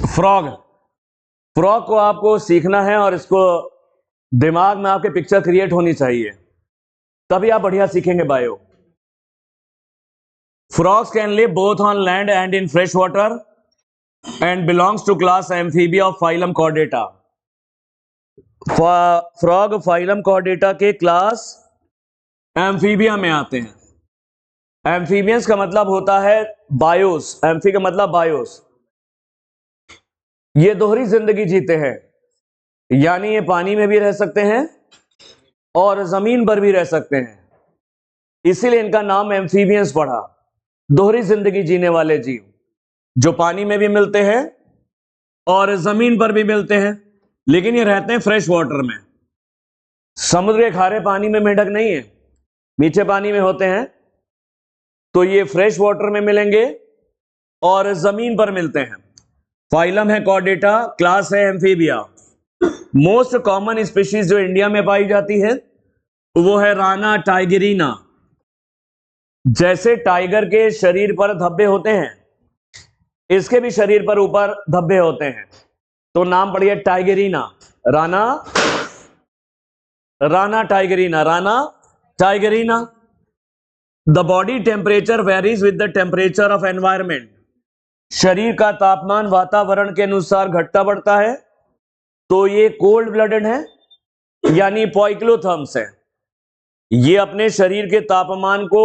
Frog. Frog को आपको सीखना है और इसको दिमाग में आपके पिक्चर क्रिएट होनी चाहिए, तभी आप बढ़िया सीखेंगे bio. Frogs can live both on land and in fresh water and belongs to class amphibia of phylum chordata. Frog phylum chordata के क्लास एम्फीबिया में आते हैं। एम्फीबियंस का मतलब होता है बायोस, एम्फी का मतलब बायोस। ये दोहरी जिंदगी जीते हैं, यानी ये पानी में भी रह सकते हैं और जमीन पर भी रह सकते हैं, इसीलिए इनका नाम एम्फीबियंस पड़ा। दोहरी जिंदगी जीने वाले जीव जो पानी में भी मिलते हैं और जमीन पर भी मिलते हैं, लेकिन ये रहते हैं फ्रेश वाटर में। समुद्र के खारे पानी में मेंढक नहीं है, मीठे पानी में होते हैं, तो ये फ्रेश वाटर में मिलेंगे और जमीन पर मिलते हैं। फाइलम है कॉर्डेटा, क्लास है एम्फीबिया। मोस्ट कॉमन स्पीशीज जो इंडिया में पाई जाती है वो है राना टाइगरीना। जैसे टाइगर के शरीर पर धब्बे होते हैं, इसके भी शरीर पर ऊपर धब्बे होते हैं, तो नाम पड़ी है tigrina. Rana tigrina, Rana tigrina. The body temperature varies with the temperature of environment. शरीर का तापमान वातावरण के अनुसार घटता बढ़ता है, तो ये कोल्ड ब्लडेड है, यानी पॉइक्लोथर्म्स है। ये अपने शरीर के तापमान को,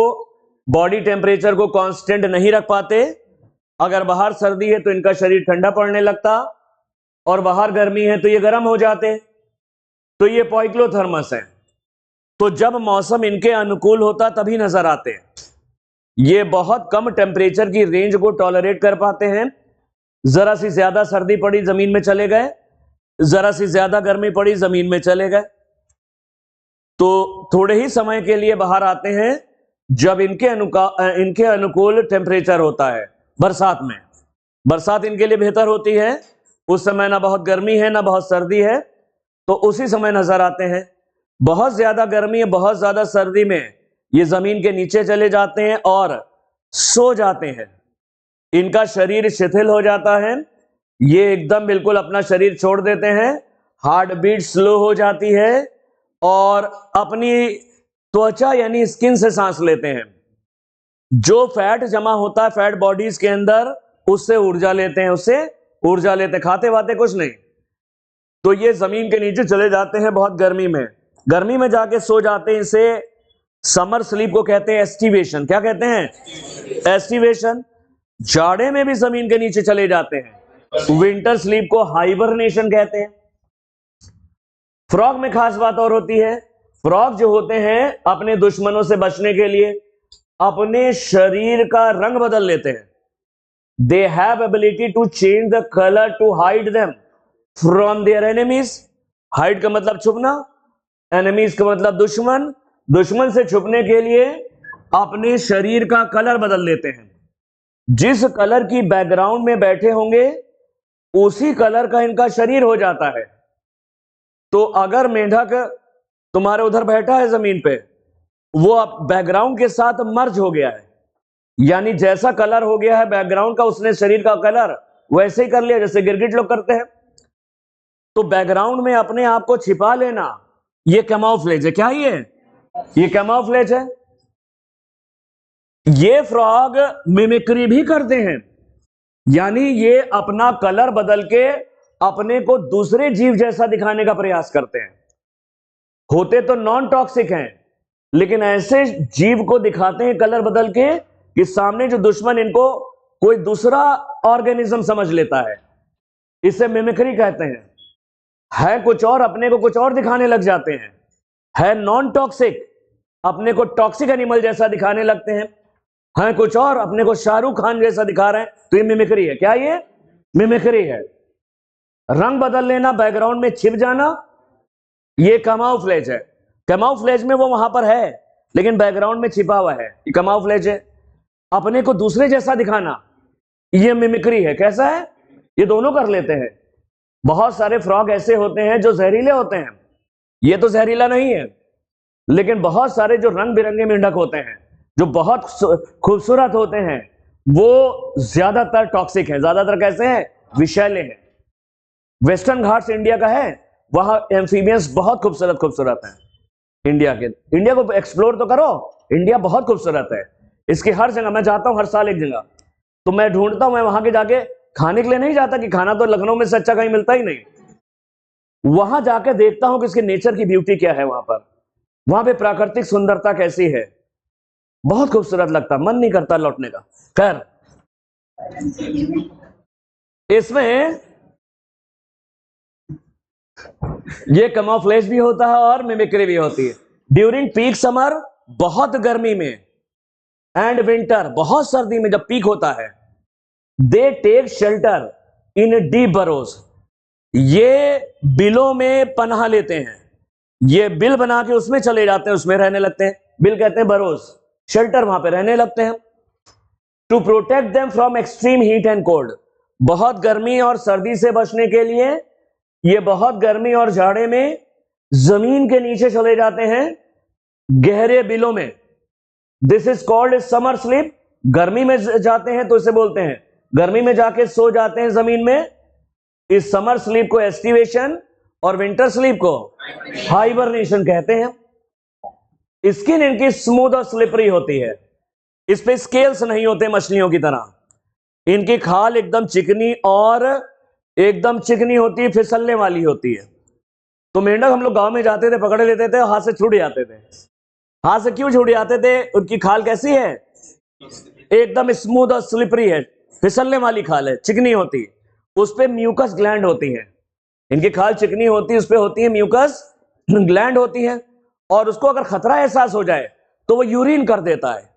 बॉडी टेम्परेचर को कांस्टेंट नहीं रख पाते। अगर बाहर सर्दी है तो इनका शरीर ठंडा पड़ने लगता, और बाहर गर्मी है तो ये गर्म हो जाते, तो ये पॉइक्लोथर्मस है। तो जब मौसम इनके अनुकूल होता तभी नजर आते हैं। ये बहुत कम टेम्परेचर की रेंज को टॉलरेट कर पाते हैं। जरा सी ज्यादा सर्दी पड़ी जमीन में चले गए, जरा सी ज्यादा गर्मी पड़ी जमीन में चले गए। तो थोड़े ही समय के लिए बाहर आते हैं जब इनके अनुकूल टेम्परेचर होता है। बरसात में, बरसात इनके लिए बेहतर होती है, उस समय ना बहुत गर्मी है ना बहुत सर्दी है, तो उसी समय नजर आते हैं। बहुत ज्यादा गर्मी है, बहुत ज्यादा सर्दी में ये जमीन के नीचे चले जाते हैं और सो जाते हैं। इनका शरीर शिथिल हो जाता है, ये एकदम बिल्कुल अपना शरीर छोड़ देते हैं, हार्ट बीट स्लो हो जाती है और अपनी त्वचा यानी स्किन से सांस लेते हैं। जो फैट जमा होता है फैट बॉडीज के अंदर, उससे ऊर्जा लेते हैं, खाते वाते कुछ नहीं। तो ये जमीन के नीचे चले जाते हैं बहुत गर्मी में जाके सो जाते हैं। इसे समर स्लीप को कहते हैं एस्टिवेशन। क्या कहते हैं? एस्टिवेशन। जाड़े में भी जमीन के नीचे चले जाते हैं, विंटर स्लीप को हाइबरनेशन कहते हैं। फ्रॉग में खास बात और होती है, फ्रॉग जो होते हैं अपने दुश्मनों से बचने के लिए अपने शरीर का रंग बदल लेते हैं। They have ability to change the colour to hide them from their enemies. Hide का मतलब छुपना, एनिमीज का मतलब दुश्मन। दुश्मन से छुपने के लिए अपने शरीर का कलर बदल लेते हैं। जिस कलर की बैकग्राउंड में बैठे होंगे उसी कलर का इनका शरीर हो जाता है। तो अगर मेंढक तुम्हारे उधर बैठा है जमीन पे, वो अब बैकग्राउंड के साथ मर्ज हो गया है, यानी जैसा कलर हो गया है बैकग्राउंड का, उसने शरीर का कलर वैसे ही कर लिया जैसे गिरगिट लोग करते हैं। तो बैकग्राउंड में अपने आप को छिपा लेना, ये कैमोफ्लेज है। क्या ये कैमोफ्लेज है। ये फ्रॉग मिमिक्री भी करते हैं, यानी ये अपना कलर बदल के अपने को दूसरे जीव जैसा दिखाने का प्रयास करते हैं। होते तो नॉन टॉक्सिक हैं, लेकिन ऐसे जीव को दिखाते हैं कलर बदल के कि सामने जो दुश्मन इनको कोई दूसरा ऑर्गेनिज्म समझ लेता है। इसे मिमिक्री कहते हैं। है कुछ और, अपने को कुछ और दिखाने लग जाते हैं। है नॉन टॉक्सिक, अपने को टॉक्सिक एनिमल जैसा दिखाने लगते हैं। है कुछ और, अपने को शाहरुख खान जैसा दिखा रहे हैं, तो ये मिमिक्री है। क्या ये मिमिक्री है? रंग बदल लेना, बैकग्राउंड में छिप जाना, ये कैमोफ्लेज है। कैमोफ्लेज में वो वहां पर है लेकिन बैकग्राउंड में छिपा हुआ है, ये कैमोफ्लेज है। अपने को दूसरे जैसा दिखाना, ये मिमिक्री है। कैसा है? ये दोनों कर लेते हैं। बहुत सारे फ्रॉग ऐसे होते हैं जो जहरीले होते हैं, ये तो जहरीला नहीं है, लेकिन बहुत सारे जो रंग बिरंगे मेंढक होते हैं जो बहुत खूबसूरत होते हैं, वो ज्यादातर टॉक्सिक है, ज्यादातर कैसे हैं, विषैले हैं। वेस्टर्न घाट्स इंडिया का है, वहां एम्फीबियंस बहुत खूबसूरत खूबसूरत हैं। इंडिया को एक्सप्लोर तो करो, इंडिया बहुत खूबसूरत है, इसकी हर जगह मैं जाता हूं, हर साल एक जगह, तो मैं ढूंढता हूं, मैं वहां के जाके खाने के लिए नहीं जाता कि खाना तो लखनऊ में से अच्छा कहीं मिलता ही नहीं, वहां जाके देखता हूं कि इसके नेचर की ब्यूटी क्या है, वहां पे प्राकृतिक सुंदरता कैसी है, बहुत खूबसूरत लगता, मन नहीं करता लौटने का। खैर, इसमें ये कैमोफ्लेज भी होता है और मिमिक्री भी होती है। ड्यूरिंग पीक समर, बहुत गर्मी में, एंड विंटर, बहुत सर्दी में जब पीक होता है, they take shelter in deep burrows, ये बिलों में पनाह लेते हैं, ये बिल बना के उसमें चले जाते हैं, उसमें रहने लगते हैं, बिल कहते हैं बरोज, शेल्टर, वहां पे रहने लगते हैं। To protect them from extreme heat and cold, बहुत गर्मी और सर्दी से बचने के लिए ये बहुत गर्मी और जाड़े में जमीन के नीचे चले जाते हैं, गहरे बिलों में। This is called summer sleep, गर्मी में जाते हैं तो इसे बोलते हैं, गर्मी में जाके सो जाते हैं जमीन में, इस समर स्लीप को एस्टिवेशन और विंटर स्लीप को हाइबरनेशन कहते हैं। स्किन इनकी स्मूथ और स्लिपरी होती है, इस पे स्केल्स नहीं होते मछलियों की तरह, इनकी खाल एकदम चिकनी और एकदम चिकनी होती है, फिसलने वाली होती है। तो मेंढक हम लोग गांव में जाते थे, पकड़ लेते थे, हाथ से छूट जाते थे। हाथ से क्यों छूट जाते थे, उनकी खाल कैसी है, एकदम स्मूथ और स्लिपरी है, फिसलने वाली खाल है, चिकनी होती है, उस पे म्यूकस ग्लैंड होती है, इनकी खाल चिकनी होती है, उस पे होती है म्यूकस ग्लैंड होती है, और उसको अगर खतरा एहसास हो जाए तो वो यूरिन कर देता है,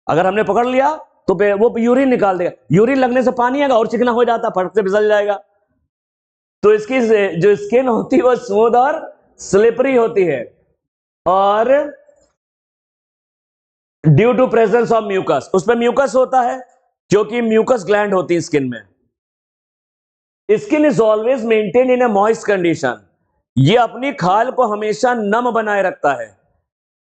अगर हमने पकड़ लिया तो वो यूरिन निकाल देगा, यूरिन लगने से पानी आएगा और चिकना हो जाता, फट से फिसल जाएगा। तो इसकी जो स्किन होती है वो स्मूथ और स्लिपरी होती है, और due to presence of mucus, उसमें म्यूकस होता है क्योंकि म्यूकस ग्लैंड होती है स्किन में। Skin is always maintain in a moist condition, ये अपनी खाल को हमेशा नम बनाए रखता है,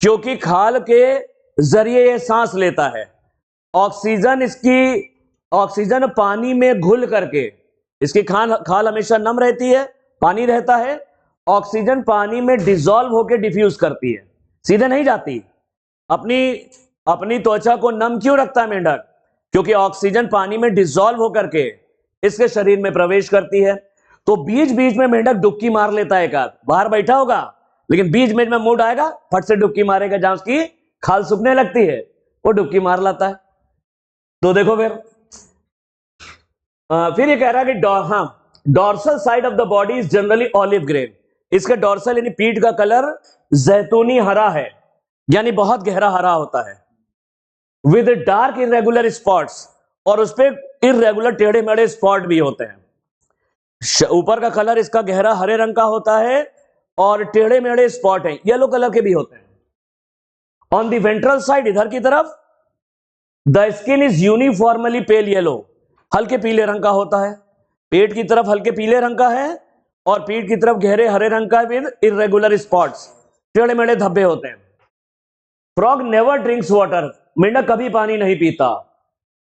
क्योंकि खाल के जरिए ये सांस लेता है, ऑक्सीजन पानी में घुल करके, इसकी खाल हमेशा नम रहती है, पानी रहता है, ऑक्सीजन पानी में डिसॉल्व होकर डिफ्यूज करती है, सीधे नहीं जाती। अपनी त्वचा को नम क्यों रखता है मेंढक, क्योंकि ऑक्सीजन पानी में डिसॉल्व होकर के इसके शरीर में प्रवेश करती है। तो बीच बीच में मेंढक डुबकी मार लेता है, एक आध बाहर बैठा होगा लेकिन बीच बीच में मूड आएगा, फट से डुबकी मारेगा, जहां उसकी खाल सूखने लगती है वो डुबकी मार लाता है। तो देखो फिर ये कह रहा है कि dorsal side of the body is generally olive green, इसका डॉर्सल यानी पीठ का कलर जैतूनी हरा है, यानी बहुत गहरा हरा होता है, विद डार्क इरेगुलर स्पॉट्स, और उस पर इरेगुलर टेढ़े मेढ़े स्पॉट भी होते हैं। ऊपर का कलर इसका गहरा हरे रंग का होता है और टेढ़े मेढ़े स्पॉट हैं, येलो कलर के भी होते हैं। ऑन द वेंट्रल साइड, इधर की तरफ, the skin is uniformly pale yellow, हल्के पीले रंग का होता है, पेट की तरफ हल्के पीले रंग का है और पीठ की तरफ गहरे हरे रंग का विद इरेगुलर स्पॉट्स, टेढ़े मेढ़े धब्बे होते हैं। फ्रॉग नेवर ड्रिंक्स वाटर, मेंढक कभी पानी नहीं पीता,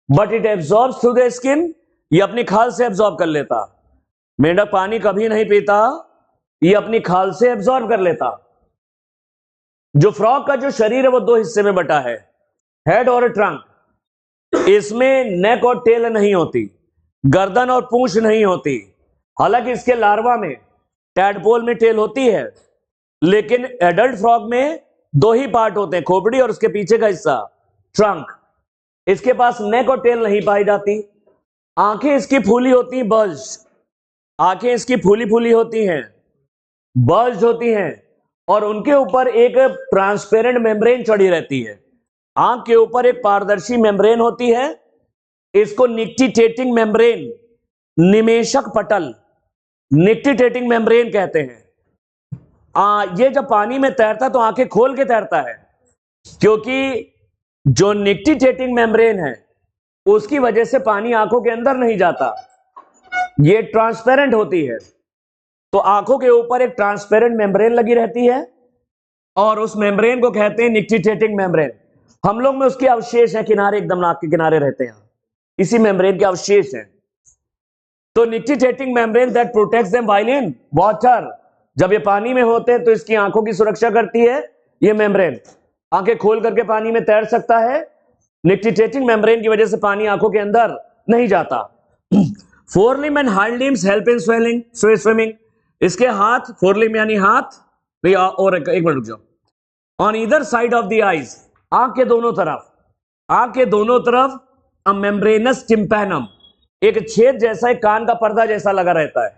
but it absorbs through the skin, ये अपनी खाल से एब्जॉर्ब कर लेता। मेंढक पानी कभी नहीं पीता, ये अपनी खाल से एब्जॉर्ब कर लेता। जो फ्रॉग का जो शरीर है वो दो हिस्से में बटा है, हेड और ट्रंक, इसमें नेक और टेल नहीं होती, गर्दन और पूंछ नहीं होती, हालांकि इसके लार्वा में, टैडपोल में टेल होती है, लेकिन एडल्ट फ्रॉग में दो ही पार्ट होते हैं, खोपड़ी और उसके पीछे का हिस्सा ट्रंक। इसके पास नेक और टेल नहीं पाई जाती। आंखें इसकी फूली होती हैं, बल्ज, आंखें इसकी फूली फूली होती हैं, बल्ज होती हैं, और उनके ऊपर एक ट्रांसपेरेंट मेम्ब्रेन चढ़ी रहती है। आंख के ऊपर एक पारदर्शी मेम्ब्रेन होती है, इसको निक्टिटेटिंग मेम्ब्रेन, निमेशक पटल, निक्टिटेटिंग मेम्ब्रेन कहते हैं। ये जब पानी में तैरता तो आंखें खोल के तैरता है, क्योंकि जो निक्टिटेटिंग मेम्ब्रेन है उसकी वजह से पानी आंखों के अंदर नहीं जाता, ये ट्रांसपेरेंट होती है। तो आंखों के ऊपर एक ट्रांसपेरेंट मेम्ब्रेन लगी रहती है और उस मेम्ब्रेन को कहते हैं निक्टिटेटिंग मेम्ब्रेन। हम लोग में उसके अवशेष हैं, किनारे एकदम नाक के किनारे रहते हैं। इसी मेम्ब्रेन के अवशेष हैं। तो nictitating membrane that protects them while in water, जब ये पानी में होते हैं तो इसकी आंखों की सुरक्षा करती है ये मेम्ब्रेन। आंखें खोल करके पानी में तैर सकता है, निक्टिटेटिंग मेम्ब्रेन की वजह से पानी आंखों के अंदर नहीं जाता। Forelimb and hind limbs help in swimming. इसके हाथ, फोरलिम यानी हाथ, और एक मिनट रुक जाओ, on either side of the eyes, आंख के दोनों तरफ अ मेम्ब्रेनस टिम्पैनम, एक छेद जैसा, एक कान का पर्दा जैसा लगा रहता है।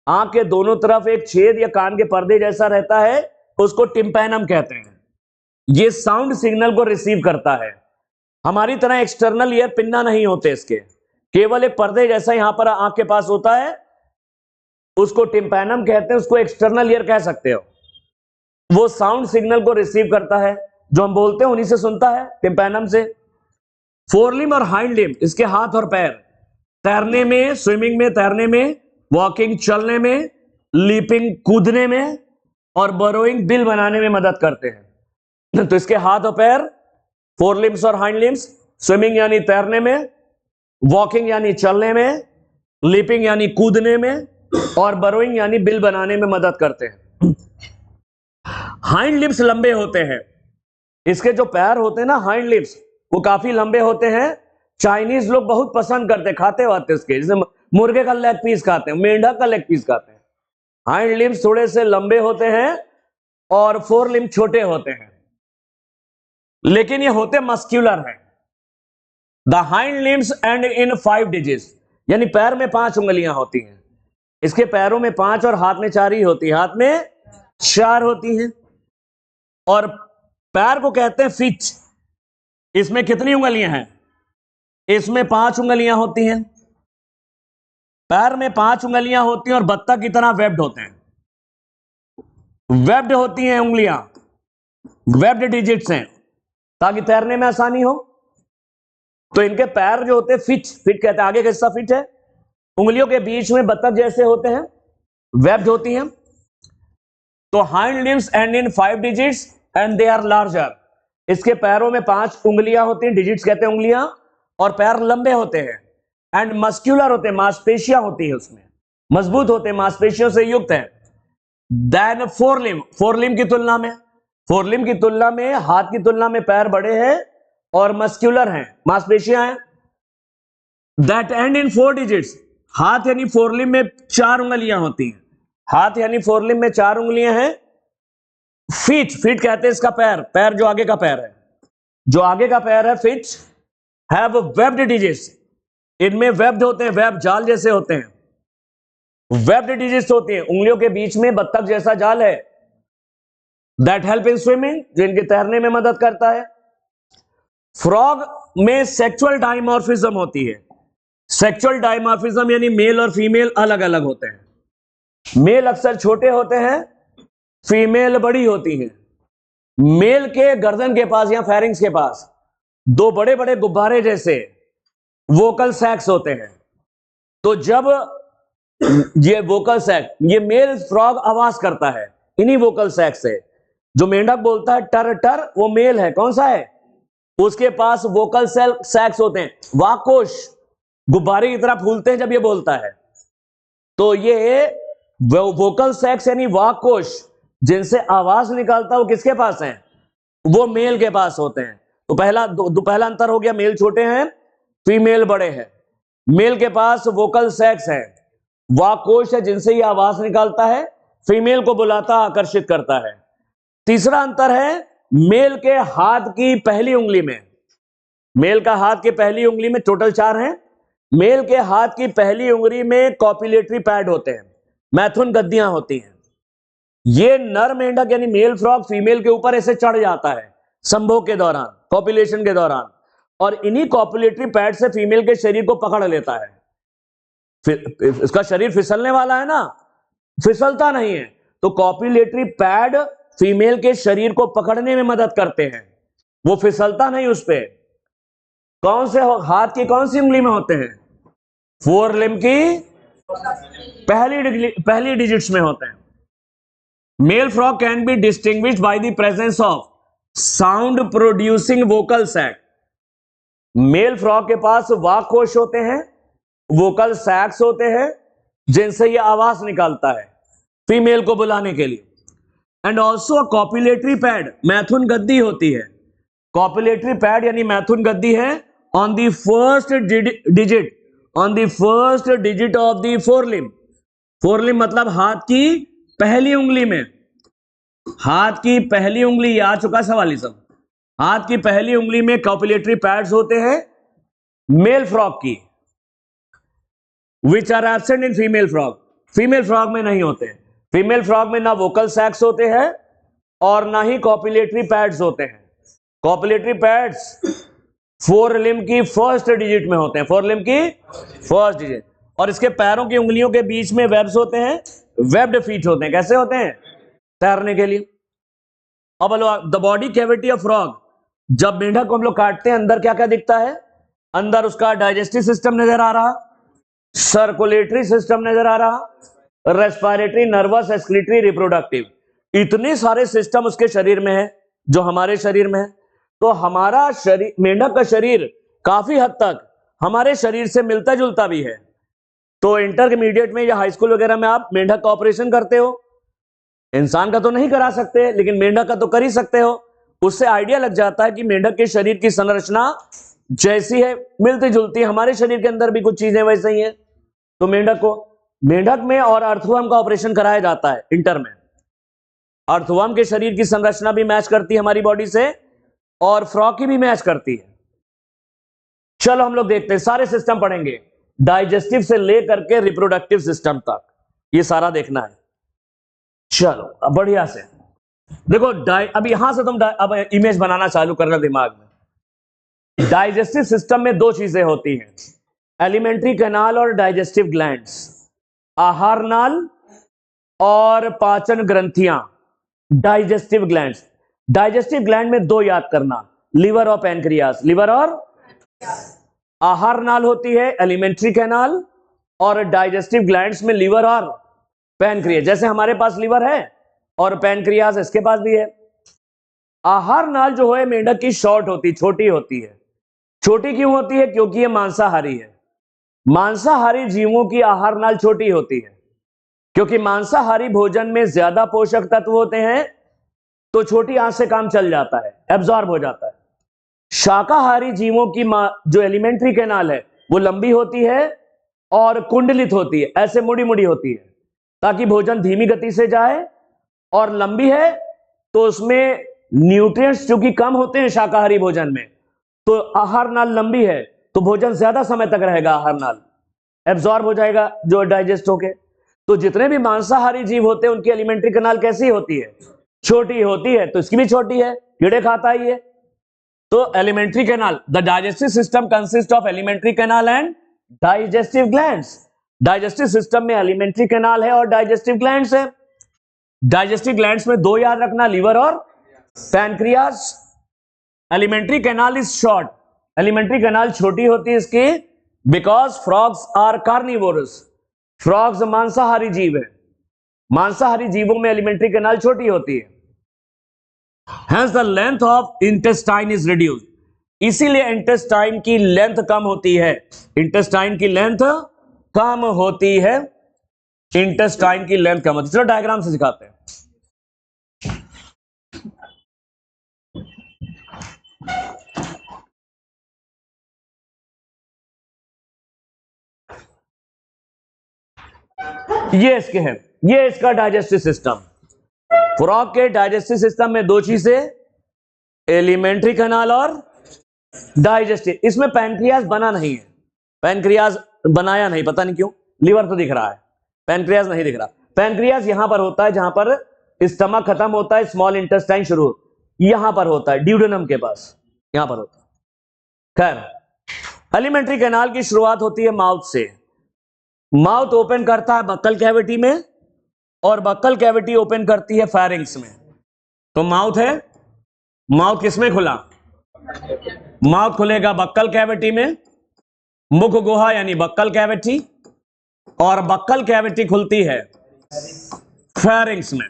आंख के दोनों तरफ एक छेद या कान के पर्दे जैसा रहता है, उसको टिम्पैनम कहते हैं। ये साउंड सिग्नल को रिसीव करता है। हमारी तरह एक्सटर्नल ईयर पिन्ना नहीं होते इसके, केवल एक पर्दे जैसा यहां पर आंख के पास होता है, उसको टिम्पैनम कहते हैं, उसको एक्सटर्नल ईयर कह सकते हो। वो साउंड सिग्नल को रिसीव करता है, जो हम बोलते हैं उन्हीं से सुनता है, टिम्पैनम से। फोरलिम और हाइंड लिम, इसके हाथ और पैर, तैरने में, स्विमिंग में, तैरने में, वॉकिंग चलने में, लीपिंग कूदने में, और बरोइंग बिल बनाने में मदद करते हैं। तो इसके हाथ और पैर, फोरलिम्स और हाइंड लिम्स, स्विमिंग यानी तैरने में, वॉकिंग यानी चलने में, लीपिंग यानी कूदने में, और बरोइंग यानी बिल बनाने में मदद करते हैं। हाइंड लिम्स लंबे होते हैं, इसके जो पैर होते हैं ना हाइंड लिम्स, वो काफी लंबे होते हैं। चाइनीज लोग बहुत पसंद करते, खाते वाते इसके, जैसे मुर्गे का लेग पीस खाते हैं, मेंढक का लेग पीस खाते हैं। हाइंड लिम्स थोड़े से लंबे होते हैं और फोर लिम्स छोटे होते हैं, लेकिन ये होते मस्क्यूलर हैं। The hind limbs and in 5 digits, यानी पैर में 5 उंगलियां होती हैं। इसके पैरों में 5 और हाथ में 4 ही होती है, हाथ में 4 होती हैं। और पैर को कहते हैं फिट। इसमें कितनी उंगलियां हैं? इसमें 5 उंगलियां होती हैं। पैर में 5 उंगलियां होती हैं और बत्तख की तरह वेब्ड होते हैं। वेब्ड होती हैं उंगलियां, वेब्ड डिजिट्स हैं, ताकि तैरने में आसानी हो। तो इनके पैर जो होते हैं फिट कहते हैं, आगे का हिस्सा फिट है, उंगलियों के बीच में बत्तख जैसे होते हैं, वेब्ड होती हैं। तो hind limbs and in 5 digits and they are larger. इसके पैरों में 5 उंगलियां होती हैं, डिजिट्स कहते हैं उंगलियां, और पैर लंबे होते हैं। एंड मस्क्यूलर होते हैं, मांसपेशियां होती है उसमें, मजबूत होते हैं, मांसपेशियों से युक्त है। देन फोरलिम की तुलना में हाथ की तुलना में पैर बड़े हैं और मस्क्यूलर हैं, मांसपेशियां हैं। दैट एंड इन 4 डिजिट्स, हाथ यानी फोरलिम में 4 उंगलियां होती हैं, हाथ यानी फोरलिम में 4 उंगलियां हैं। फीट कहते हैं इसका पैर जो आगे का पैर है, फीट हैव वेब्ड डिजिट्स, इनमें वेब्ड होते हैं, वेब जाल जैसे होते हैं, वेब्ड डिजिट्स होती हैं, उंगलियों के बीच में बत्तख जैसा जाल है। दैट हेल्प इन स्विमिंग, जो इनके तैरने में मदद करता है। फ्रॉग में सेक्सुअल डायमॉर्फिज्म होती है। सेक्सुअल डायमॉर्फिज्म यानी मेल और फीमेल अलग अलग होते हैं। मेल अक्सर छोटे होते हैं, फीमेल बड़ी होती हैं। मेल के गर्दन के पास या फेरिंग्स के पास 2 बड़े बड़े गुब्बारे जैसे वोकल सैक्स होते हैं। तो जब ये वोकल सैक, ये मेल फ्रॉग आवाज करता है इन्हीं वोकल सैक से। जो मेंढक बोलता है टर टर, वो मेल है, कौन सा है? उसके पास वोकल सैक्स होते हैं, वाकोश गुब्बारे की तरह फूलते हैं जब ये बोलता है। तो ये वोकल सैक्स यानी वाकोश जिनसे आवाज निकालता है, वो किसके पास है? वो मेल के पास होते हैं। तो पहला अंतर हो गया, मेल छोटे हैं, फीमेल बड़े हैं। मेल के पास वोकल सैक्स है, वाकोश है जिनसे ये आवाज निकालता है, फीमेल को बुलाता आकर्षित करता है। तीसरा अंतर है मेल के हाथ की पहली उंगली में, मेल का हाथ की पहली उंगली में टोटल 4 हैं। मेल के हाथ की पहली उंगली में कॉपुलेटरी पैड होते हैं, मैथुन गद्दियां होती हैं। ये नर मेंढक यानी मेल फ्रॉग फीमेल के ऊपर ऐसे चढ़ जाता है संभोग के दौरान, कॉपुलेशन के दौरान, और इन्हीं कॉपुलेटरी पैड से फीमेल के शरीर को पकड़ लेता है। इसका शरीर फिसलने वाला है ना, फिसलता नहीं है। तो कॉपुलेटरी पैड फीमेल के शरीर को पकड़ने में मदद करते हैं, वो फिसलता नहीं उस पे। कौन से हाथ की कौन सी उंगली में होते हैं? फोर लिम्ब की पहली डिजिट्स में होते हैं। Male frog can be distinguished by the presence of sound producing vocal sac. Male frog के पास वाक कोश होते हैं, वोकल सैक्स होते हैं, जिनसे ये आवाज निकालता है फीमेल को बुलाने के लिए। एंड ऑल्सो कॉपुलेटरी पैड, मैथुन गद्दी होती है। कॉपुलेटरी पैड यानी मैथुन गद्दी है on the first digit, on the first digit of the forelimb. Forelimb मतलब हाथ की पहली उंगली में, हाथ की पहली उंगली, आ चुका सवाल सब। हाथ की पहली उंगली में कॉपुलेटरी पैड्स होते हैं मेल फ्रॉग की, which are absent in female frog. Female frog में नहीं होते। फीमेल फ्रॉग में ना वोकल सैक्स होते हैं और ना ही कॉपुलेटरी पैड्स होते हैं। कॉपुलेटरी पैड्स फोर लिम्ब की फर्स्ट डिजिट में होते हैं, फोर लिम्ब की फर्स्ट डिजिट। और इसके पैरों की उंगलियों के बीच में वेब्स होते हैं, वेब्ड फीट होते हैं। कैसे होते हैं? तैरने के लिए। अब the body cavity of frog, जब मेंढक को हम लोग काटते हैं अंदर क्या क्या दिखता है? अंदर उसका डाइजेस्टिव सिस्टम नजर आ रहा, सर्कुलेटरी सिस्टम नजर आ रहा, रेस्पिरेटरी, नर्वस, एक्सक्रीटरी, रिप्रोडक्टिव, इतने सारे सिस्टम उसके शरीर में है जो हमारे शरीर में है। तो हमारा शरीर, मेंढक का शरीर काफी हद तक हमारे शरीर से मिलता जुलता भी है। तो इंटरमीडिएट में या हाई स्कूल वगैरह में आप मेंढक का ऑपरेशन करते हो, इंसान का तो नहीं करा सकते लेकिन मेंढक का तो कर ही सकते हो। उससे आइडिया लग जाता है कि मेंढक के शरीर की संरचना जैसी है, मिलती जुलती, हमारे शरीर के अंदर भी कुछ चीजें वैसे ही है। तो मेंढक में और अर्थवर्म का ऑपरेशन कराया जाता है इंटर में। अर्थवर्म के शरीर की संरचना भी मैच करती है हमारी बॉडी से और फ्रॉग की भी मैच करती है। चलो हम लोग देखते हैं, सारे सिस्टम पढ़ेंगे, डाइजेस्टिव से लेकर के रिप्रोडक्टिव सिस्टम तक, ये सारा देखना है। चलो अब बढ़िया से देखो, अब यहां से तुम अब इमेज बनाना चालू करना दिमाग में। डाइजेस्टिव सिस्टम में दो चीजें होती हैं, एलिमेंट्री कैनाल और डाइजेस्टिव ग्लैंड्स, आहार नाल और पाचन ग्रंथियां, डाइजेस्टिव ग्लैंड्स। डाइजेस्टिव ग्लैंड में दो याद करना, लिवर और पैनक्रियास। लिवर और आहार नाल होती है एलिमेंट्री कैनाल, और डाइजेस्टिव ग्लैंड्स में लिवर और पैनक्रियास। जैसे हमारे पास लिवर है और पैनक्रियास इसके पास भी है। आहार नाल जो है मेंढक की शॉर्ट होती, छोटी होती है। छोटी क्यों होती है? क्योंकि ये मांसाहारी है। मांसाहारी जीवों की आहार नाल छोटी होती है क्योंकि मांसाहारी भोजन में ज्यादा पोषक तत्व होते हैं, तो छोटी आंत से काम चल जाता है, एब्जॉर्ब हो जाता है। शाकाहारी जीवों की जो एलिमेंट्री कैनाल है वो लंबी होती है और कुंडलित होती है, ऐसे मुड़ी मुड़ी होती है ताकि भोजन धीमी गति से जाए, और लंबी है तो उसमें न्यूट्रिएंट्स चूंकि कम होते हैं शाकाहारी भोजन में, तो आहार नाल लंबी है तो भोजन ज्यादा समय तक रहेगा, आहार नाल एब्जॉर्ब हो जाएगा जो डाइजेस्ट होके। तो जितने भी मांसाहारी जीव होते हैं उनकी एलिमेंट्री कैनाल कैसी होती है? छोटी होती है। तो इसकी भी छोटी है, कीड़े खाता ही है। तो alimentary canal, the digestive system consist of alimentary canal and digestive glands. Digestive system में एलिमेंट्री कैनाल है और डाइजेस्टिव ग्लैंड्स है। डाइजेस्टिव ग्लैंड्स में दो याद रखना, लिवर और pancreas. Alimentary canal is short, alimentary canal छोटी होती है इसकी, because frogs are carnivorous. Frogs मांसाहारी जीव है, मांसाहारी जीवों में एलिमेंट्री कैनाल छोटी होती है। Hence the length of intestine is reduced. इसीलिए इंटेस्टाइन की लेंथ कम होती है, इंटेस्टाइन की लेंथ कम होती है, इंटेस्टाइन की लेंथ कम होती है। चलो डायग्राम से सिखाते हैं। ये इसके हैं, ये इसका डाइजेस्टिव सिस्टम। फ्रॉग के डाइजेस्टिव सिस्टम में दो चीजें, एलिमेंट्री कैनाल और डाइजेस्टिव। इसमें पैनक्रियास बना नहीं है, पैनक्रियास बनाया नहीं, पता नहीं क्यों। लिवर तो दिख रहा है, पैनक्रियास नहीं दिख रहा। पैनक्रियास यहां पर होता है जहां पर स्टमक खत्म होता है, स्मॉल इंटेस्टाइन शुरू, यहां पर होता है, ड्यूडेनम के पास, यहां पर होता है। खैर, एलिमेंट्री कैनाल की शुरुआत होती है माउथ से। माउथ ओपन करता है बक्कल कैविटी में और बक्कल कैविटी ओपन करती है फेरिंग्स में। तो माउथ है, माउथ किसमें खुला? माउथ खुलेगा बक्कल कैविटी में, मुख गुहा यानी बक्कल कैविटी, और बक्कल कैविटी खुलती है फेरिंग्स में।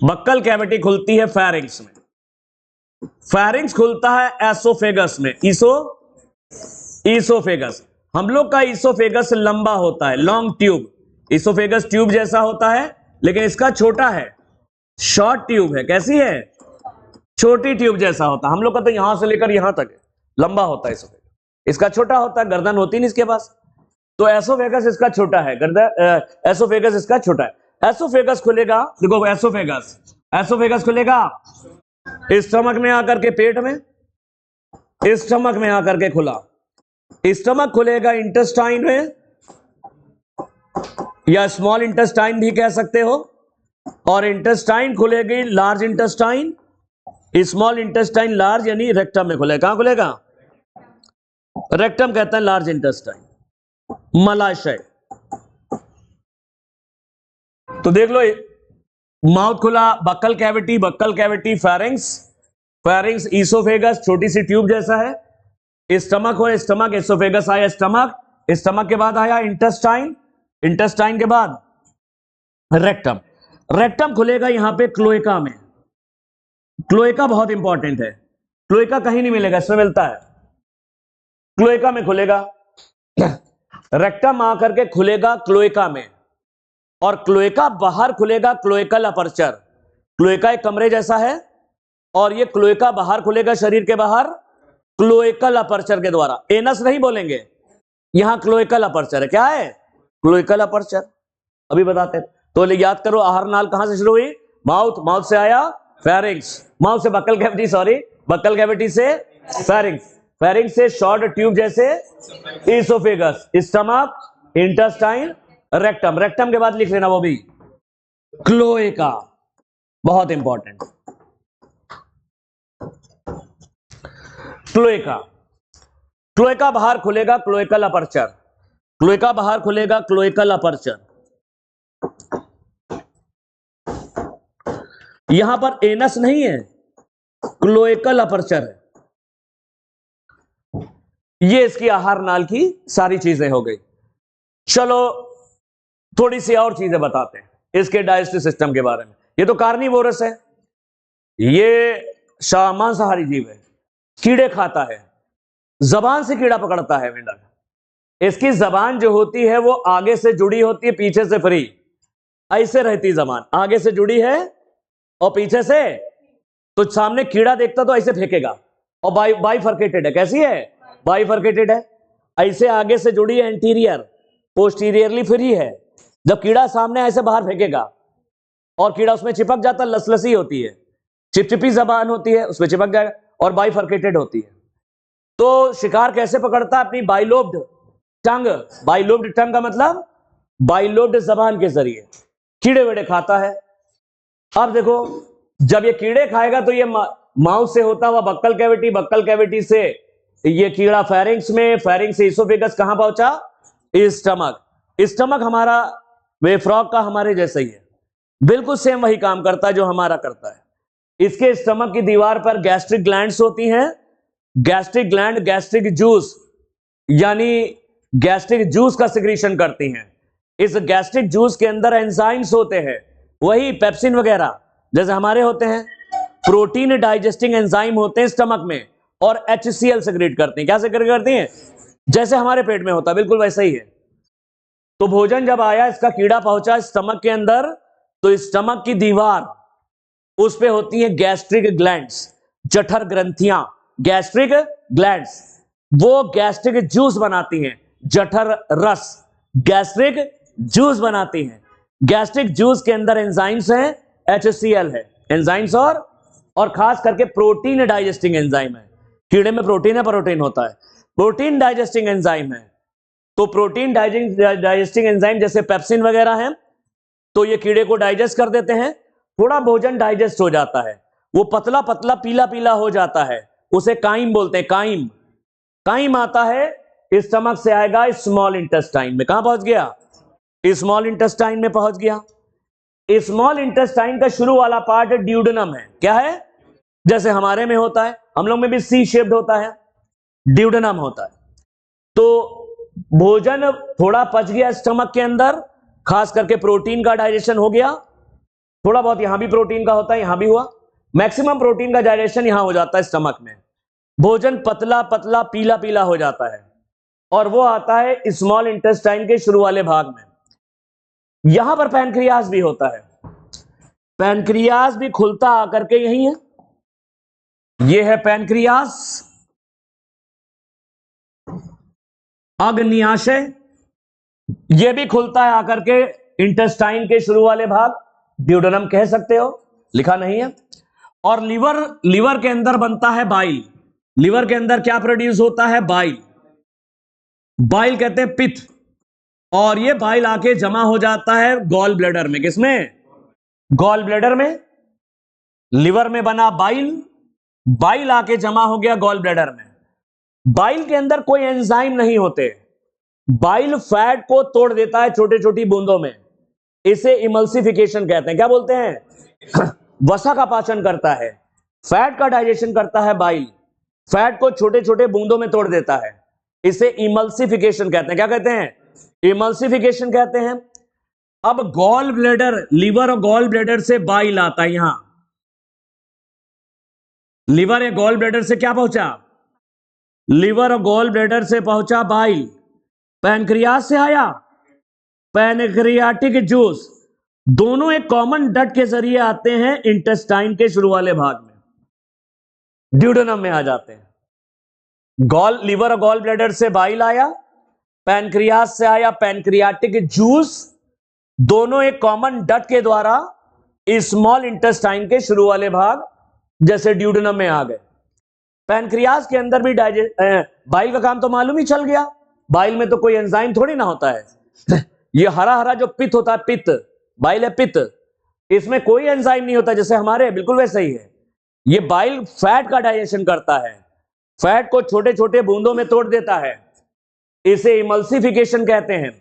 बक्कल कैविटी खुलती है फेरिंग्स में। फेरिंग्स खुलता है एसोफेगस में, ईसोफेगस। हम लोग का ईसोफेगस लंबा होता है, लॉन्ग ट्यूब, ईसोफेगस ट्यूब जैसा होता है, लेकिन इसका छोटा है, शॉर्ट ट्यूब है। कैसी है? छोटी ट्यूब जैसा होता है। हम लोग का तो यहां से लेकर यहां तक है, लंबा होता है ईसोफेगस, इसका छोटा होता है, गर्दन होती नहीं इसके पास। तो एसोफेगस इसका छोटा है, गर्दन एसोफेगस इसका छोटा है। एसोफेगस खुलेगा, देखो एसोफेगस खुलेगा स्टमक में आकर के, पेट में, स्टमक में आकर के खुला, स्टमक खुलेगा इंटेस्टाइन में, या स्मॉल इंटेस्टाइन भी कह सकते हो, और इंटेस्टाइन खुलेगी large intestine, small intestine large, यानी रेक्टम में खुलेगा। कहां खुलेगा? रेक्टम कहता है लार्ज इंटेस्टाइन, मलाशय। तो देख लो, माउथ खुला, बक्कल कैविटी, फेरिंग्स ईसोफेगस, छोटी सी ट्यूब जैसा है, स्टमक हो, स्टमक, एसोफेगस आया स्टमक के बाद आया इंटेस्टाइन के बाद रेक्टम खुलेगा यहां पे क्लोएका में। क्लोएका बहुत इंपॉर्टेंट है, क्लोएका कहीं नहीं मिलेगा, इसमें मिलता है, क्लोएका में खुलेगा। रेक्टम आकर के खुलेगा क्लोएका में, और क्लोएका बाहर खुलेगा क्लोएकल अपर्चर। क्लोएका एक कमरे जैसा है, और ये क्लोएका बाहर खुलेगा शरीर के बाहर क्लोएकल अपर्चर के द्वारा। एनस नहीं बोलेंगे, यहां क्लोएकल अपर्चर है। क्या है? Cloacal aperture. अभी बताते हैं। तो याद करो, आहार नाल कहां से शुरू हुई? माउथ से आया फेरिंग्स, माउथ से बक्कल कैविटी से फेरिंग्स से शॉर्ट ट्यूब जैसे ईसोफेगस, स्टमक, इंटेस्टाइन, रेक्टम के बाद लिख लेना वो भी क्लोएका, बहुत इंपॉर्टेंट। क्लोएका बाहर खुलेगा क्लोएकल अपर्चर, यहां पर एनस नहीं है, क्लोएकल अपर्चर है। ये इसकी आहार नाल की सारी चीजें हो गई। चलो थोड़ी सी और चीजें बताते हैं इसके डाइजेस्टिव सिस्टम के बारे में। ये तो कार्निवोरस है, ये मांसाहारी जीव है, कीड़े खाता है, जबान से कीड़ा पकड़ता है मेंढक। इसकी जबान जो होती है वो आगे से जुड़ी होती है, पीछे से फ्री, ऐसे रहती जबान, आगे से जुड़ी है और पीछे से, तो सामने कीड़ा देखता तो ऐसे फेंकेगा। और बाइफरकेटेड है। कैसी है? बाइफरकेटेड है, ऐसे आगे से जुड़ी है, एंटीरियर, पोस्टीरियरली फ्री है। जब कीड़ा सामने ऐसे बाहर फेंकेगा और कीड़ा उसमें चिपक जाता, लसलसी होती है, चिपचिपी जबान होती है, उसमें चिपक जाएगा, और बाइफरकेटेड होती है। तो शिकार कैसे पकड़ता है? अपनी बाइलोब्ड टंग का मतलब बाइलोब्ड जबान के जरिए कीड़े वेड़े खाता है। अब देखो, जब ये कीड़े खाएगा तो ये माउथ से होता हुआ बक्कल कैविटी से ये कीड़ा फेरिंग्स से ईसोफेगस कहां पहुंचा? स्टमक हमारा फ्रॉग का हमारे जैसा ही है, बिल्कुल सेम वही काम करता है जो हमारा करता है। इसके स्टमक की दीवार पर गैस्ट्रिक ग्लैंड्स होती हैं, गैस्ट्रिक ग्लैंड गैस्ट्रिक जूस, यानी गैस्ट्रिक जूस का सिक्रीशन करती हैं। इस गैस्ट्रिक जूस के अंदर एंजाइम्स होते हैं, वही पेप्सिन वगैरह जैसे हमारे होते हैं, प्रोटीन डाइजेस्टिंग एंजाइम होते हैं स्टमक में, और HCl सेक्रेट करते हैं। क्या सेक्रेट करती हैं? जैसे हमारे पेट में होता है, बिल्कुल वैसा ही है। तो भोजन जब आया, इसका कीड़ा पहुंचा स्टमक के अंदर, तो स्टमक की दीवार, उस पे होती है गैस्ट्रिक ग्लैंड्स, जठर ग्रंथियां, गैस्ट्रिक ग्लैंड्स, वो गैस्ट्रिक जूस बनाती हैं, जठर रस गैस्ट्रिक जूस बनाती हैं। गैस्ट्रिक जूस के अंदर एंजाइम्स हैं, HCl है, एंजाइम्स और खास करके प्रोटीन डाइजेस्टिंग एंजाइम है। कीड़े में प्रोटीन होता है, प्रोटीन डाइजेस्टिंग एंजाइम है। तो प्रोटीन डाइजेस्टिंग एंजाइम जैसे पेप्सिन वगैरह हैं, तो ये कीड़े को डाइजेस्ट कर देते हैं। थोड़ा भोजन डाइजेस्ट हो जाता है, वो पतला पतला पीला पीला हो जाता है, उसे काइम बोलते हैं। काइम आता है स्टमक से, आएगा स्मॉल इंटेस्टाइन में। कहां पहुंच गया? स्मॉल इंटेस्टाइन में पहुंच गया। स्मॉल इंटेस्टाइन का शुरू वाला पार्ट ड्यूडेनम है। क्या है? जैसे हमारे में होता है, हम लोग में भी सी शेप्ड होता है, ड्यूडेनम होता है। तो भोजन थोड़ा पच गया स्टमक के अंदर, खास करके प्रोटीन का डाइजेशन हो गया, थोड़ा बहुत यहां भी प्रोटीन का होता है, यहां भी हुआ, मैक्सिमम प्रोटीन का डाइजेशन यहां हो जाता है स्टमक में। भोजन पतला पतला पीला पीला हो जाता है और वो आता है स्मॉल इंटेस्टाइन के शुरू वाले भाग में। यहां पर पैनक्रियास भी होता है। पैनक्रियास भी खुलता आकर के यही है, ये है पैनक्रियास। अग्न्याशय ये भी खुलता है आकर के इंटेस्टाइन के शुरू वाले भाग, ड्यूडेनम कह सकते हो, लिखा नहीं है। और लिवर के अंदर बनता है बाइल। लिवर के अंदर क्या प्रोड्यूस होता है? बाइल। बाइल कहते हैं पित्त, और ये बाइल आके जमा हो जाता है गॉल ब्लैडर में। किसमें? गॉल ब्लैडर में। लिवर में बना बाइल, बाइल आके जमा हो गया गॉल ब्लैडर में। बाइल के अंदर कोई एंजाइम नहीं होते। बाइल फैट को तोड़ देता है छोटी छोटी बूंदों में, इसे इमल्सिफिकेशन कहते हैं। क्या बोलते हैं? वसा का पाचन करता है, फैट का डाइजेशन करता है बाइल, फैट को छोटे छोटे बूंदों में तोड़ देता है, इसे इमल्सिफिकेशन कहते हैं। क्या कहते हैं? इमल्सिफिकेशन कहते हैं। अब गॉल ब्लैडर, लिवर और गॉल ब्लैडर से बाइल आता है। यहां लिवर या गॉल ब्लैडर से क्या पहुंचा? लिवर और गॉल ब्लैडर से पहुंचा बाइल। पैनक्रियास से आया पैनक्रियाटिक जूस। दोनों एक कॉमन डट के जरिए आते हैं इंटेस्टाइन के शुरू वाले भाग में, ड्यूडेनम में आ जाते हैं। लिवर और गॉल ब्लैडर से बाइल आया, पैनक्रियास से आया पैनक्रियाटिक जूस। दोनों एक कॉमन डट के द्वारा स्मॉल इंटेस्टाइन के शुरू वाले भाग जैसे ड्यूडेनम में आ गए। पैनक्रियास के अंदर भी बाइल का काम तो मालूम ही चल गया। बाइल में तो कोई एंजाइम थोड़ी ना होता है। ये हरा हरा जो पित्त होता है, पित्त, बाइल है पित्त, इसमें कोई एंजाइम नहीं होता जैसे हमारे, बिल्कुल वैसे ही है। ये बाइल फैट का डाइजेशन करता है, फैट को छोटे छोटे बूंदों में तोड़ देता है, इसे इमल्सिफिकेशन कहते हैं।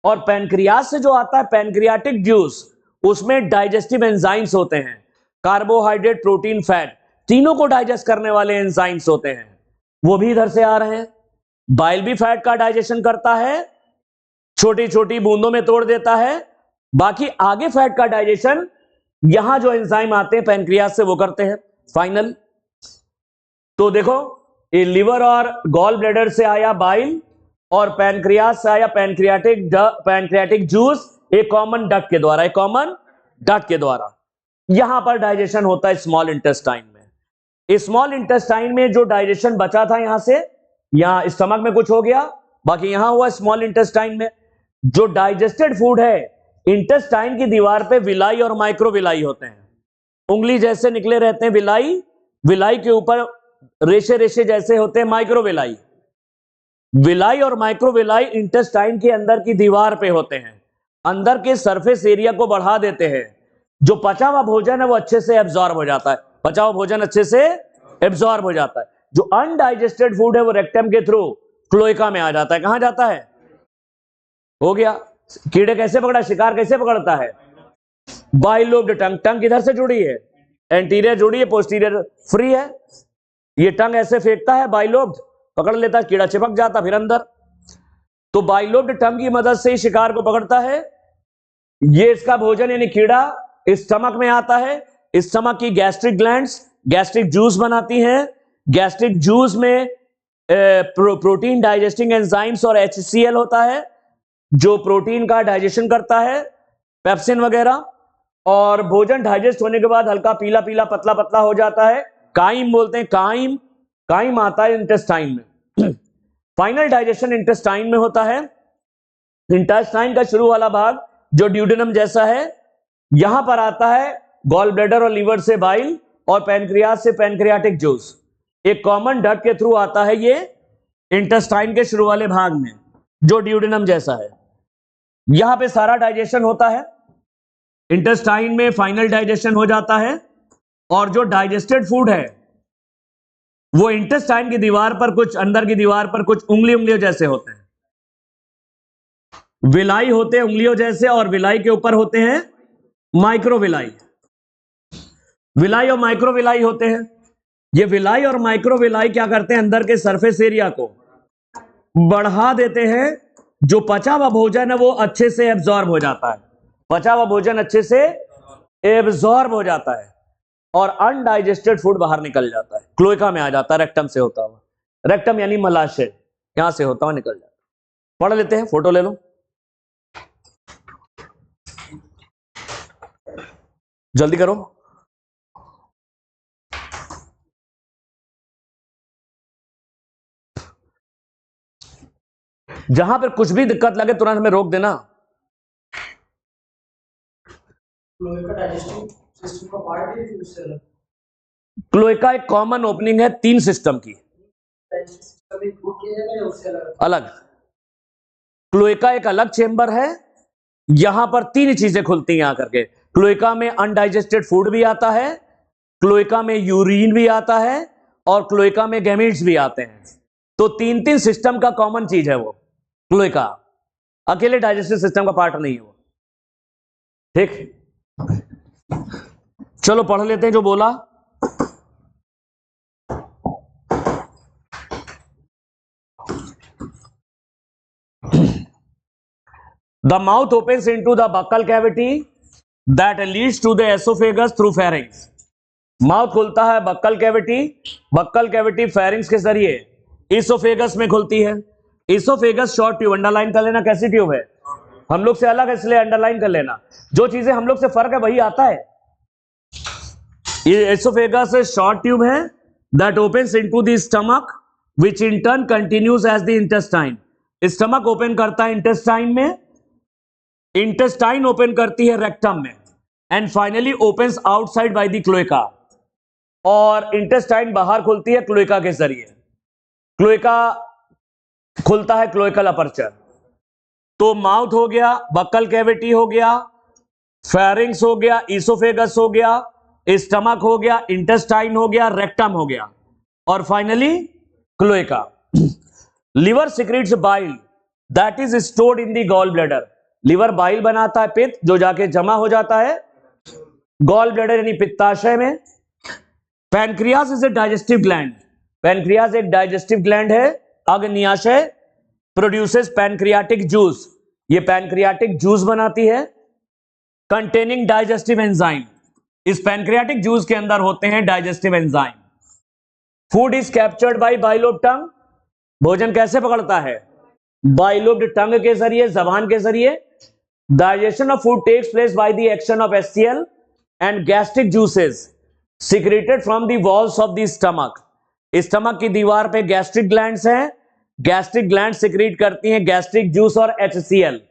और पैनक्रियास से जो आता है पैनक्रियाटिक जूस, उसमें डाइजेस्टिव एंजाइम्स होते हैं, कार्बोहाइड्रेट, प्रोटीन, फैट, तीनों को डाइजेस्ट करने वाले एंजाइम्स होते हैं, वो भी इधर से आ रहे हैं। बाइल भी फैट का डाइजेशन करता है, छोटी छोटी बूंदों में तोड़ देता है। बाकी आगे फैट का डाइजेशन यहां जो एंजाइम आते हैं पैनक्रियास से वो करते हैं फाइनल। तो देखो, ये लिवर और गॉल ब्लैडर से आया बाइल और पैनक्रियास से आया पैनक्रियाटिक जूस, एक कॉमन डक्ट के द्वारा, एक कॉमन डक्ट के द्वारा यहां पर डाइजेशन होता है स्मॉल इंटेस्टाइन में। स्मॉल इंटेस्टाइन में जो डाइजेशन बचा था यहां से, यहां स्टमक में कुछ हो गया, बाकी यहां हुआ स्मॉल इंटेस्टाइन में। जो डाइजेस्टेड फूड है, इंटेस्टाइन की दीवार पे विलाई और माइक्रोविलाई होते हैं, उंगली जैसे निकले रहते हैं विलाई, विलाई के ऊपर रेशे रेशे जैसे होते हैं माइक्रोविलाई। विलाई और माइक्रोविलाई इंटेस्टाइन के अंदर की दीवार पे होते हैं, अंदर के सरफेस एरिया को बढ़ा देते हैं। जो पचा हुआ भोजन है वो अच्छे से एब्जॉर्ब हो जाता है, पचा हुआ भोजन अच्छे से एब्जॉर्ब हो जाता है। जो अनडाइजेस्टेड फूड है वो रेक्टम के थ्रू क्लोएका में आ जाता है। कहां जाता है? हो गया। कीड़े कैसे पकड़ा, शिकार कैसे पकड़ता है? बाइलोब्ड टंग। टंग किधर से जुड़ी है? एंटीरियर जुड़ी है, पोस्टीरियर फ्री है। ये टंग ऐसे फेंकता है, बाइलोब्ड पकड़ लेता है, कीड़ा चिपक जाता फिर अंदर। तो बाइलोब्ड टंग की मदद से ही शिकार को पकड़ता है। ये इसका भोजन यानी कीड़ा स्टमक में आता है। स्टमक की गैस्ट्रिक ग्लैंड्स गैस्ट्रिक जूस बनाती हैं। गैस्ट्रिक जूस में प्रोटीन डाइजेस्टिंग एंजाइम्स और HCl होता है जो प्रोटीन का डाइजेशन करता है, पेप्सिन वगैरह। और भोजन डाइजेस्ट होने के बाद हल्का पीला पीला पतला पतला हो जाता है, काइम बोलते हैं, काइम। काइम आता है इंटेस्टाइन में। फाइनल डाइजेशन इंटेस्टाइन में होता है। इंटेस्टाइन का शुरू वाला भाग जो ड्यूडेनम जैसा है, यहां पर आता है गॉल ब्लैडर और लीवर से बाइल और पैनक्रियास से पैनक्रियाटिक जूस, एक कॉमन डक्ट के थ्रू आता है ये इंटेस्टाइन के शुरू वाले भाग में जो ड्यूडेनम जैसा है। यहां पे सारा डाइजेशन होता है, इंटेस्टाइन में फाइनल डाइजेशन हो जाता है। और जो डाइजेस्टेड फूड है वो इंटेस्टाइन की दीवार पर कुछ, अंदर की दीवार पर कुछ उंगलियों जैसे होते हैं, विलाई होते हैं उंगलियों जैसे, और विलाई के ऊपर होते हैं माइक्रोविलाई। विलाई और माइक्रोविलाई होते हैं। ये विलाई और माइक्रोविलाई क्या करते हैं? अंदर के सरफेस एरिया को बढ़ा देते हैं। जो पचा हुआ भोजन है वो अच्छे से एब्जॉर्ब हो जाता है, पचा हुआ भोजन अच्छे से एब्जॉर्ब हो जाता है। और अनडाइजेस्टेड फूड बाहर निकल जाता है, क्लोएका में आ जाता है, रेक्टम से होता हुआ। रेक्टम यानी मलाशय, यहां से होता हुआ निकल जाता है। पढ़ लेते हैं, फोटो ले लो। जल्दी करो। जहां पर कुछ भी दिक्कत लगे तुरंत हमें रोक देना। क्लोएका एक कॉमन ओपनिंग है 3 सिस्टम की। अलग क्लोएका एक अलग चेंबर है, यहां पर 3 चीजें खुलती हैं आकर के। क्लोएका में अनडाइजेस्टेड फूड भी आता है, क्लोएका में यूरिन भी आता है, और क्लोएका में गैमीट्स भी आते हैं। तो 3 सिस्टम का कॉमन चीज है वो क्लोएका, अकेले डाइजेस्टिव सिस्टम का पार्ट नहीं है वो। ठीक, चलो पढ़ लेते हैं जो बोला। The mouth opens into the buccal cavity that leads to the esophagus through pharynx. Mouth खुलता है buccal cavity, buccal cavity pharynx के जरिए इसोफेगस में खुलती है। इसोफेगस शॉर्ट ट्यूब, अंडरलाइन कर लेना कैसी ट्यूब है, हम लोग से अलग है इसलिए अंडरलाइन कर लेना। जो चीजें हम लोग से फर्क है वही आता है। ये इसोफेगस शॉर्ट ट्यूब है that opens into the stomach which in turn continues as the intestine. Stomach open करता है इंटेस्टाइन में, इंटेस्टाइन ओपन करती है रेक्टम में, and finally opens outside by the cloaca. और इंटेस्टाइन बाहर खुलती है क्लोएका के जरिए। क्लोएका खुलता है क्लोएकल अपर्चर। तो माउथ हो गया, बक्कल कैविटी हो गया, फेरिंग्स हो गया, इसोफेगस हो गया, स्टमक हो गया, इंटेस्टाइन हो गया, रेक्टम हो गया, और finally cloaca. Liver secretes bile that is stored in the gall bladder. Liver bile बनाता है, पित्त, जो जाके जमा हो जाता है गॉल ब्लैडर यानी पित्ताशय में। Pancreas is a digestive gland. Pancreas एक डाइजेस्टिव ग्लैंड है, अग्न्याशय, प्रोड्यूसेस पैनक्रियाटिक जूस। ये पैनक्रियाटिक जूस बनाती है कंटेनिंग डाइजेस्टिव एंजाइम। इस पैनक्रियाटिक जूस के अंदर होते हैं digestive enzyme. Food is captured by bilobed tongue. भोजन कैसे पकड़ता है, बाइलोब टंग के जरिए, जबान के जरिए। Digestion of food takes place by the action of HCl and gastric juices secreted from the walls of the stomach. Stomach की दीवार पे गैस्ट्रिक ग्लैंड्स हैं, गैस्ट्रिक ग्लैंड सिक्रीट करती हैं गैस्ट्रिक जूस और एचसीएल।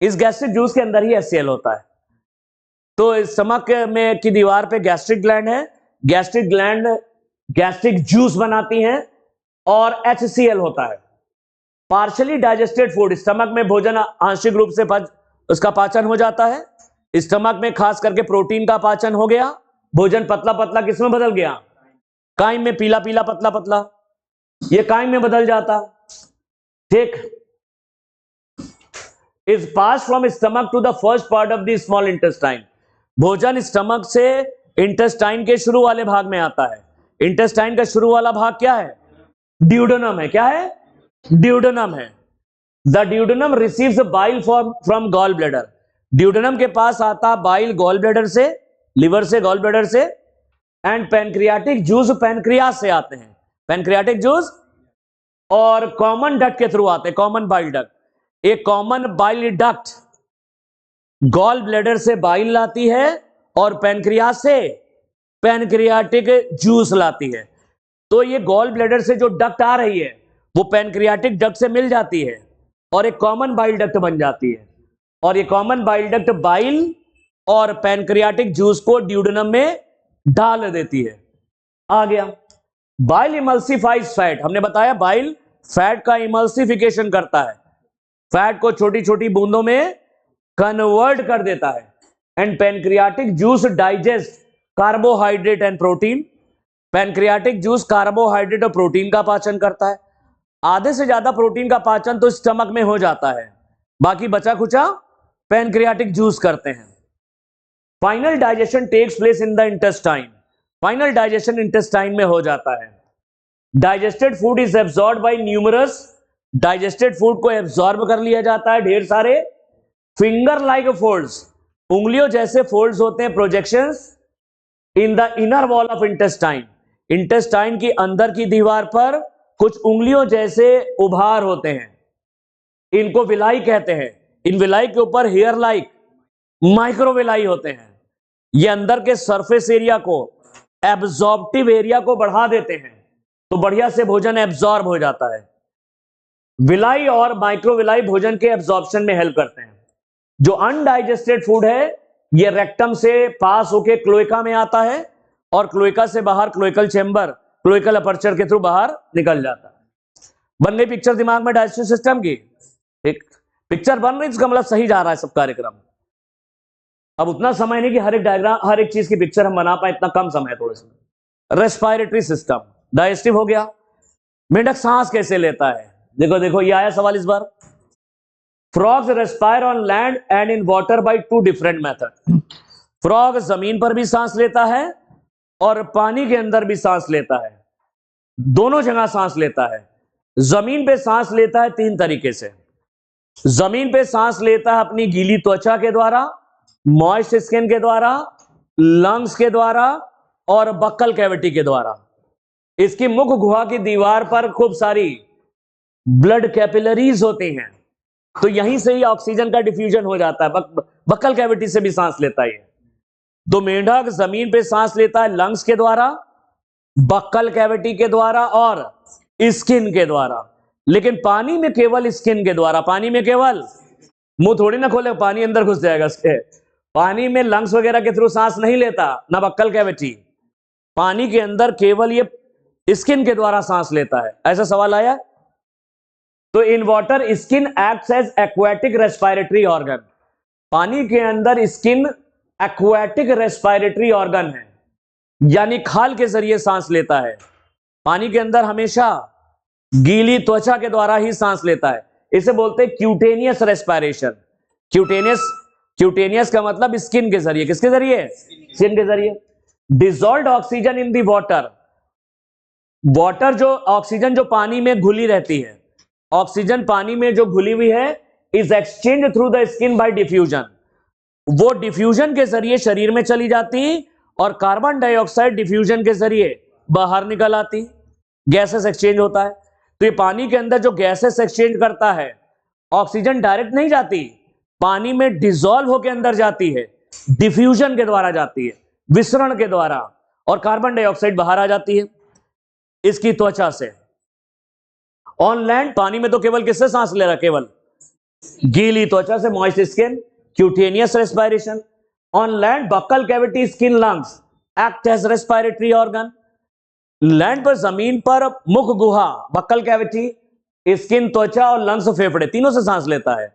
इस गैस्ट्रिक जूस के अंदर ही एचसीएल होता है। तो स्टमक में की दीवार पे गैस्ट्रिक ग्लैंड है, गैस्ट्रिक ग्लैंड गैस्ट्रिक जूस बनाती हैं और एचसीएल होता है। पार्शियली डाइजेस्टेड फूड, स्टमक में भोजन आंशिक रूप से उसका पाचन हो जाता है। स्टमक में खास करके प्रोटीन का पाचन हो गया। भोजन पतला पतला किसमें बदल गया, काइम में, पीला पीला पतला पतला, ये काइम में बदल जाता। ठीक, is pass from stomach to the first part of the small intestine. भोजन स्टमक से इंटेस्टाइन के शुरू वाले भाग में आता है। इंटेस्टाइन का शुरू वाला भाग क्या है, ड्यूडेनम है। क्या है, ड्यूडेनम है। The duodenum receives bile from gall bladder. Duodenum के पास आता बाइल गॉल ब्लैडर से, लिवर से, गॉल ब्लैडर से, एंड पैनक्रियाटिक जूस पैनक्रियास से आते हैं। पैनक्रियाटिक जूस और कॉमन डक्ट के थ्रू आते हैं, कॉमन बाइल डक्ट। एक common bile duct gall bladder से बाइल लाती है और पैनक्रियास से पैनक्रियाटिक जूस लाती है। तो ये गॉल ब्लैडर से जो डक्ट आ रही है वो पैनक्रियाटिक डक्ट से मिल जाती है और एक कॉमन बाइल डक्ट बन जाती है। और ये कॉमन बाइल डक्ट बाइल और पैनक्रियाटिक जूस को ड्यूडेनम में डाल देती है। आ गया, बाइल इमल्सिफाइज फैट। हमने बताया बाइल फैट का इमल्सिफिकेशन करता है, फैट को छोटी छोटी बूंदों में कन्वर्ट कर देता है। And pancreatic juice digest carbohydrate and protein. Pancreatic juice carbohydrate और प्रोटीन का पाचन करता है। आधे से ज्यादा प्रोटीन का पाचन तो स्टमक में हो जाता है, बाकी बचा खुचा पैनक्रियाटिक जूस करते हैं। Final digestion takes place in the intestine. Final digestion intestine में हो जाता है। Digested food is absorbed by numerous. Digested food को एब्सॉर्ब कर लिया जाता है ढेर सारे फिंगर लाइक फोल्ड्स, उंगलियों जैसे फोल्ड्स होते हैं, projections in the inner wall of intestine, intestine की अंदर की दीवार पर कुछ उंगलियों जैसे उभार होते हैं, इनको विलाई कहते हैं। इन विलाई के ऊपर हेयर लाइक माइक्रोविलाई होते हैं। ये अंदर के सरफेस एरिया को, एब्जॉर्प्टिव एरिया को बढ़ा देते हैं, तो बढ़िया से भोजन एब्जॉर्ब हो जाता है। विलाई और माइक्रोविलाई भोजन के एब्जॉर्प्शन में हेल्प करते हैं। जो अनडाइजेस्टेड फूड है ये रेक्टम से पास होके क्लोएका में आता है और क्लोएका से बाहर क्लोएकल चेंबर, क्लोएकल अपर्चर के थ्रू बाहर निकल जाता है। बन गई पिक्चर दिमाग में डाइजेस्टिव सिस्टम की? एक पिक्चर बन रही, इसका मतलब सही जा रहा है सब कार्यक्रम। अब उतना समय नहीं कि हर एक डायग्राम, हर एक चीज की पिक्चर हम बना पाए, इतना कम समय है थोड़े से। रेस्पिरेटरी सिस्टम, डाइजेस्टिव हो गया। मेंढक सांस कैसे लेता है? देखो देखो ये आया सवाल इस बार। Frogs respire on land and in water by two different method. Frog जमीन पर भी सांस लेता है और पानी के अंदर भी सांस लेता है, दोनों जगह सांस लेता है। जमीन पे सांस लेता है 3 तरीके से। जमीन पे सांस लेता है अपनी गीली त्वचा के द्वारा, मॉइस्ट स्किन के द्वारा, लंग्स के द्वारा और बक्कल कैविटी के द्वारा। इसकी मुख गुहा की दीवार पर खूब सारी ब्लड कैपिलरीज होती हैं, तो यहीं से ही ऑक्सीजन का डिफ्यूजन हो जाता है। बक्कल कैविटी से भी सांस लेता है। तो मेंढक जमीन पे सांस लेता है लंग्स के द्वारा, बक्कल कैविटी के द्वारा और स्किन के द्वारा। लेकिन पानी में केवल स्किन के द्वारा। पानी में केवल, मुंह थोड़ी ना खोले, पानी अंदर घुस जाएगा उसके। पानी में लंग्स वगैरह के थ्रू सांस नहीं लेता, ना बक्कल कैविटी। पानी के अंदर केवल ये स्किन के द्वारा सांस लेता है। ऐसा सवाल आया? तो in water skin acts as aquatic respiratory organ. पानी के अंदर स्किन एक्वाटिक रेस्पिरेटरी ऑर्गन है, यानी खाल के जरिए सांस लेता है। पानी के अंदर हमेशा गीली त्वचा के द्वारा ही सांस लेता है। इसे बोलते हैं क्यूटेनियस रेस्पिरेशन। क्यूटेनियस का मतलब स्किन के जरिए। किसके जरिए? स्किन के जरिए। Dissolved oxygen in the water. Water जो ऑक्सीजन जो पानी में घुली रहती है, ऑक्सीजन पानी में जो घुली हुई है, is exchange through the skin bye diffusion. वो डिफ्यूजन के जरिए शरीर में चली जाती और कार्बन डाइऑक्साइड डिफ्यूजन के जरिए बाहर निकल आती, गैसेस एक्सचेंज होता है। तो ये पानी के अंदर जो गैसेस एक्सचेंज करता है, ऑक्सीजन डायरेक्ट नहीं जाती, पानी में डिसॉल्व होकर अंदर जाती है, डिफ्यूजन के द्वारा जाती है, विसरण के द्वारा, और कार्बन डाइऑक्साइड बाहर आ जाती है इसकी त्वचा से। ऑन लैंड पानी में तो केवल किससे सांस ले रहा? केवल गीली त्वचा से, moist skin, cutaneous respiration. On land buccal cavity, skin, lungs act as respiratory organ. Land पर, जमीन पर मुख गुहा, बक्कल कैविटी, स्किन, त्वचा और लंग्स, फेफड़े, तीनों से सांस लेता है।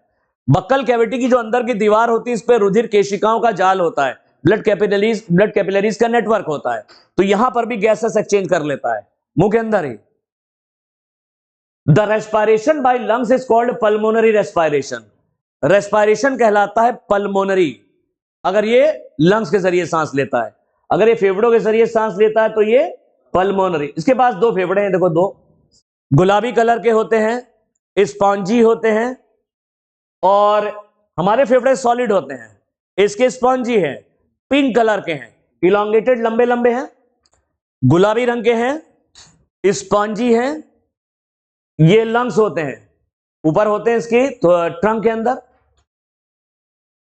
बक्कल कैविटी की जो अंदर की दीवार होती है, इस पर रुधिर केशिकाओं का जाल होता है, ब्लड कैपिलरीज का नेटवर्क होता है, तो यहां पर भी गैसेस एक्सचेंज कर लेता है मुंह के अंदर ही। The respiration by lungs is called pulmonary respiration. Respiration कहलाता है पल्मोनरी अगर ये लंग्स के जरिए सांस लेता है। अगर ये फेफड़ों के जरिए सांस लेता है तो ये पल्मोनरी। इसके पास 2 फेफड़े हैं, देखो 2 गुलाबी कलर के होते हैं, स्पॉन्जी होते हैं, और हमारे फेफड़े सॉलिड होते हैं, इसके स्पॉन्जी हैं, पिंक कलर के हैं, इलोंगेटेड, लंबे लंबे हैं, गुलाबी रंग के हैं, स्पॉन्जी हैं। ये लंग्स होते हैं, ऊपर होते हैं इसकी तो ट्रंक के अंदर।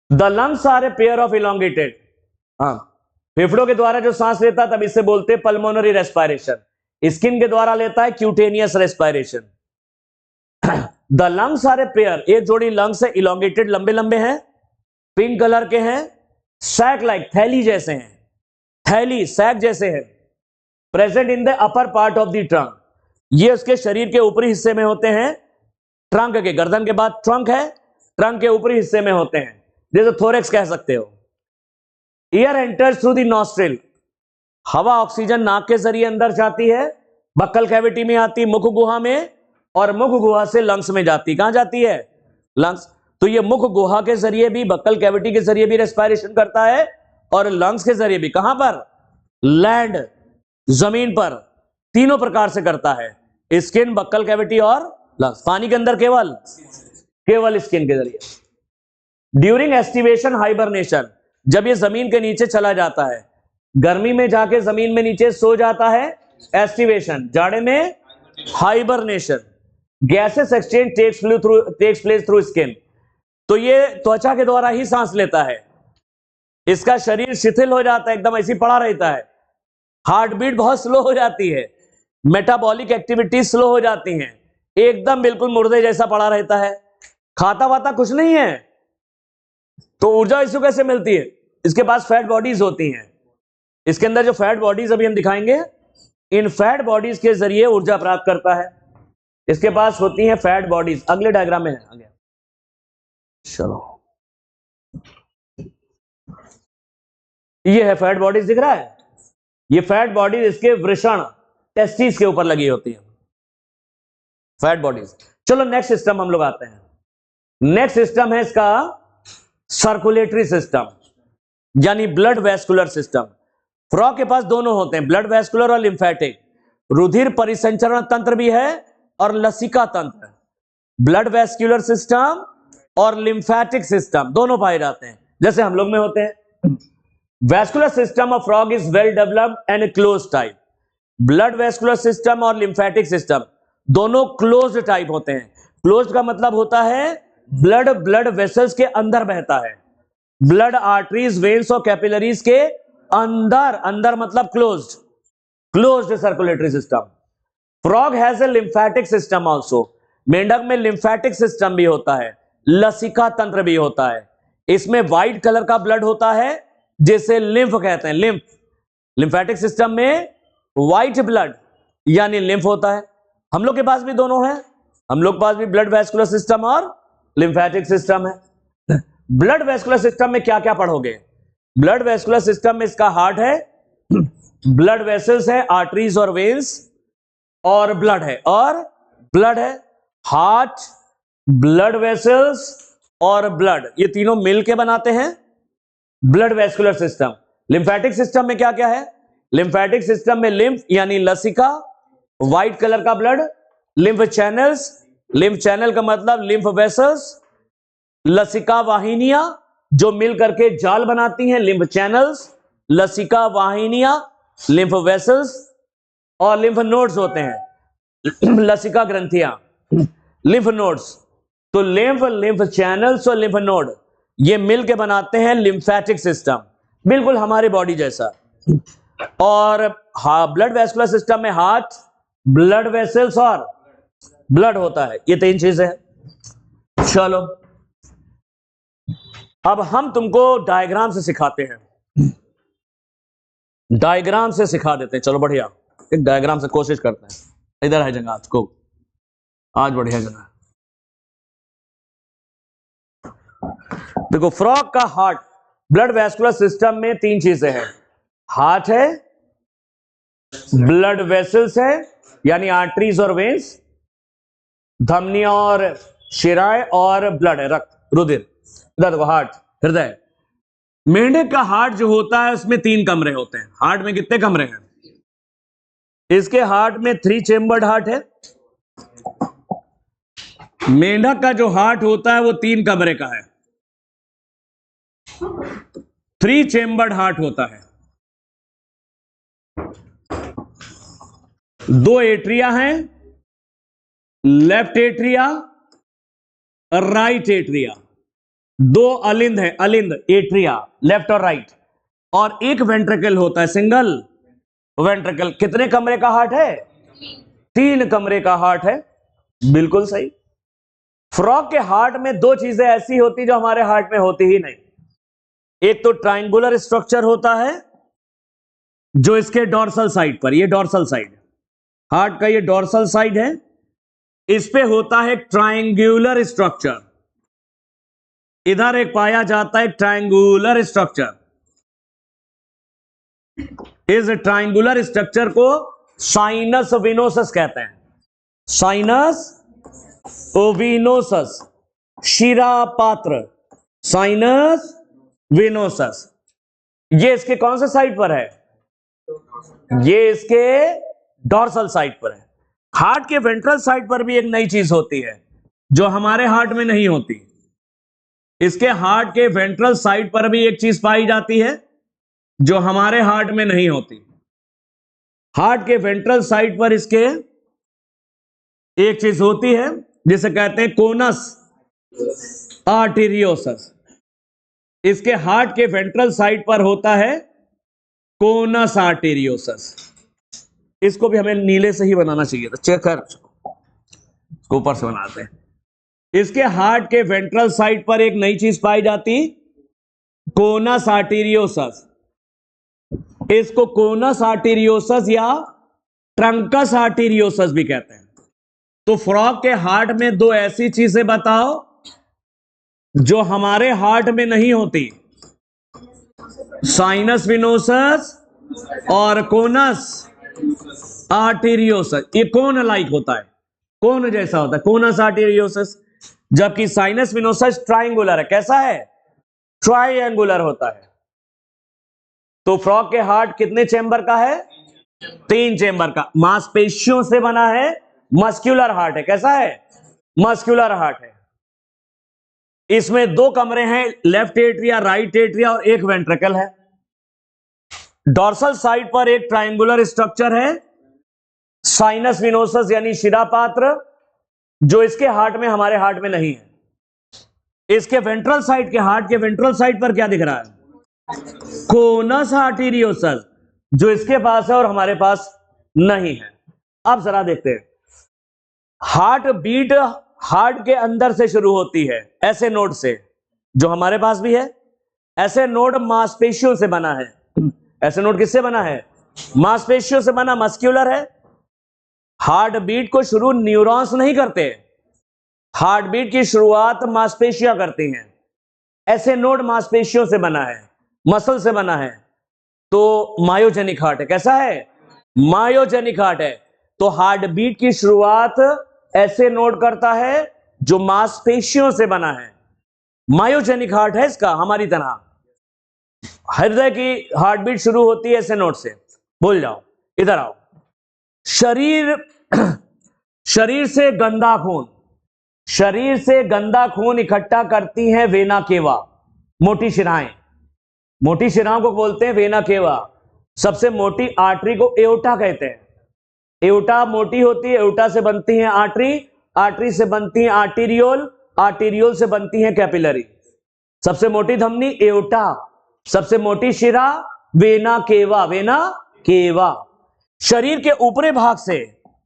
The lungs are a pair of elongated. हाँ, फेफड़ों के द्वारा जो सांस लेता है तब इसे बोलते हैं पल्मोनरी रेस्पिरेशन। स्किन के द्वारा लेता है cutaneous respiration. The lungs are a pair, एक जोड़ी लंग्स है, इलोंगेटेड, लंबे लंबे हैं, पिंक कलर के हैं, सैक लाइक, थैली जैसे हैं, थैली सैक जैसे हैं, present in the upper part of the trunk. ये उसके शरीर के ऊपरी हिस्से में होते हैं, ट्रंक के, गर्दन के बाद ट्रंक है, ट्रंक के ऊपरी हिस्से में होते हैं, जैसे थोरेक्स कह सकते हो। Air enters through the nostril. हवा, ऑक्सीजन नाक के जरिए अंदर जाती है, बक्कल कैविटी में आती, मुख गुहा में, और मुख गुहा से लंग्स में जाती। कहां जाती है? लंग्स। तो ये मुख गुहा के जरिए भी, बक्कल कैविटी के जरिए भी रेस्पिरेशन करता है, और लंग्स के जरिए भी। कहां पर? लैंड, जमीन पर, तीनों प्रकार से करता है, स्किन, बक्कल कैविटी और लंग्स। पानी के अंदर केवल स्किन के जरिए। ड्यूरिंग एस्टिवेशन हाइबरनेशन, जब ये जमीन के नीचे चला जाता है, गर्मी में जाके जमीन में नीचे सो जाता है, एस्टिवेशन। जाड़े में hibernation. Gases exchange takes place through skin. तो ये त्वचा के द्वारा ही सांस लेता है। इसका शरीर शिथिल हो जाता है, एकदम ऐसी पड़ा रहता है। हार्ट बीट बहुत स्लो हो जाती है, मेटाबॉलिक एक्टिविटी स्लो हो जाती हैं, एकदम बिल्कुल मुर्दे जैसा पड़ा रहता है। खाता वाता कुछ नहीं है, तो ऊर्जा इसको कैसे मिलती है? इसके पास फैट बॉडीज होती हैं। इसके अंदर जो फैट बॉडीज अभी हम दिखाएंगे, इन फैट बॉडीज के जरिए ऊर्जा प्राप्त करता है। इसके पास होती हैं फैट बॉडीज। अगले डायग्राम में है आगे। चलो, ये है फैट बॉडीज, दिख रहा है? ये फैट बॉडीज इसके वृषण टेस्टिस के ऊपर लगी होती है, फैट बॉडीज। चलो नेक्स्ट सिस्टम हम लोग आते हैं। नेक्स्ट सिस्टम है इसका सर्कुलेटरी सिस्टम, यानी ब्लड वेस्कुलर सिस्टम। फ्रॉग के पास दोनों होते हैं, ब्लड वेस्कुलर और लिम्फेटिक। रुधिर परिसंचरण तंत्र भी है और लसिका तंत्र। ब्लड वेस्कुलर सिस्टम और लिम्फेटिक सिस्टम दोनों पाए जाते हैं, जैसे हम लोग में होते हैं। Vascular system of frog is well developed and close type. Blood vascular system और लिम्फेटिक सिस्टम दोनों क्लोज्ड टाइप होते हैं। क्लोज्ड का मतलब होता है ब्लड वेसल्स के अंदर बहता है। ब्लड आर्टरीज, वेन्स और कैपिलरीज के अंदर मतलब closed circulatory system. Frog has a lymphatic system also. मेंढक में लिम्फेटिक सिस्टम भी होता है, लसिका तंत्र भी होता है। इसमें व्हाइट कलर का ब्लड होता है जिसे लिम्फ कहते हैं, लिम्फ। लिम्फेटिक सिस्टम में व्हाइट ब्लड यानी लिम्फ होता है। हम लोग के पास भी दोनों है, हम लोग के पास भी ब्लड वेस्कुलर सिस्टम और लिम्फेटिक सिस्टम है। ब्लड वेस्कुलर सिस्टम में क्या क्या पढ़ोगे? ब्लड वेस्कुलर सिस्टम में इसका हार्ट है, ब्लड वेसल्स है, आर्टरीज और वेन्स, और ब्लड है। हार्ट, ब्लड वेसल्स और ब्लड, ये तीनों मिलके बनाते हैं blood vascular system. Lymphatic system में क्या क्या है? लिम्फेटिक सिस्टम में लिम्फ यानी लसिका, व्हाइट कलर का blood, lymph channels, lymph channel का मतलब लिम्फ वेसल्स, लसिका वाहिनियां जो मिल करके जाल बनाती हैं, लिम्फ चैनल्स, लसिका वाहिनियां, लिम्फ वेसल्स, और लिम्फ नोड्स होते हैं, लसिका ग्रंथियां, लिम्फ नोड्स। तो लिम्फ चैनल्स और लिम्फ नोड ये मिलके बनाते हैं लिम्फेटिक सिस्टम, बिल्कुल हमारी बॉडी जैसा। और ब्लड वेस्कुलर सिस्टम में हार्ट, ब्लड वेसल्स और ब्लड होता है, ये तीन चीजें हैं। चलो अब हम तुमको डायग्राम से सिखाते हैं, डायग्राम से सिखा देते हैं। चलो बढ़िया, एक डायग्राम से कोशिश करते हैं। इधर है जगह आज को, आज बढ़िया जगह। देखो, फ्रॉग का हार्ट, ब्लड वेस्कुलर सिस्टम में तीन चीजें हैं, हार्ट है, ब्लड वेसल्स है यानी आर्टरीज और वेन्स, धमनियां और शिराएं, और ब्लड है, रक्त, रुधिर। इधर देखो, हार्ट, हृदय। मेंढक का हार्ट जो होता है उसमें तीन कमरे होते हैं। हार्ट में कितने कमरे हैं? इसके हार्ट में 3 चेम्बर्ड हार्ट है। मेंढक का जो हार्ट होता है वो 3 कमरे का है, 3 चेम्बर्ड हार्ट होता है। 2 एट्रिया हैं, लेफ्ट एट्रिया, राइट एट्रिया। 2 अलिंद है, अलिंद एट्रिया, लेफ्ट और राइट, और एक वेंट्रिकल होता है, सिंगल वेंट्रिकल। कितने कमरे का हार्ट है? 3 कमरे का हार्ट है, बिल्कुल सही। फ्रॉग के हार्ट में 2 चीजें ऐसी होती जो हमारे हार्ट में होती ही नहीं। एक तो ट्रायंगुलर स्ट्रक्चर होता है जो इसके डोर्सल साइड पर, ये डोर्सल साइड, हार्ट का ये डोर्सल साइड है, इस पे होता है ट्रायंगुलर स्ट्रक्चर। इधर एक पाया जाता है ट्रायंगुलर स्ट्रक्चर। इस ट्रायंगुलर स्ट्रक्चर को साइनस विनोसस कहते हैं, साइनस विनोसस, शिरा पात्र, साइनस विनोसस। ये इसके कौन से साइड पर है? ये इसके डोर्सल साइड पर है। हार्ट के वेंट्रल साइड पर भी एक नई चीज होती है जो हमारे हार्ट में नहीं होती। इसके हार्ट के वेंट्रल साइड पर भी एक चीज पाई जाती है जो हमारे हार्ट में नहीं होती। हार्ट के वेंट्रल साइड पर इसके एक चीज होती है जिसे कहते हैं कोनस आर्टेरियोसस। इसके हार्ट के वेंट्रल साइड पर होता है कोनस आर्टेरियोसस। इसको भी हमें नीले से ही बनाना चाहिए था, चेक कर, ऊपर से बनाते हैं। इसके हार्ट के वेंट्रल साइड पर एक नई चीज पाई जाती, कोनस आर्टेरियोसस। इसको कोनस आर्टेरियोसस या ट्रंकस आर्टेरियोसस भी कहते हैं। तो फ्रॉग के हार्ट में दो ऐसी चीजें बताओ जो हमारे हार्ट में नहीं होती, साइनस विनोसस और कोनस आर्टेरियोसस। ये कोन लाइक होता है, कोन जैसा होता है कोनस आर्टेरियोसस, जबकि साइनस विनोसस ट्रायंगुलर है। कैसा है? ट्रायंगुलर होता है। तो फ्रॉग के हार्ट कितने चेंबर का है? 3 चेंबर का। मांसपेशियों से बना है, मस्कुलर हार्ट है। कैसा है? मस्कुलर हार्ट है। इसमें 2 कमरे हैं, लेफ्ट एट्रिया, राइट एट्रिया और एक वेंट्रिकल है। डॉर्सल साइड पर एक ट्रायंगुलर स्ट्रक्चर है, साइनस विनोसस यानी शिरापात्र, जो इसके हार्ट में, हमारे हार्ट में नहीं है। इसके वेंट्रल साइड के हार्ट के वेंट्रल साइड पर क्या दिख रहा है? कोनस आर्टेरियोसस, जो इसके पास है और हमारे पास नहीं है। अब जरा देखते हैं, हार्ट बीट हार्ट के अंदर से शुरू होती है, ऐसे नोड से, जो हमारे पास भी है। ऐसे नोड मांसपेशियों से बना है। ऐसे नोड किससे बना है? मांसपेशियों से बना, मस्कुलर है। हार्ट बीट को शुरू न्यूरॉन्स नहीं करते, हार्ट बीट की शुरुआत मांसपेशियां करती हैं। ऐसे नोड मांसपेशियों से बना है, मसल से बना है, तो मायोजेनिक हार्ट है। कैसा है? मायोजेनिक हार्ट है। तो हार्ट बीट की शुरुआत ऐसे नोड करता है जो मांसपेशियों से बना है। मायोजेनिक हार्ट है इसका, हमारी तरह। हृदय की हार्ट बीट शुरू होती है ऐसे नोड से। भूल जाओ, इधर आओ। शरीर शरीर से गंदा खून, शरीर से गंदा खून इकट्ठा करती हैं वेना केवा, मोटी शिराएं। मोटी शिराओं को बोलते हैं वेना केवा। सबसे मोटी आर्टरी को एओटा कहते हैं। एओटा मोटी होती है, एओटा से बनती है आर्टरी, आर्टरी से बनती है आर्टीरियोल, आर्टीरियोल से बनती है कैपिलरी। सबसे मोटी धमनी एओटा, सबसे मोटी शिरा वेना केवा, वेना केवा। शरीर के ऊपरी भाग से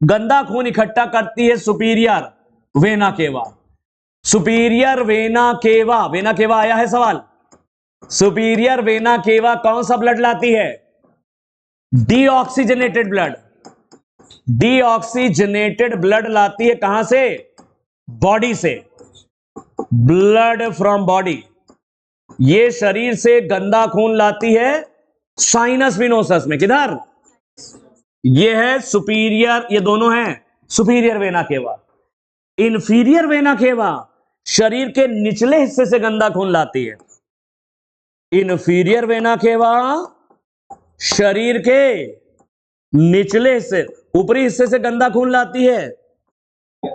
गंदा खून इकट्ठा करती है superior vena cava. Superior vena cava, vena cava आया है सवाल। सुपीरियर वेना केवा कौन सा ब्लड लाती है? Deoxygenated blood. डीऑक्सीजनेटेड ब्लड लाती है कहां से? बॉडी से। Blood from body. ये शरीर से गंदा खून लाती है साइनस विनोसस में। किधर? ये है सुपीरियर, ये दोनों हैं superior vena cava. Inferior vena cava शरीर के निचले हिस्से से गंदा खून लाती है। इंफीरियर वेना केवा शरीर के निचले हिस्से, ऊपरी हिस्से से गंदा खून लाती है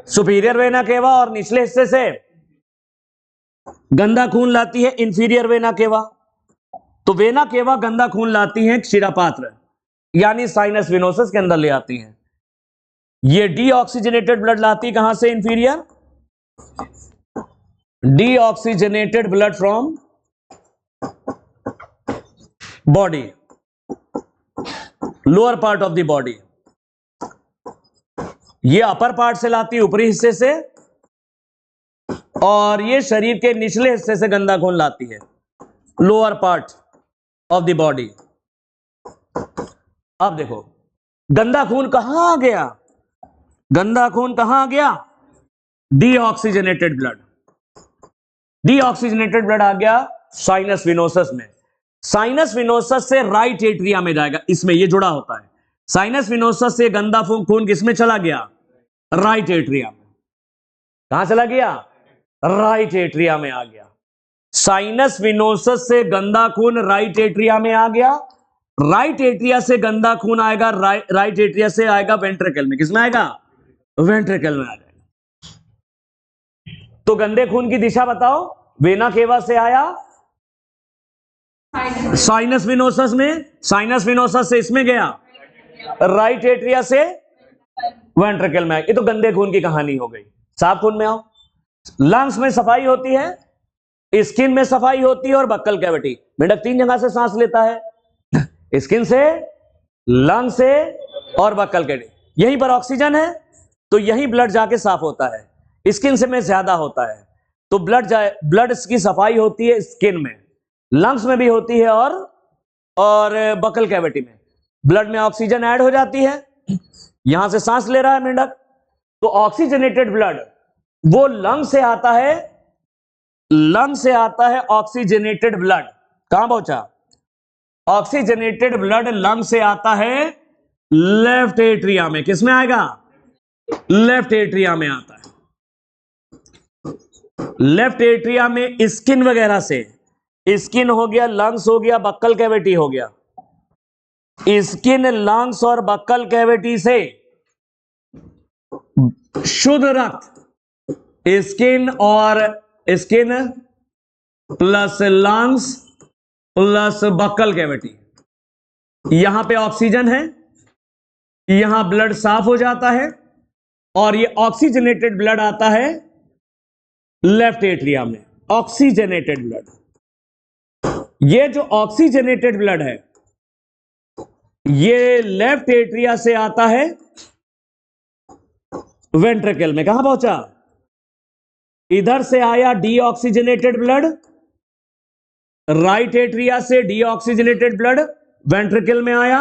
सुपीरियर वेना केवा, और निचले हिस्से से गंदा खून लाती है इंफीरियर वेना केवा। तो वेना केवा गंदा खून लाती है शिरापात्र यानी साइनस विनोसस के अंदर ले आती हैं। ये डीऑक्सीजनेटेड ब्लड लाती कहां से? Inferior. Deoxygenated blood from body, lower part of the body. ये अपर पार्ट से लाती है, ऊपरी हिस्से से, और ये शरीर के निचले हिस्से से गंदा खून लाती है, lower part of the body. अब देखो गंदा खून कहां आ गया? गंदा खून कहां आ गया? Deoxygenated blood. डीऑक्सीजनेटेड ब्लड आ गया साइनस विनोसस में। साइनस विनोसस से राइट एट्रिया में जाएगा, इसमें ये जुड़ा होता है। साइनस विनोसस से गंदा खून किसमें चला गया? राइट एट्रिया में। कहां चला गया? राइट एट्रिया में आ गया। साइनस विनोसस से गंदा खून राइट एट्रिया में आ गया। राइट एट्रिया से गंदा खून आएगा, राइट एट्रिया से आएगा वेंट्रिकल में। किसमें आएगा? वेंट्रिकल में आ जाएगा। तो गंदे खून की दिशा बताओ। वेना केवा से आया साइनस विनोसस में, साइनस विनोसस से इसमें गया, राइट एट्रिया से वेंट्रिकल में। ये तो गंदे खून की कहानी हो गई। साफ खून में आओ। लंग्स में सफाई होती है, स्किन में सफाई होती है और बक्कल कैविटी। मेंढक 3 जगह से सांस लेता है, स्किन से, लंग से और बक्कल कैविटी। यहीं पर ऑक्सीजन है तो यहीं ब्लड जाके साफ होता है। स्किन से में ज्यादा होता है तो ब्लड की सफाई होती है स्किन में, लंग्स में भी होती है और बक्कल कैविटी में। ब्लड में ऑक्सीजन ऐड हो जाती है, यहां से सांस ले रहा है मेंढक, तो ऑक्सीजनेटेड ब्लड वो लंग से आता है, लंग से आता है ऑक्सीजनेटेड ब्लड। कहां पहुंचा? ऑक्सीजनेटेड ब्लड लंग से आता है लेफ्ट एट्रिया में। किसमें आएगा? लेफ्ट एट्रिया में आता है। लेफ्ट एट्रिया में स्किन वगैरह से, स्किन हो गया, लंग्स हो गया, बक्कल कैविटी हो गया। स्किन, लंग्स और बक्कल कैविटी से शुद्ध रक्त, skin plus lungs plus buccal cavity, यहां पे ऑक्सीजन है, यहां ब्लड साफ हो जाता है और ये ऑक्सीजनेटेड ब्लड आता है लेफ्ट एट्रिया में। ऑक्सीजनेटेड ब्लड, ये जो ऑक्सीजनेटेड ब्लड है ये लेफ्ट एट्रिया से आता है वेंट्रिकल में। कहां पहुंचा? इधर से आया डीऑक्सीजनेटेड ब्लड, राइट एट्रिया से डीऑक्सीजनेटेड ब्लड वेंट्रिकल में आया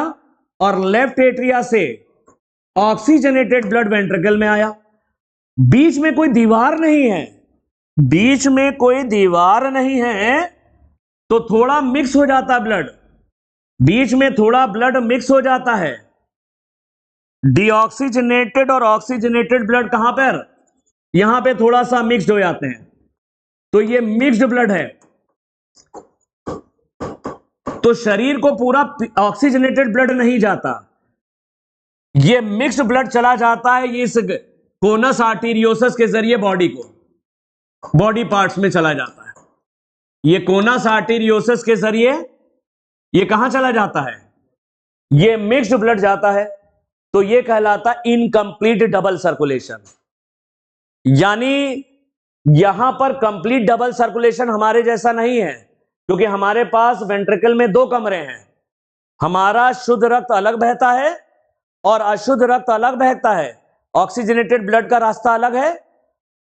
और लेफ्ट एट्रिया से ऑक्सीजनेटेड ब्लड वेंट्रिकल में आया। बीच में कोई दीवार नहीं है, बीच में कोई दीवार नहीं है तो थोड़ा मिक्स हो जाता है ब्लड, बीच में थोड़ा ब्लड मिक्स हो जाता है। डीऑक्सीजनेटेड और ऑक्सीजनेटेड ब्लड कहां पर? यहां पे थोड़ा सा मिक्स्ड हो जाते हैं, तो ये मिक्स्ड ब्लड है। तो शरीर को पूरा ऑक्सीजनेटेड ब्लड नहीं जाता, ये मिक्स्ड ब्लड चला जाता है इस कोनस आर्टेरियोसस के जरिए बॉडी को, बॉडी पार्ट्स में चला जाता है। ये कोनस आर्टेरियोसस के जरिए ये कहां चला जाता है? ये मिक्स्ड ब्लड जाता है, तो ये कहलाता इनकंप्लीट डबल सर्कुलेशन। यानी यहां पर कंप्लीट डबल सर्कुलेशन हमारे जैसा नहीं है, क्योंकि हमारे पास वेंट्रिकल में 2 कमरे हैं। हमारा शुद्ध रक्त अलग बहता है और अशुद्ध रक्त अलग बहता है। ऑक्सीजनेटेड ब्लड का रास्ता अलग है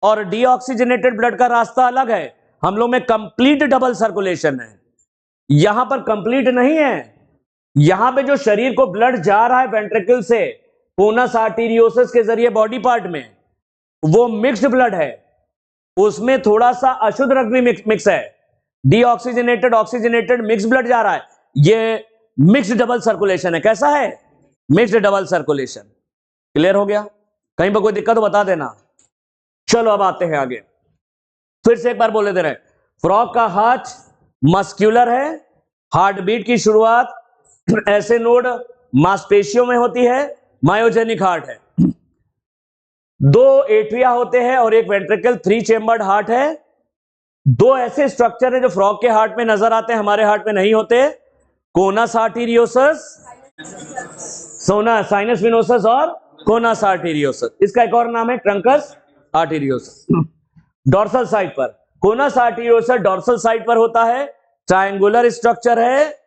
और डीऑक्सीजनेटेड ब्लड का रास्ता अलग है। हम लोग में कंप्लीट डबल सर्कुलेशन है, यहां पर कंप्लीट नहीं है। यहां पे जो शरीर को ब्लड जा रहा है वेंट्रिकल से कोनस आर्टेरियोसस के जरिए बॉडी पार्ट में, वो मिक्स्ड ब्लड है, उसमें थोड़ा सा अशुद्ध रक्त भी मिक्स है। डीऑक्सीजनेटेड ऑक्सीजनेटेड मिक्स ब्लड जा रहा है, ये मिक्स्ड डबल सर्कुलेशन है। कैसा है? Mixed double circulation. क्लियर हो गया? कहीं पर कोई दिक्कत तो बता देना। चलो अब आते हैं आगे, फिर से एक बार बोले दे रहे, फ्रॉग का हार्ट मस्क्यूलर है, हार्ट बीट की शुरुआत ऐसे नोड मांसपेशियों में होती है, मायोजेनिक हार्ट है। 2 एट्रिया होते हैं और एक वेंट्रिकल, 3 चेम्बर्ड हार्ट है। 2 ऐसे स्ट्रक्चर है जो फ्रॉग के हार्ट में नजर आते हैं, हमारे हार्ट में नहीं होते, कोनस आर्टेरियोसस, साइनस विनोसस और कोनस आर्टेरियोसस। इसका एक और नाम है ट्रंकस आर्टेरियोसस। डॉर्सल साइड पर कोनस आर्टेरियोसस डॉर्सल साइड पर होता है, ट्रायंगुलर स्ट्रक्चर है।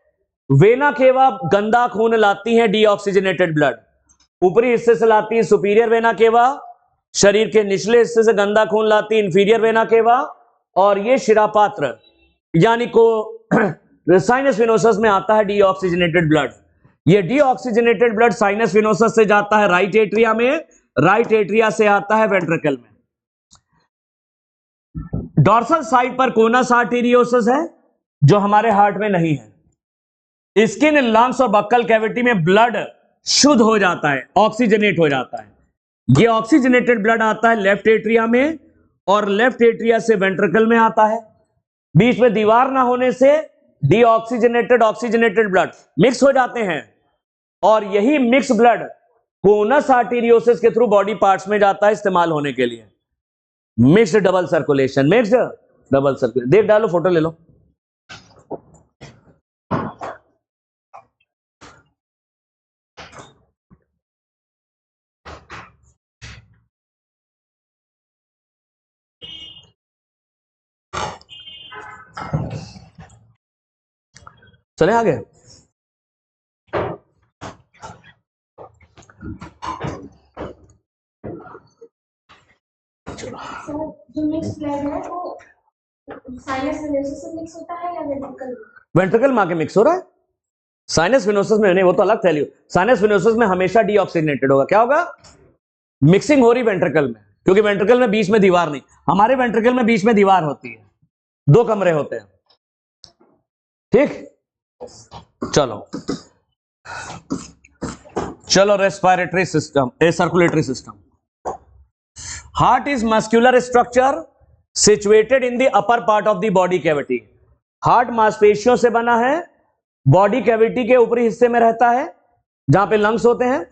वेना केवा गंदा खून लाती है, डीऑक्सीजनेटेड ब्लड ऊपरी हिस्से से लाती है सुपीरियर वेना केवा, शरीर के निचले हिस्से से गंदा खून लाती है इंफीरियर वेना केवा, और ये शिरापात्र यानी को साइनस विनोसस में आता है डीऑक्सीजनेटेड ब्लड। ये डीऑक्सीजनेटेड ब्लड साइनस विनोसस से जाता है राइट एट्रिया में, राइट एट्रिया से आता है वेंट्रिकल में। डॉर्सल साइड पर कोनस आर्टेरियोसस है जो हमारे हार्ट में नहीं है। स्किन, लंग्स और बक्कल कैविटी में ब्लड शुद्ध हो जाता है, ऑक्सीजनेट हो जाता है। ये ऑक्सीजनेटेड ब्लड आता है लेफ्ट एट्रिया में और लेफ्ट एट्रिया से वेंट्रिकल में आता है। बीच में दीवार ना होने से डीऑक्सीजनेटेड ऑक्सीजनेटेड ब्लड मिक्स हो जाते हैं और यही मिक्स ब्लड कोनस आर्टेरियोसिस के थ्रू बॉडी पार्ट्स में जाता है इस्तेमाल होने के लिए। Mixed double circulation, mixed double circulation. देख डालो, फोटो ले लो। चले आगे। जो मिक्स ब्लड है वो साइनस वेनोसस से मिक्स होता है या वेंट्रिकल? वेंट्रिकल में आके मिक्स हो रहा है, साइनस विनोसस में नहीं, वो तो अलग थैली। साइनस विनोसस में हमेशा डीऑक्सीजनेटेड होगा। क्या होगा? मिक्सिंग हो रही वेंट्रिकल में, क्योंकि वेंट्रिकल में बीच में दीवार नहीं, हमारे वेंट्रिकल में बीच में दीवार होती है, 2 कमरे होते हैं। ठीक, चलो चलो respiratory system, A circulatory system. Heart is muscular structure situated in the upper part of the body cavity. Heart मांसपेशियों से बना है, बॉडी कैविटी के ऊपरी हिस्से में रहता है, जहां पे लंग्स होते हैं।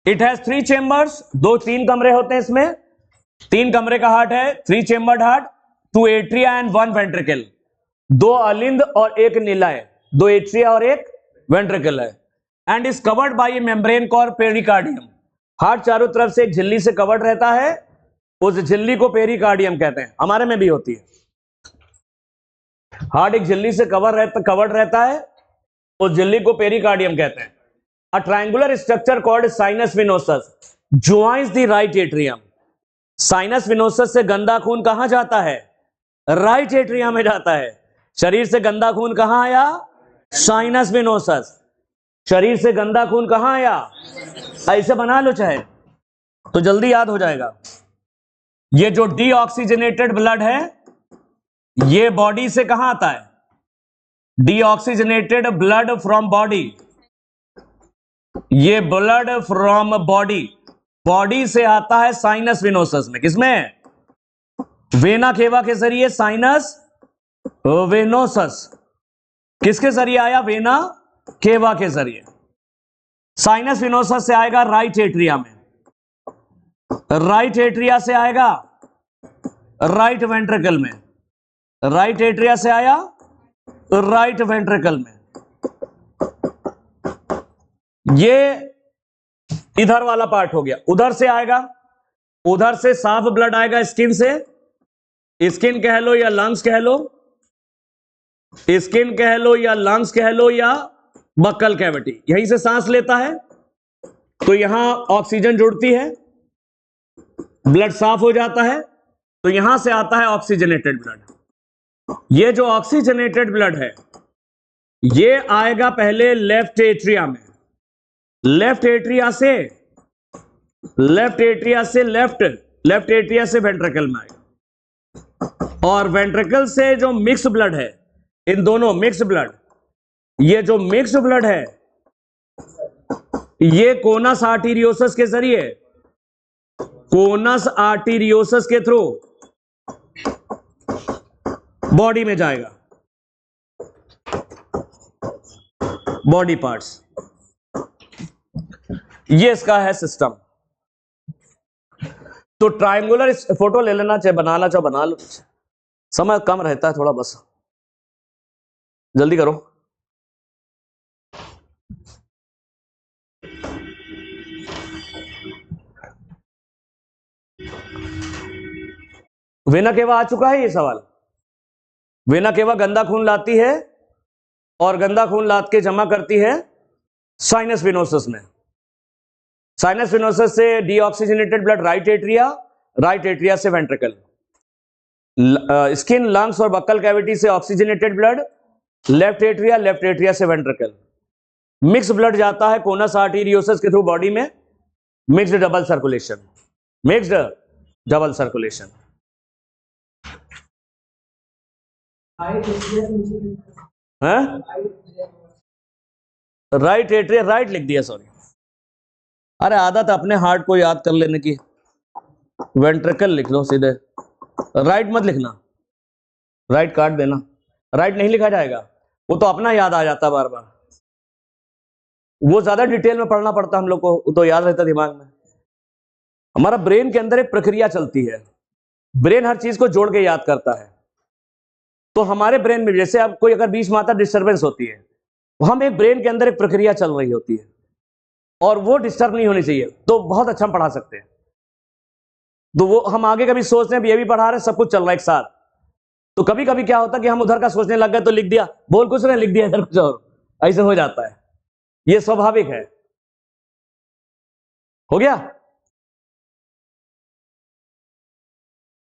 इट हैज 3 चेंबर्स, 3 कमरे होते हैं इसमें। 3 कमरे का हार्ट है, 3 chambered heart, 2 atria and 1 ventricle. 2 अलिंद और 1 निलय, 2 एट्रिया और 1 वेंट्रिकल है। And is covered by A membrane called pericardium. Heart चारों तरफ से एक झिल्ली से कवर्ड रहता है, उस झिल्ली को पेरिकार्डियम कहते हैं। हमारे में भी होती है, हार्ट एक झिल्ली से कवर्ड रहता है, उस झिल्ली को पेरिकार्डियम कहते हैं। अ triangular structure called sinus venosus joins the right atrium. Sinus venosus से गंदा खून कहां जाता है? राइट एट्रियम में जाता है। शरीर से गंदा खून कहां आया? Sinus venosus. शरीर से गंदा खून कहां आया? ऐसे बना लो चाहे तो जल्दी याद हो जाएगा। ये जो डीऑक्सीजनेटेड ब्लड है, ये बॉडी से कहां आता है? डीऑक्सीजनेटेड ब्लड फ्रॉम बॉडी, ये ब्लड फ्रॉम बॉडी, बॉडी से आता है साइनस विनोसस में। किसमें? वेना केवा के जरिए साइनस वेनोसस। किसके जरिए आया? वेना केवा के जरिए। साइनस विनोसस से आएगा राइट एट्रिया में, राइट एट्रिया से आएगा राइट वेंट्रिकल में, राइट एट्रिया से आया राइट वेंट्रिकल में। ये इधर वाला पार्ट हो गया। उधर से आएगा, उधर से साफ ब्लड आएगा स्किन से, स्किन कह लो या लंग्स कह लो, स्किन कह लो या लंग्स कह लो या बक्कल कैविटी, यहीं से सांस लेता है तो यहां ऑक्सीजन जुड़ती है, ब्लड साफ हो जाता है, तो यहां से आता है ऑक्सीजनेटेड ब्लड। ये जो ऑक्सीजनेटेड ब्लड है ये आएगा पहले लेफ्ट एट्रिया में, लेफ्ट एट्रिया से लेफ्ट एट्रिया से वेंट्रिकल में आएगा, और वेंट्रिकल से जो मिक्स ब्लड है, इन दोनों मिक्स ब्लड, ये जो मिक्स ब्लड है ये कोनस आर्टीरियोसस के जरिए, कोनस आर्टीरियोसस के थ्रू बॉडी में जाएगा, बॉडी पार्ट्स। ये इसका है सिस्टम। तो ट्रायंगुलर फोटो ले लेना, चाहे बनाना चाहे बना लो, समय कम रहता है थोड़ा, बस जल्दी करो। वेना केवा आ चुका है ये सवाल। वेना केवा गंदा खून लाती है और गंदा खून लाद के जमा करती है साइनस विनोसस में। साइनस विनोसस से डीऑक्सीजनेटेड ब्लड राइट एट्रिया से वेंट्रिकल, स्किन, लंग्स और बक्कल कैविटी से ऑक्सीजनेटेड ब्लड लेफ्ट एट्रिया से वेंट्रिकल। मिक्स ब्लड जाता है कोनस आर्टीरियोसस के थ्रू बॉडी में, mixed double circulation. Right atria, right लिख दिया, सॉरी। अरे आदत अपने हार्ट को याद कर लेने की, वेंट्रिकल लिख लो सीधे, राइट मत लिखना, राइट काट देना, राइट नहीं लिखा जाएगा, वो तो अपना याद आ जाता बार बार, वो ज्यादा डिटेल में पढ़ना पड़ता हम लोग को, तो याद रहता दिमाग में। हमारा ब्रेन के अंदर एक प्रक्रिया चलती है, ब्रेन हर चीज को जोड़ के याद करता है। तो हमारे ब्रेन में जैसे अब कोई अगर बीच में आता डिस्टर्बेंस होती है, हम एक ब्रेन के अंदर एक प्रक्रिया चल रही होती है और वो डिस्टर्ब नहीं होनी चाहिए, तो बहुत अच्छा हम पढ़ा सकते हैं। तो वो हम आगे कभी सोचते हैं ये भी पढ़ा रहे, सब कुछ चल रहा है एक साथ, तो कभी कभी क्या होता है कि हम उधर का सोचने लग गए तो लिख दिया, बोल कुछ नहीं लिख दिया इधर कुछ और, ऐसे हो जाता है, ये स्वाभाविक है। हो गया,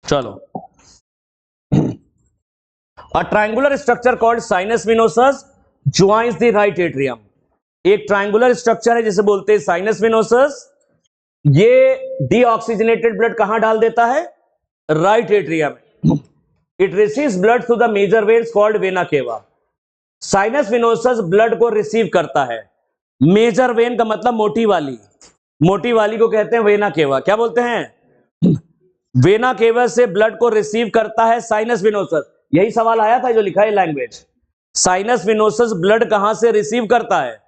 चलो। A triangular structure called sinus venosus joins the right atrium. एक ट्रायंगुलर स्ट्रक्चर है जिसे बोलते हैं साइनस विनोसस, ये डीऑक्सीजनेटेड ब्लड कहां डाल देता है? Right atrium. It receives blood through the major veins called vena cava. Sinus venosus blood को रिसीव करता है, मेजर वेन का मतलब मोटी वाली, मोटी वाली को कहते हैं वेना केवा। क्या बोलते हैं? वेना केवा से ब्लड को रिसीव करता है साइनस विनोसस। यही सवाल आया था जो लिखा है लैंग्वेज, साइनस विनोसस ब्लड कहां से रिसीव करता है?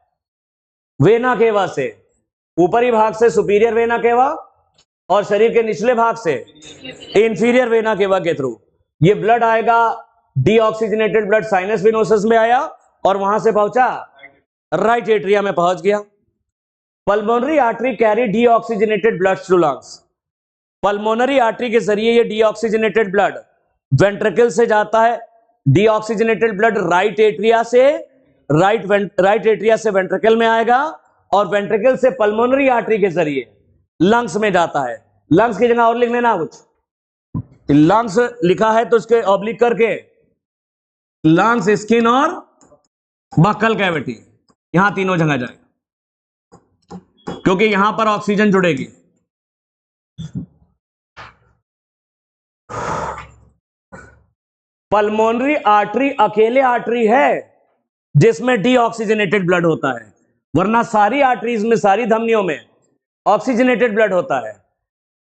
वेना केवा से, ऊपरी भाग से सुपीरियर वेना केवा और शरीर के निचले भाग से इंफीरियर वेना केवा के थ्रू ये ब्लड आएगा। डीऑक्सीजनेटेड ब्लड साइनस विनोसस में आया और वहां से पहुंचा राइट एट्रिया में पहुंच गया। Pulmonary artery carry deoxygenated blood to lungs. Pulmonary artery के जरिए ये डीऑक्सीजनेटेड ब्लड वेंट्रिकल से जाता है। डीऑक्सीजनेटेड ब्लड राइट एट्रिया से वेंट्रिकल में आएगा और वेंट्रिकल से पल्मोनरी आर्टरी के जरिए लंग्स में जाता है। लंग्स की जगह और लिख लेना कुछ, लंग्स लिखा है तो उसके ऑब्लिक करके लंग्स, स्किन और बक्कल कैविटी, यहां तीनों जगह जाएगा क्योंकि यहां पर ऑक्सीजन जुड़ेगी। पल्मोनरी आर्टरी अकेले आर्टरी है जिसमें डीऑक्सीजनेटेड ब्लड होता है, वरना सारी आर्टरीज में, सारी धमनियों में ऑक्सीजनेटेड ब्लड होता है।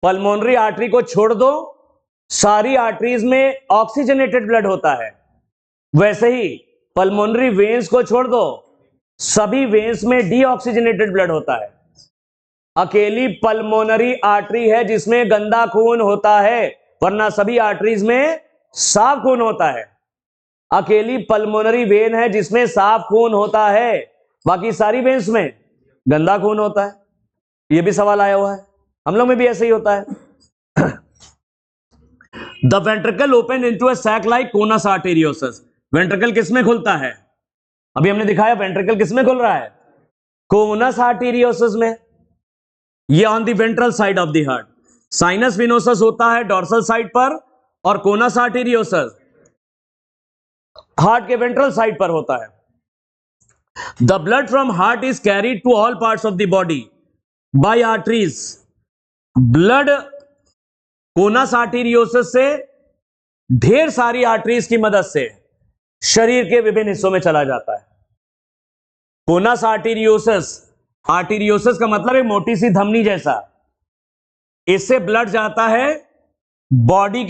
पल्मोनरी आर्टरी को छोड़ दो, सारी आर्टरीज में ऑक्सीजनेटेड ब्लड होता है। वैसे ही पल्मोनरी वेन्स को छोड़ दो, सभी वेन्स में डीऑक्सीजनेटेड ब्लड होता है। अकेली पल्मोनरी आर्टरी है जिसमें गंदा खून होता है, वरना सभी आर्टरीज में साफ खून होता है। अकेली पल्मोनरी वेन है जिसमें साफ खून होता है, बाकी सारी वेन्स में गंदा खून होता है। यह भी सवाल आया हुआ है, हम लोग में भी ऐसे ही होता है। The ventricle open into a sac like conus arteriosus. Ventricle किसमें खुलता है? अभी हमने दिखाया वेंट्रिकल किसमें खुल रहा है? कोनस आर्टेरियोसस में। ये on the ventral side of the heart. Sinus venosus होता है डोर्सल साइड पर और कोनस आर्टेरियोसस हार्ट के वेंट्रल साइड पर होता है। The blood from heart is carried to all parts of the body by arteries. Blood conus arteriosus से ढेर सारी आर्टरीज की मदद से शरीर के विभिन्न हिस्सों में चला जाता है। कोनस आर्टेरियोसस, आर्टेरियोसस का मतलब है मोटी सी धमनी जैसा, इससे ब्लड जाता है बॉडी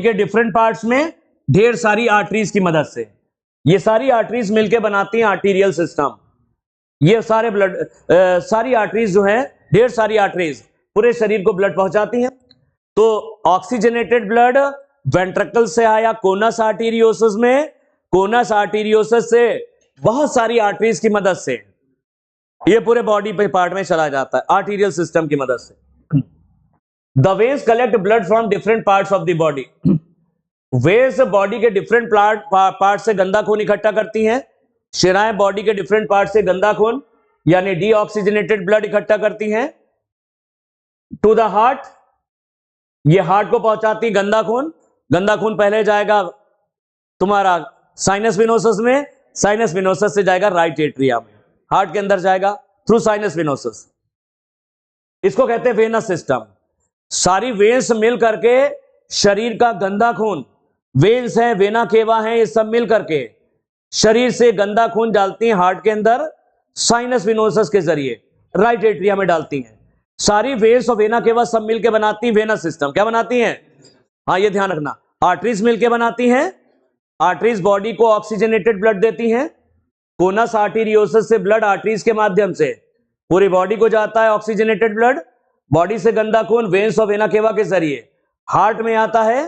के डिफरेंट पार्ट्स में ढेर सारी आर्टरीज की मदद से। ये सारी आर्टरीज मिलकर बनाती हैं आर्टीरियल सिस्टम। ये सारी आर्टरीज जो है, ढेर सारी आर्टरीज पूरे शरीर को ब्लड पहुंचाती हैं। तो ऑक्सीजनेटेड ब्लड वेंट्रिकल से आया कोनस आर्टेरियोसस में, कोनस आर्टेरियोसस से बहुत सारी आर्टरीज की मदद से ये पूरे बॉडी पे पार्ट में चला जाता है आर्टीरियल सिस्टम की मदद से। The veins collect blood from different parts of the body. Veins body के डिफरेंट पार्ट से गंदा खून इकट्ठा करती हैं। शिराएं बॉडी के डिफरेंट पार्ट से गंदा खून यानी डीऑक्सीजनेटेड ब्लड इकट्ठा करती हैं टू द हार्ट। ये हार्ट को पहुंचाती गंदा खून। गंदा खून पहले जाएगा तुम्हारा साइनस विनोसस में, साइनस विनोसस से जाएगा राइट एट्रिया में, हार्ट के अंदर जाएगा थ्रू साइनस विनोसस। इसको कहते हैं वेनस सिस्टम। सारी वेन्स मिल करके शरीर का गंदा खून, वेन्स है, वेना केवा है, ये सब मिल करके शरीर से गंदा खून डालती हैं हार्ट के अंदर साइनस विनोसस के जरिए, राइट एट्रिया में डालती हैं। सारी वेन्स और वेना केवा सब मिलकर बनाती हैं वेनस सिस्टम। क्या बनाती हैं? हाँ, ये ध्यान रखना, आर्टरीज मिलकर बनाती हैं। आर्टरीज बॉडी को ऑक्सीजनेटेड ब्लड देती हैं। कोनस आर्टेरियोसस से ब्लड आर्टरीज के माध्यम से पूरी बॉडी को जाता है ऑक्सीजनेटेड ब्लड। बॉडी से गंदा खून वेन्स और वेना केवा के जरिए हार्ट में आता है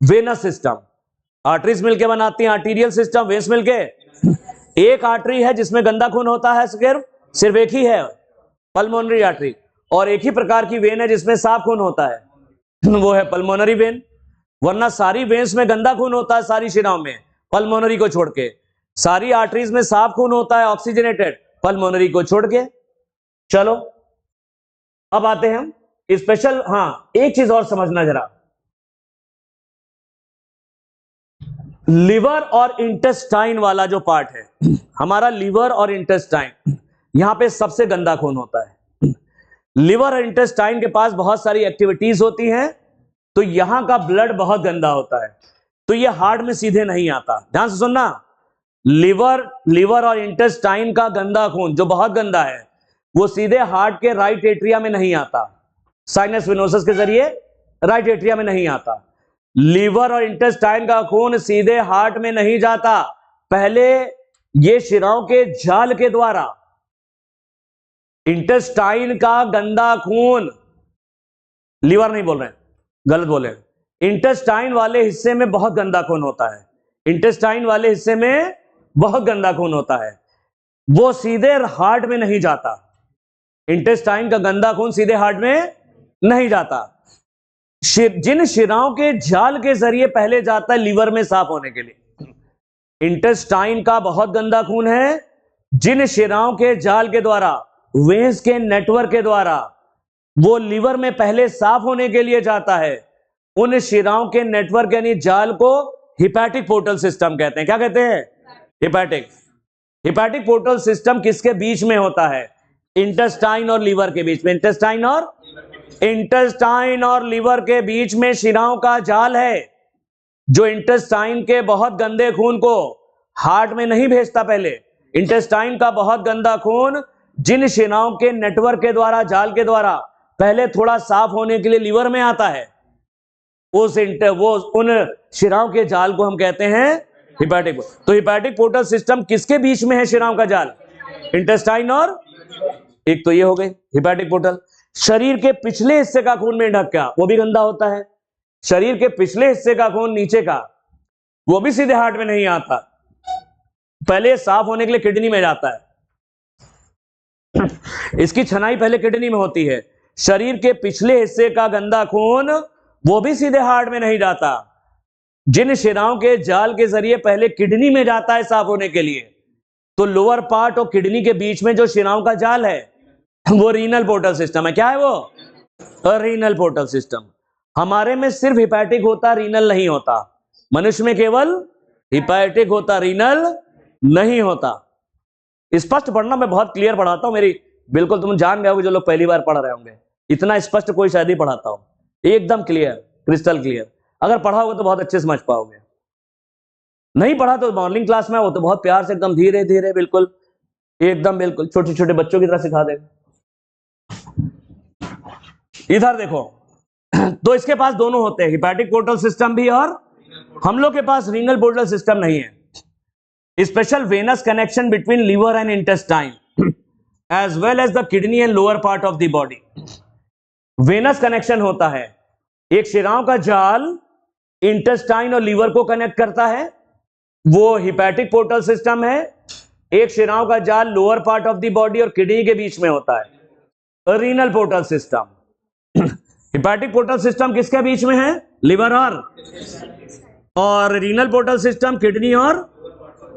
वेनस सिस्टम। आर्टरीज मिलकर बनाती हैं आर्टीरियल सिस्टम, वेन्स मिलके। एक आर्टरी है जिसमें गंदा खून होता है, सिर्फ एक ही है, पल्मोनरी आर्टरी। और एक ही प्रकार की वेन है जिसमें साफ खून होता है, वो है पल्मोनरी वेन। वरना सारी वेन्स में गंदा खून होता है, सारी शिराओं में, पल्मोनरी को छोड़ के। सारी आर्टरीज में साफ खून होता है, ऑक्सीजनेटेड, पल्मोनरी को छोड़ के। चलो अब आते हैं हम स्पेशल। हाँ, एक चीज और समझना जरा, लिवर और इंटेस्टाइन वाला जो पार्ट है हमारा, लिवर और इंटेस्टाइन, यहां पे सबसे गंदा खून होता है। लिवर और इंटेस्टाइन के पास बहुत सारी एक्टिविटीज होती हैं, तो यहां का ब्लड बहुत गंदा होता है, तो ये हार्ट में सीधे नहीं आता। ध्यान से सुनना, लिवर और इंटेस्टाइन का गंदा खून जो बहुत गंदा है, वो सीधे हार्ट के राइट एट्रिया में नहीं आता, साइनस वेनोसस के जरिए राइट एट्रिया में नहीं आता। लीवर और इंटेस्टाइन का खून सीधे हार्ट में नहीं जाता, पहले ये शिराओं के जाल के द्वारा, इंटेस्टाइन का गंदा खून, लीवर नहीं बोल रहे, गलत बोले, इंटेस्टाइन वाले हिस्से में बहुत गंदा खून होता है, इंटेस्टाइन वाले हिस्से में बहुत गंदा खून होता है, वो सीधे हार्ट में नहीं जाता। इंटेस्टाइन का गंदा खून सीधे हार्ट में नहीं जाता, जिन शिराओं के जाल के जरिए पहले जाता है लीवर में साफ होने के लिए। इंटेस्टाइन का बहुत गंदा खून है, जिन शिराओं के जाल के द्वारा, वेन्स के नेटवर्क के द्वारा वो लीवर में पहले साफ होने के लिए जाता है, उन शिराओं के नेटवर्क यानी जाल को हिपैटिक पोर्टल सिस्टम कहते हैं। क्या कहते हैं? हिपैटिक पोर्टल सिस्टम किसके बीच में होता है? इंटेस्टाइन और लीवर के बीच में। इंटेस्टाइन और लीवर के बीच में शिराओं का जाल है, जो इंटेस्टाइन के बहुत गंदे खून को हार्ट में नहीं भेजता। पहले इंटेस्टाइन का बहुत गंदा खून जिन शिराओं के नेटवर्क के द्वारा, जाल के द्वारा पहले थोड़ा साफ होने के लिए लीवर में आता है, उन शिराओं के जाल को हम कहते हैं हिपैटिक। तो हिपैटिक पोर्टल सिस्टम किसके बीच में है? शिराओं का जाल, इंटेस्टाइन और, एक तो ये हो गई हिपैटिक पोर्टल। शरीर के पिछले हिस्से का खून मेंढक का, वो भी गंदा होता है। शरीर के पिछले हिस्से का खून, नीचे का, वो भी सीधे हार्ट में नहीं आता, पहले साफ होने के लिए किडनी में जाता है। इसकी छनाई पहले किडनी में होती है। शरीर के पिछले हिस्से का गंदा खून वो भी सीधे हार्ट में नहीं जाता, जिन शिराओं के जाल के जरिए पहले किडनी में जाता है साफ होने के लिए। तो लोअर पार्ट और किडनी के बीच में जो शिराओं का जाल है वो रीनल पोर्टल सिस्टम है। क्या है वो? Renal portal system. हमारे में सिर्फ हिपैटिक होता, रीनल नहीं होता। मनुष्य में केवल हिपैटिक होता, रीनल नहीं होता। स्पष्ट पढ़ना, मैं बहुत क्लियर पढ़ाता हूं। मेरी बिल्कुल, तुम जान गए हो जो लोग पहली बार पढ़ रहे होंगे, इतना स्पष्ट कोई शायद ही पढ़ाता हो, एकदम क्लियर, क्रिस्टल क्लियर। अगर पढ़ा होगा तो बहुत अच्छे समझ पाओगे, नहीं पढ़ा तो मॉर्निंग क्लास में वो तो बहुत प्यार से एकदम धीरे धीरे, बिल्कुल एकदम, बिल्कुल छोटे छोटे बच्चों की तरह सिखा देगा। इधर देखो, तो इसके पास दोनों होते हैं, हिपैटिक पोर्टल सिस्टम भी, और हम लोग के पास रीनल पोर्टल सिस्टम नहीं है। Special venous connection between liver and intestine as well as the kidney and lower part of the body. Venous connection होता है, एक शिराओं का जाल इंटेस्टाइन और लीवर को कनेक्ट करता है, वो हिपैटिक पोर्टल सिस्टम है। एक शिराओं का जाल lower part of the body और किडनी के बीच में होता है, renal portal system. Hepatic portal system किसके बीच में है? लिवर और रीनल पोर्टल सिस्टम किडनी और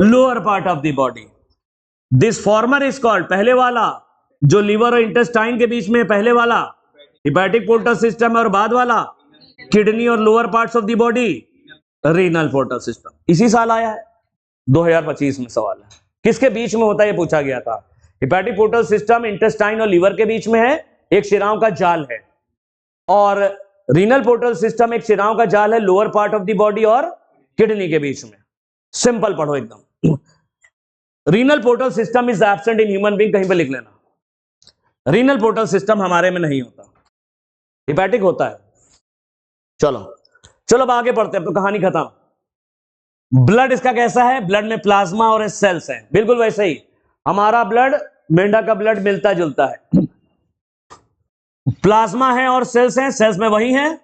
lower part of the body. This farmer is called, पहले वाला जो लिवर और इंटेस्टाइन के बीच में, पहले वाला हिपैटिक पोर्टल सिस्टम है, और बाद वाला किडनी और lower parts of the body, renal portal system. इसी साल आया है, 2025 में सवाल है। किसके बीच में होता है ये पूछा गया था। हिपैटिक पोर्टल सिस्टम इंटेस्टाइन और लिवर के बीच में है, एक शिराओं का जाल है, और रीनल पोर्टल सिस्टम एक शिराओं का जाल है lower part of the body और किडनी के बीच में। सिंपल पढ़ो एकदम। Renal portal system is absent in human being, कहीं पे लिख लेना। रीनल पोर्टल सिस्टम हमारे में नहीं होता, हिपैटिक होता है। चलो चलो अब आगे पढ़ते हैं, तो कहानी खत्म। ब्लड इसका कैसा है? ब्लड में प्लाज्मा और सेल्स हैं, बिल्कुल वैसे ही हमारा ब्लड, मेंढक का ब्लड मिलता जुलता है। प्लाज्मा है और सेल्स हैं, सेल्स में वही हैं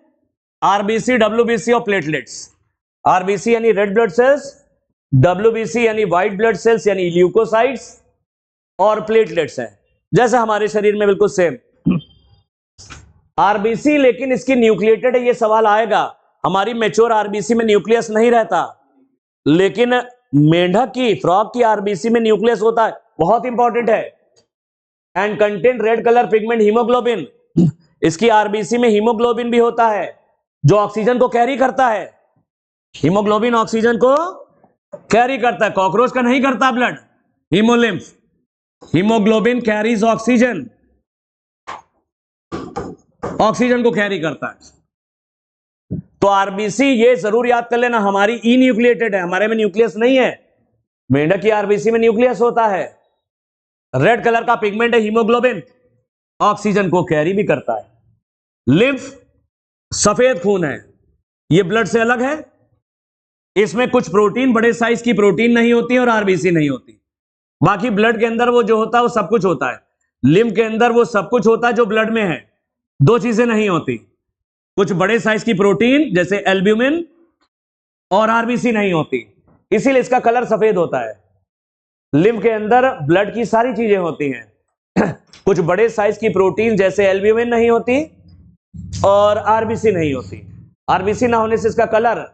आरबीसी, डब्ल्यूबीसी और प्लेटलेट्स। आरबीसी यानी रेड ब्लड सेल्स, डब्ल्यूबीसी यानी व्हाइट ब्लड सेल्स यानी ल्यूकोसाइट्स, और प्लेटलेट्स हैं जैसे हमारे शरीर में बिल्कुल सेम। आरबीसी लेकिन इसकी न्यूक्लिएटेड है, ये सवाल आएगा। हमारी मेच्योर आरबीसी में न्यूक्लियस नहीं रहता, लेकिन मेंढक की, फ्रॉग की आरबीसी में न्यूक्लियस होता है, बहुत इंपॉर्टेंट है। And content red colour pigment haemoglobin, इसकी आरबीसी में हीमोग्लोबिन भी होता है जो ऑक्सीजन को कैरी करता है। हीमोग्लोबिन ऑक्सीजन को कैरी करता है, कॉकरोच का नहीं करता blood. Haemolymph, haemoglobin carries oxygen, oxygen को कैरी करता है। तो आरबीसी ये जरूर याद कर लेना, हमारी ई न्यूक्लिएटेड है, हमारे में न्यूक्लियस नहीं है। मेंढक की आरबीसी में न्यूक्लियस होता है। रेड कलर का पिगमेंट है हीमोग्लोबिन, ऑक्सीजन को कैरी भी करता है। लिम्फ सफेद खून है, ये ब्लड से अलग है। इसमें कुछ प्रोटीन, बड़े साइज की प्रोटीन नहीं होती और आरबीसी नहीं होती। बाकी ब्लड के अंदर वो जो होता है वो सब कुछ होता है। लिम्फ के अंदर वो सब कुछ होता है जो ब्लड में है, दो चीजें नहीं होती, कुछ बड़े साइज की प्रोटीन जैसे एल्ब्यूमिन और आरबीसी नहीं होती, इसीलिए इसका कलर सफेद होता है। लिम्फ के अंदर ब्लड की सारी चीजें होती हैं कुछ बड़े साइज की प्रोटीन जैसे एल्ब्यूमिन नहीं होती और आरबीसी नहीं होती। आरबीसी ना होने से इसका कलर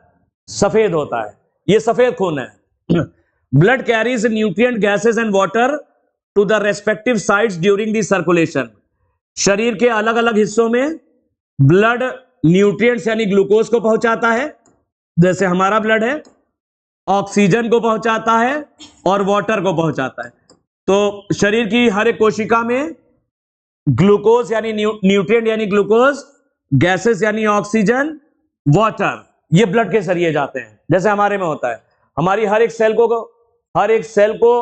सफेद होता है, ये सफेद खून है। Blood carries nutrient gases and water to the respective sites during the circulation. शरीर के अलग अलग हिस्सों में ब्लड न्यूट्रिएंट्स यानी ग्लूकोज को पहुंचाता है, जैसे हमारा ब्लड है, ऑक्सीजन को पहुंचाता है और वाटर को पहुंचाता है। तो शरीर की हर एक कोशिका में ग्लूकोज यानी न्यूट्रिएंट यानी ग्लूकोज, गैसेस यानी ऑक्सीजन, वाटर, ये ब्लड के जरिए जाते हैं, जैसे हमारे में होता है। हमारी हर एक सेल को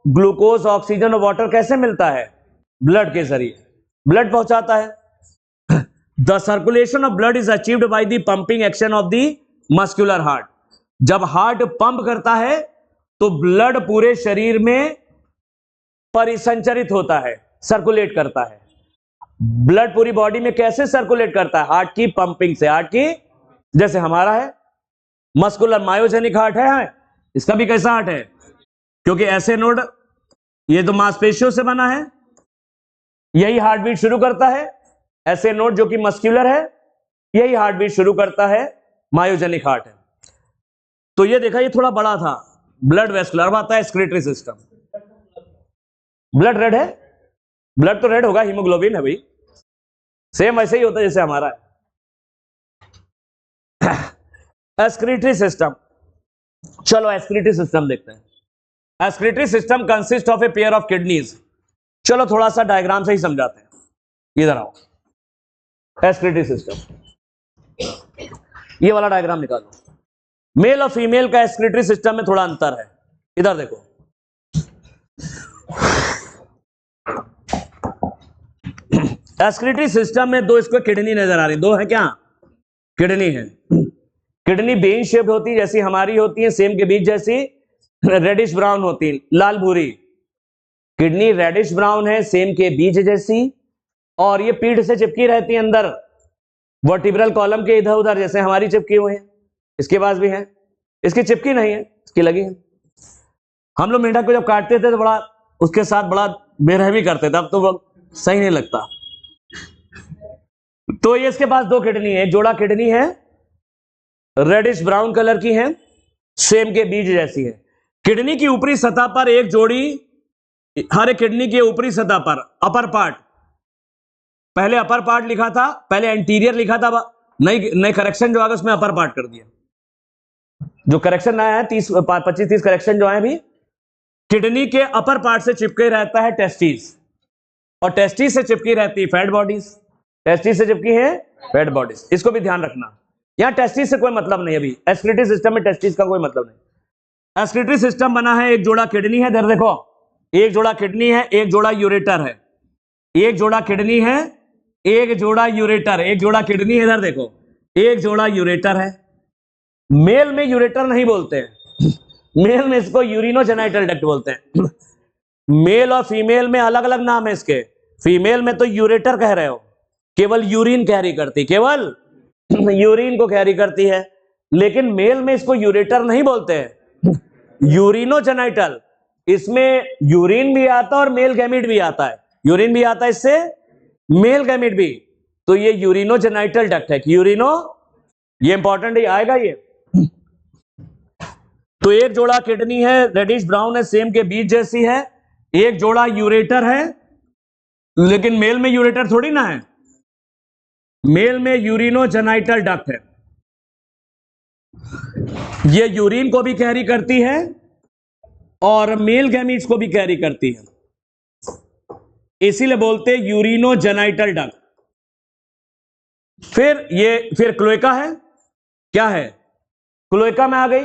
ग्लूकोज, ऑक्सीजन और वाटर कैसे मिलता है? ब्लड के जरिए, ब्लड पहुंचाता है। The circulation of blood is achieved by the pumping action of the muscular heart. जब हार्ट पंप करता है तो ब्लड पूरे शरीर में परिसंचरित होता है, सर्कुलेट करता है। ब्लड पूरी बॉडी में कैसे सर्कुलेट करता है? हार्ट की पंपिंग से। हार्ट की, जैसे हमारा है मस्कुलर मायोजेनिक हार्ट है, इसका भी कैसा हार्ट है? क्योंकि ऐसे नोड, ये तो मांसपेशियों से बना है, यही हार्ट बीट शुरू करता है। ऐसे नोड जो कि मस्कुलर है, यही हार्ट बीट शुरू करता है, मायोजेनिक हार्ट है। तो ये देखा, ये थोड़ा बड़ा था। ब्लड वेस्कुलर, अब आता है एक्सक्रीटरी सिस्टम। ब्लड रेड है, ब्लड तो रेड होगा, हीमोग्लोबिन है भाई, सेम वैसे ही होता है जैसे हमारा है। एक्सक्रीटरी सिस्टम, चलो एक्सक्रीटरी सिस्टम देखते हैं। Excretory system consist of A pair of kidneys. चलो थोड़ा सा डायग्राम से ही समझाते हैं, इधर आओ। एक्सक्रीटरी सिस्टम, ये वाला डायग्राम निकालो। मेल और फीमेल का एक्सक्रीटरी सिस्टम में थोड़ा अंतर है, इधर देखो। एक्सक्रीटरी सिस्टम में दो इसको किडनी नजर आ रही, दो है क्या? किडनी है। किडनी बेन शेप्ड होती है, जैसी हमारी होती है, सेम के बीच जैसी, रेडिश ब्राउन होती है, लाल भूरी। किडनी रेडिश ब्राउन है, सेम के बीज जैसी, और ये पीठ से चिपकी रहती है अंदर, वर्टिब्रल कॉलम के इधर उधर, जैसे हमारी चिपकी हुई है। इसके पास भी है, इसकी चिपकी नहीं है, इसकी लगी है। हम लोग मेंढक को जब काटते थे तो बड़ा उसके साथ बड़ा बेरहमी करते थे, अब तो वो सही नहीं लगता। तो ये इसके पास दो किडनी है, एक जोड़ा किडनी है, रेडिश ब्राउन कलर की है, सेम के बीज जैसी है। किडनी की ऊपरी सतह पर एक जोड़ी, हर एक किडनी की ऊपरी सतह पर अपर पार्ट, पहले अपर पार्ट लिखा था, पहले एंटीरियर लिखा था, नई करेक्शन जो आ गया उसमें अपर पार्ट कर दिया। जो करेक्शन आया है 25-30 करेक्शन जो आए भी, किडनी के अपर पार्ट से चिपके रहता है टेस्टिस, और टेस्टिस से चिपकी रहती है फैट बॉडीज। टेस्टिस से चिपकी है फैट बॉडीज, इसको भी ध्यान रखना। यहां टेस्टिस से कोई मतलब नहीं, अभी एक्सक्रीटरी सिस्टम में टेस्टिस का कोई मतलब नहीं। एक्सक्रीटरी सिस्टम बना है, एक जोड़ा किडनी है, इधर देखो, एक जोड़ा किडनी है, एक जोड़ा यूरेटर है। एक जोड़ा किडनी है, एक जोड़ा यूरेटर, एक जोड़ा किडनी है, इधर देखो, एक जोड़ा यूरेटर है। मेल में यूरेटर नहीं बोलते हैं, मेल में इसको यूरिनोजेनाइटल डक्ट बोलते हैं। मेल और फीमेल में अलग अलग नाम है इसके। फीमेल में तो यूरेटर कह रहे हो, केवल यूरिन कैरी करती, केवल यूरिन को कैरी करती है, लेकिन मेल में इसको यूरेटर नहीं बोलते हैं, यूरिनोजेनाइटल। इसमें यूरिन भी आता है और मेल गैमीट भी आता है, यूरिन भी आता है इससे, मेल गैमीट भी। तो ये यूरिनोजेनाइटल डक्ट है, यूरिनो ये इंपॉर्टेंट है, आएगा ये। तो एक जोड़ा किडनी है, रेडिश ब्राउन है, सेम के बीज जैसी है। एक जोड़ा यूरेटर है, लेकिन मेल में यूरेटर थोड़ी ना है, मेल में यूरिनोजेनाइटल डक्ट है। ये यूरिन को भी कैरी करती है और मेल गैमीट्स को भी कैरी करती है, इसीलिए बोलते हैं यूरिनोजेनाइटल डक्ट। फिर क्लोएका है, क्या है, क्लोएका में आ गई।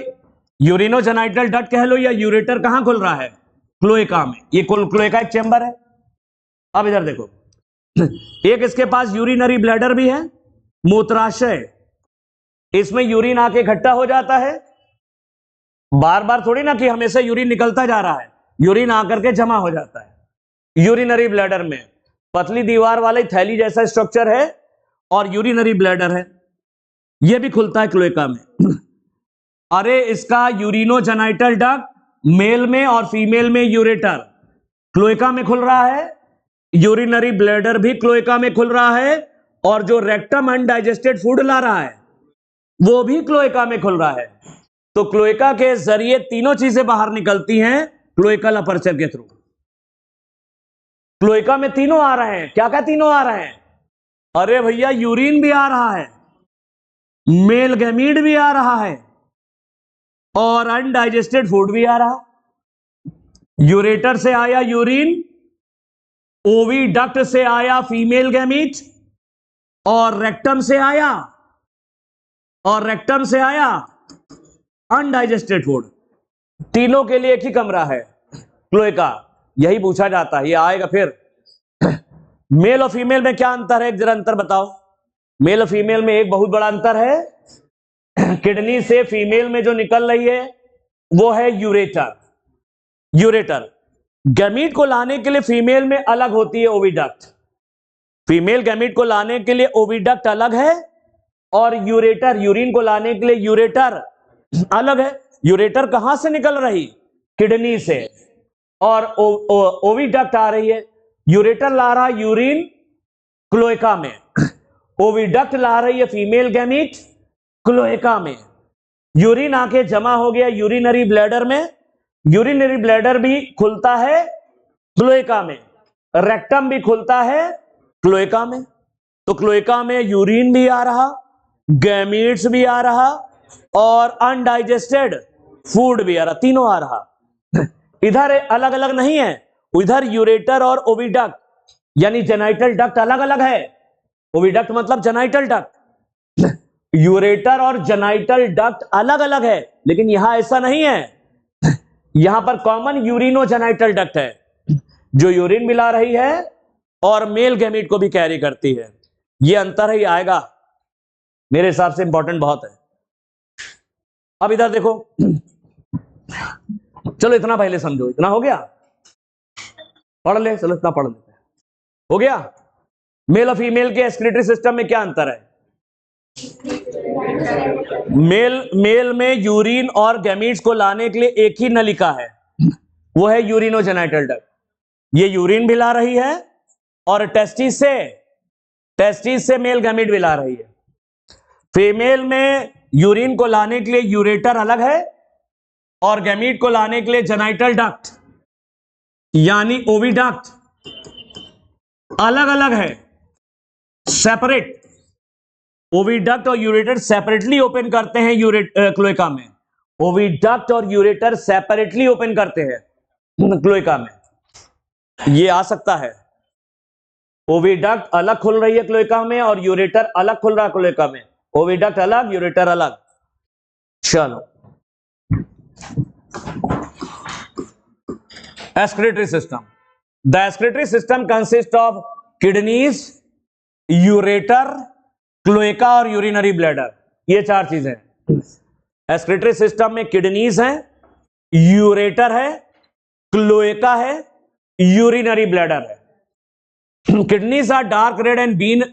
यूरिनोजेनाइटल डक्ट कह लो या यूरेटर कहां खुल रहा है, क्लोएका में। ये क्लोएका एक चेंबर है। अब इधर देखो, एक इसके पास यूरिनरी ब्लैडर भी है, मूत्राशय। इसमें यूरिन आके इकट्ठा हो जाता है, बार बार थोड़ी ना कि हमेशा यूरिन निकलता जा रहा है, यूरिन आकर के जमा हो जाता है। यूरिनरी ब्लैडर में पतली दीवार वाली थैली जैसा स्ट्रक्चर है और यूरिनरी ब्लैडर है, यह भी खुलता है क्लोएका में। अरे इसका यूरिनोजेनाइटल डक्ट मेल में और फीमेल में यूरेटर क्लोएका में खुल रहा है, यूरिनरी ब्लैडर भी क्लोएका में खुल रहा है, और जो रेक्टम अनडाइजेस्टेड फूड ला रहा है वो भी क्लोएका में खुल रहा है। तो क्लोएका के जरिए तीनों चीजें बाहर निकलती हैं क्लोएकल अपर्चर के थ्रू। क्लोएका में तीनों आ रहे हैं, क्या क्या तीनों आ रहे हैं, अरे भैया यूरिन भी आ रहा है, मेल गैमीट भी आ रहा है, और अनडाइजेस्टेड फूड भी आ रहा। यूरेटर से आया यूरिन, ओविडक्ट से आया फीमेल गैमीट, और रेक्टम से आया अनडाइजेस्टेड फूड। तीनों के लिए एक ही कमरा है क्लोएका, यही पूछा जाता है, ये आएगा फिर। मेल और फीमेल में क्या अंतर है, एक जरा अंतर बताओ। मेल और फीमेल में एक बहुत बड़ा अंतर है, किडनी से फीमेल में जो निकल रही है वो है यूरेटर। गैमीट को लाने के लिए फीमेल में अलग होती है ओविडक्ट, फीमेल गैमीट को लाने के लिए ओविडक्ट अलग है, और यूरेटर यूरिन को लाने के लिए यूरेटर अलग है। यूरेटर कहां से निकल रही, किडनी से, और ओविडक्ट आ रही है। यूरेटर ला रहा है यूरिन क्लोएका में, ओविडक्ट ला रही है फीमेल गैमीट क्लोएका में। यूरिन आके जमा हो गया यूरिनरी ब्लैडर में, यूरिनरी ब्लैडर भी खुलता है क्लोएका में, रेक्टम भी खुलता है क्लोएका में। तो क्लोएका में यूरिन भी आ रहा, गैमीट्स भी आ रहा, और अनडाइजेस्टेड फूड भी आ रहा, तीनों आ रहा। इधर अलग अलग नहीं है, इधर यूरेटर और ओविडक्ट यानी जेनाइटल डक्ट अलग अलग है। ओविडक्ट मतलब जेनाइटल डक्ट, यूरेटर और जेनाइटल डक्ट अलग अलग है, लेकिन यहां ऐसा नहीं है। यहां पर कॉमन यूरिनोजेनाइटल डक्ट है, जो यूरिन मिला रही है और मेल गैमीट को भी कैरी करती है। यह अंतर है, ये आएगा, मेरे हिसाब से इंपॉर्टेंट बहुत है। अब इधर देखो, चलो इतना पहले समझो, इतना हो गया, पढ़ ले, चलो इतना पढ़ लेते हैं, हो गया। मेल और फीमेल के एक्सक्रीटरी सिस्टम में क्या अंतर है, मेल में यूरिन और गैमीट्स को लाने के लिए एक ही नलिका है, वो है यूरिनोजेनाइटल डक्ट। ये यूरिन भी ला रही है और टेस्टिस से मेल गैमीट भी ला रही है। फीमेल में यूरिन को लाने के लिए यूरेटर अलग है, और गैमीट को लाने के लिए जेनाइटल डक्ट यानी ओविडक्ट अलग अलग है, सेपरेट। ओविडक्ट और यूरेटर सेपरेटली ओपन करते हैं क्लोएका में, ओविडक्ट और यूरेटर सेपरेटली ओपन करते हैं क्लोएका में। ये आ सकता है, ओविडक्ट अलग खुल रही है क्लोएका में और यूरेटर अलग खुल रहा है क्लोएका में, ओविडक्ट अलग यूरेटर अलग। चलो, excretory system. The excretory system consist of kidneys, ureter, cloaca और यूरिनरी ब्लैडर, ये चार चीजें। एक्सक्रीटरी सिस्टम में किडनीज हैं, यूरेटर है, क्लोएका है, यूरिनरी ब्लैडर है। Kidneys are dark red and bean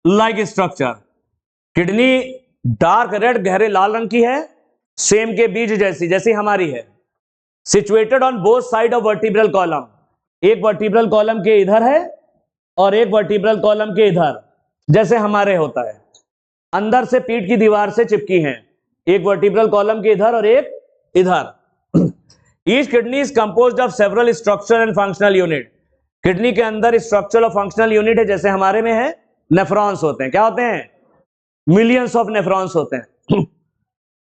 like structure. Kidney dark red गहरे लाल रंग की है, सेम के बीज जैसी, जैसी हमारी है। Situated on both side of vertebral column, एक वर्टिब्रल कॉलम के इधर है और एक वर्टिब्रल कॉलम के इधर, जैसे हमारे होता है। अंदर से पीठ की दीवार से चिपकी हैं, एक वर्टिब्रल कॉलम के इधर और एक इधर। Each kidney is composed of several structure and functional unit. Kidney के अंदर स्ट्रक्चरल और फंक्शनल यूनिट है, जैसे हमारे में है नेफ्रॉन्स होते हैं। क्या होते हैं? मिलियंस ऑफ नेफ्रॉन्स होते हैं।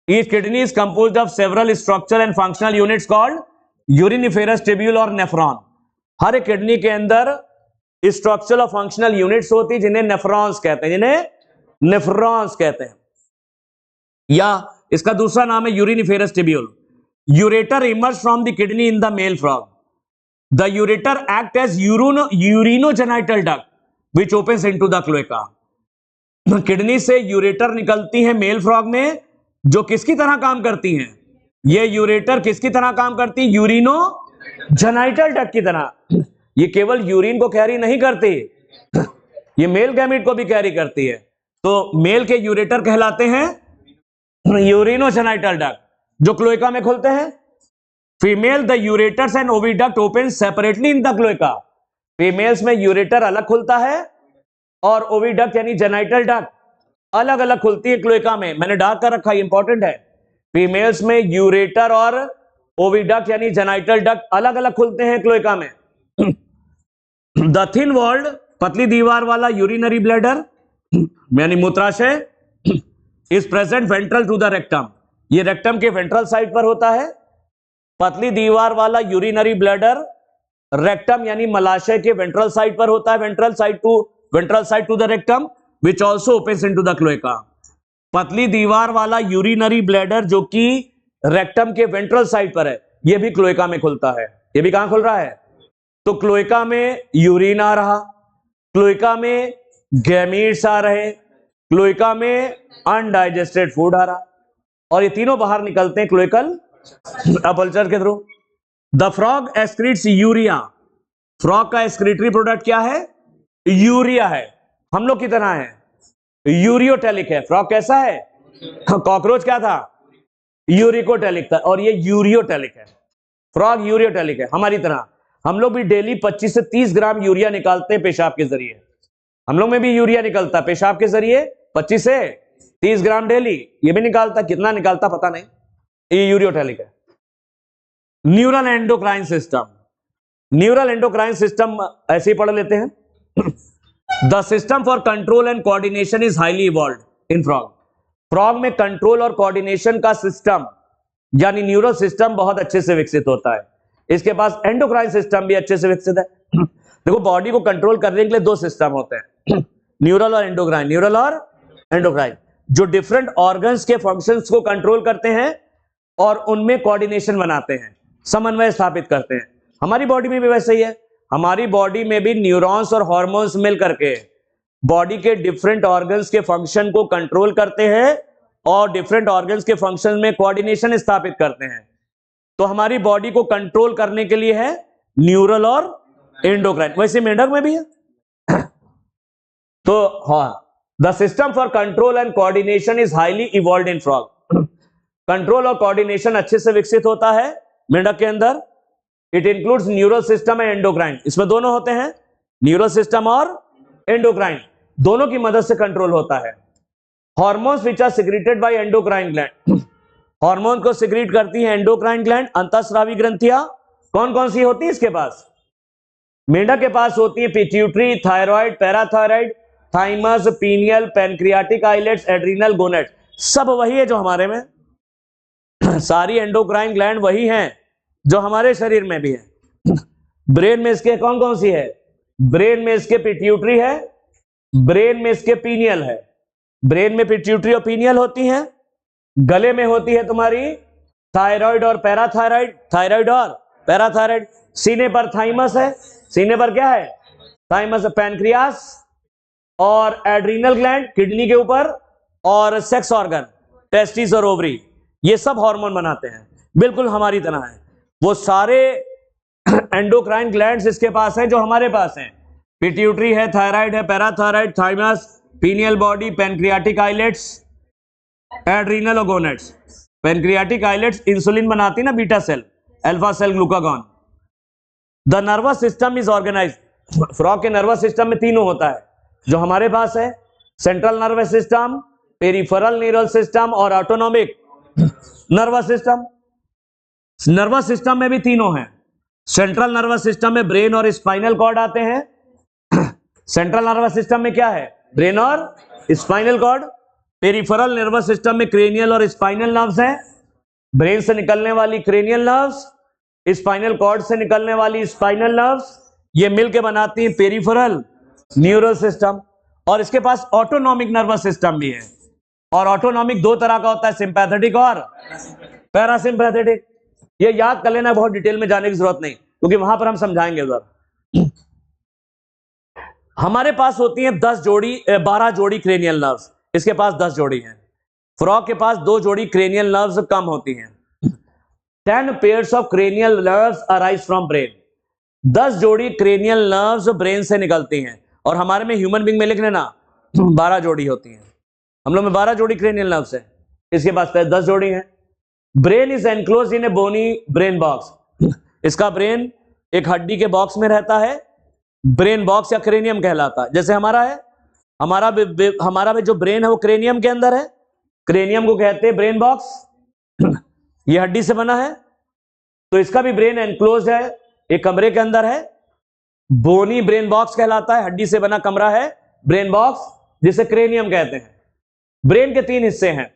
Each kidney is composed of several structural and functional units called uriniferous tubule और नेफ्रॉन। हर एक किडनी के अंदर स्ट्रक्चरल और फंक्शनल यूनिट्स होती है जिन्हें नेफ्रॉन्स कहते हैं, जिन्हें नेफ्रॉन्स कहते हैं, या इसका दूसरा नाम है uriniferous tubule. Ureter emerge from the kidney in the male frog. The ureter act as urinogenital duct which opens into the cloaca. Kidney से यूरेटर निकलती है मेल फ्रॉग में, जो किसकी तरह काम करती हैं? ये यूरेटर किसकी तरह काम करती है? यूरिनोजेनाइटल डक्ट की तरह। ये केवल यूरिन को कैरी नहीं करती, ये मेल गैमीट को भी कैरी करती है। तो मेल के यूरेटर कहलाते हैं यूरिनोजेनाइटल डक्ट, जो क्लोएका में खुलते हैं। Female the ureters and oviduct open separately in the cloaca. Females में यूरेटर अलग खुलता है और ओविडक्ट यानी जेनाइटल डक्ट अलग अलग खुलती है क्लोएका में। मैंने डार्क कर रखा है, इंपॉर्टेंट है। फीमेल्स में यूरेटर और ओविडक्ट यानी जेनाइटल डक्ट अलग अलग खुलते हैं क्लोएका में। द थिन वॉल्ड, पतली दीवार वाला यूरिनरी ब्लैडर यानी मूत्राशय is present ventral to the rectum. ये रेक्टम के वेंट्रल साइड पर होता है। पतली दीवार वाला यूरिनरी ब्लैडर रेक्टम यानी मलाशय के वेंट्रल साइड पर होता है, ventral side to the rectum which also opens into the cloaca. पतली दीवार वाला यूरिनरी ब्लैडर जो कि रेक्टम के वेंट्रल साइड पर है, यह भी क्लोएका में खुलता है। यह भी कहां खुल रहा है? तो क्लोएका में यूरिन आ रहा, क्लोएका में गैमीट्स आ रहे, क्लोएका में अनडाइजेस्टेड फूड आ रहा, और ये तीनों बाहर निकलते हैं क्लोएकल अपल्चर के through. The frog excretes urea. Frog का एक्सक्रीटरी प्रोडक्ट क्या है? यूरिया है। हम लोग की तरह है, यूरियोटेलिक है। फ्रॉग कैसा है? कॉकरोच क्या था? यूरिकोटेलिक था, और ये यूरियोटेलिक है। फ्रॉग यूरियोटेलिक है हमारी तरह। हम लोग भी डेली 25 से 30 ग्राम यूरिया निकालते हैं पेशाब के जरिए। हम लोग में भी यूरिया निकलता है पेशाब के जरिए 25 से 30 ग्राम डेली। ये भी निकालता, कितना निकालता पता नहीं, ये यूरियोटेलिक है। Neural endocrine system. Neural endocrine system ऐसे ही पढ़ लेते हैं। The system for control and coordination is highly evolved in frog. Frog में कंट्रोल और कोऑर्डिनेशन का सिस्टम यानी न्यूरल सिस्टम बहुत अच्छे से विकसित होता है। इसके पास एंडोक्राइन सिस्टम भी अच्छे से विकसित है। देखो, बॉडी को कंट्रोल करने के लिए दो सिस्टम होते हैं, न्यूरल और एंडोक्राइन। न्यूरल और एंडोक्राइन जो डिफरेंट ऑर्गन्स के फंक्शंस को कंट्रोल करते हैं और उनमें कोऑर्डिनेशन बनाते हैं, समन्वय स्थापित करते हैं। हमारी बॉडी में भी वैसे ही है। हमारी बॉडी में भी न्यूरॉन्स और हार्मोन्स मिल करके बॉडी के डिफरेंट ऑर्गन्स के फंक्शन को कंट्रोल करते हैं और डिफरेंट ऑर्गन्स के फंक्शन में कोऑर्डिनेशन स्थापित करते हैं। तो हमारी बॉडी को कंट्रोल करने के लिए है न्यूरल और एंडोक्राइन। वैसे मेंढक में भी है। तो हाँ, the system for control and coordination is highly evolved in frog. Control और कोऑर्डिनेशन अच्छे से विकसित होता है मेंढक के अंदर। It includes neural system and endocrine. इसमें दोनों होते हैं, न्यूरल सिस्टम और एंडोक्राइन, दोनों की मदद से कंट्रोल होता है। Hormones which are secreted by endocrine gland. Hormone को सिक्रीट करती है एंडोक्राइन ग्लैंड। अंतःस्रावी ग्रंथियां कौन कौन सी होती है इसके पास? मेंढक के पास होती है pituitary, thyroid, parathyroid, thymus, pineal, pancreatic islets, adrenal, gonad. सब वही है जो हमारे में। सारी एंडोक्राइन ग्लैंड वही हैं जो हमारे शरीर में भी है। ब्रेन में इसके कौन कौन सी है? ब्रेन में इसके पिट्यूटरी है, ब्रेन में इसके पीनियल है। ब्रेन में पिट्यूटरी और पीनियल होती हैं। गले में होती है तुम्हारी थायराइड और पैराथायराइड, थायराइड और पैराथायराइड। सीने पर थाइमस है, सीने पर क्या है? थाइमस। पैनक्रियास और एड्रीनल ग्लैंड किडनी के ऊपर, और सेक्स ऑर्गन टेस्टिस और ओवरी, ये सब हार्मोन बनाते हैं, बिल्कुल हमारी तरह है। वो सारे एंडोक्राइन ग्लैंड्स इसके पास हैं जो हमारे पास हैं। पिट्यूटरी है, थायराइड है, parathyroid, thymus, pineal body, pancreatic islets, adrenal और गोनेट्स। पैनक्रियाटिक आइलेट्स इंसुलिन बनाती ना, beta cell, alpha cell, glucagon. The nervous system is organised. Frog के नर्वस सिस्टम में तीनों होता है जो हमारे पास है। Central nervous system, peripheral neural system और autonomic nervous system. Nervous system में भी तीनों हैं। सेंट्रल नर्वस सिस्टम में ब्रेन और स्पाइनल कॉर्ड आते हैं। सेंट्रल नर्वस सिस्टम में क्या है? ब्रेन और spinal cord. Peripheral nervous system में क्रेनियल और स्पाइनल नर्व्स हैं। ब्रेन से निकलने वाली क्रेनियल नर्व्स, स्पाइनल कॉर्ड से निकलने वाली स्पाइनल नर्व्स, ये मिलकर बनाती हैं पेरिफेरल न्यूरल सिस्टम। और इसके पास ऑटोनॉमिक नर्वस सिस्टम भी है। और ऑटोनॉमिक दो तरह का होता है, सिंपैथेटिक और पैरासिम्पैथेटिक। ये याद कर लेना, बहुत डिटेल में जाने की जरूरत नहीं, क्योंकि वहां पर हम समझाएंगे उधर। हमारे पास होती हैं 12 जोड़ी क्रेनियल नर्व्स। इसके पास 10 जोड़ी हैं। फ्रॉग के पास 2 जोड़ी क्रेनियल नर्व्स कम होती हैं। 10 pairs of cranial nerves arise from brain. 10 जोड़ी क्रेनियल नर्व्स ब्रेन से निकलती हैं। और हमारे में ह्यूमन बीइंग में लिख लेना 12 जोड़ी होती हैं। हम लोग में 12 जोड़ी क्रेनियल नर्व्स है। इसके पास 10 जोड़ी हैं। Brain is enclose in a bony brain box. इसका ब्रेन एक हड्डी के बॉक्स में रहता है। ब्रेन बॉक्स या क्रेनियम कहलाता है। जैसे हमारा है, हमारा भी जो ब्रेन है वो क्रेनियम के अंदर है। क्रेनियम को कहते हैं ब्रेन बॉक्स। ये हड्डी से बना है, तो इसका भी ब्रेन एनक्लोज है, एक कमरे के अंदर है। बोनी ब्रेन बॉक्स कहलाता है। हड्डी से बना कमरा है ब्रेन बॉक्स, जिसे क्रेनियम कहते हैं। ब्रेन के 3 हिस्से हैं,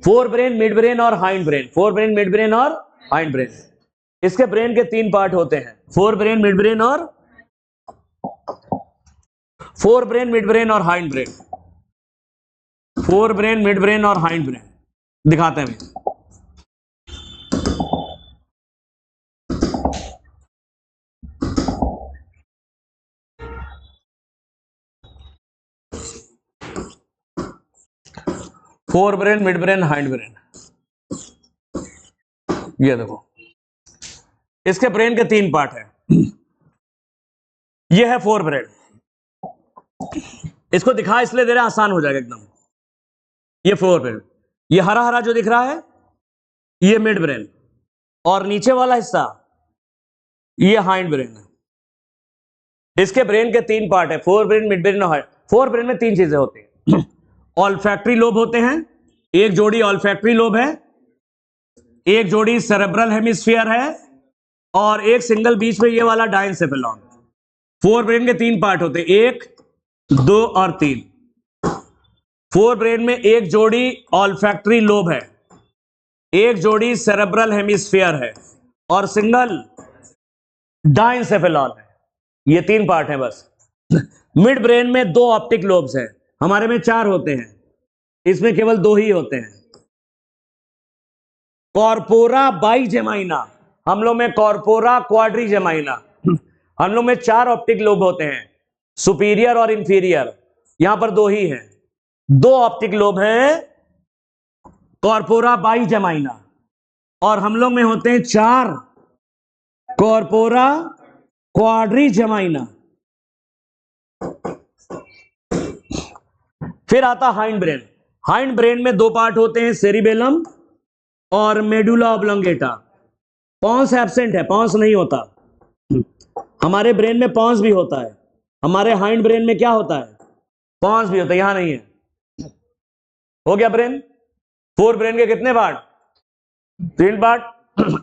फोर ब्रेन, मिड ब्रेन और hind brain. Fore brain, mid brain और हाइंड ब्रेन। इसके ब्रेन के 3 पार्ट होते हैं, फोर ब्रेन, मिड ब्रेन और hind brain. Fore brain, mid brain और हाइंड ब्रेन दिखाते हैं। Fore brain, mid brain, hind brain. ये देखो, इसके ब्रेन के 3 पार्ट है। ये है फोर ब्रेन। इसको दिखा इसलिए दे रहे, आसान हो जाएगा एकदम। ये फोर ब्रेन, ये हरा हरा जो दिख रहा है ये मिड ब्रेन, और नीचे वाला हिस्सा ये हाइंड ब्रेन है। इसके ब्रेन के 3 पार्ट है, फोर ब्रेन, मिड ब्रेन और हाइंड। फोर ब्रेन में 3 चीजें होती हैं। ऑल्फैक्टरी लोब होते हैं, एक जोड़ी ऑल्फैक्टरी लोब है, एक जोड़ी सेरेब्रल हेमिस्फीयर है, और एक सिंगल बीच में ये वाला डायनसेफेलॉन। फोर ब्रेन के 3 पार्ट होते हैं, 1, 2 और 3। फोर ब्रेन में एक जोड़ी ऑल्फैक्टरी लोब है, एक जोड़ी सेरेब्रल हेमिस्फीयर है, और सिंगल डायनसेफेलॉन है। ये 3 पार्ट है बस। मिड ब्रेन में 2 ऑप्टिक लोब्स हैं, हमारे में 4 होते हैं, इसमें केवल 2 ही होते हैं। कॉर्पोरा बाइजेमाइना, हम लोग में कॉर्पोरा क्वाड्रीजेमाइना। हम लोग में 4 ऑप्टिक लोब होते हैं, सुपीरियर और इंफीरियर। यहां पर 2 ही हैं। 2 ऑप्टिक लोब हैं कॉर्पोरा बाइजेमाइना, और हम लोग में होते हैं 4 कॉर्पोरा क्वाड्रीजेमाइना। फिर आता हाइंड ब्रेन। हाइंड ब्रेन में 2 पार्ट होते हैं, सेरिबेलम और मेडुला ऑब्लोंगेटा। पॉन्स एब्सेंट है, पॉन्स नहीं होता। हमारे ब्रेन में पॉन्स भी होता है, हमारे हाइंड ब्रेन में क्या होता है? पॉन्स भी होता है, यहां नहीं है। हो गया ब्रेन। फोर ब्रेन के कितने पार्ट? 3 पार्ट।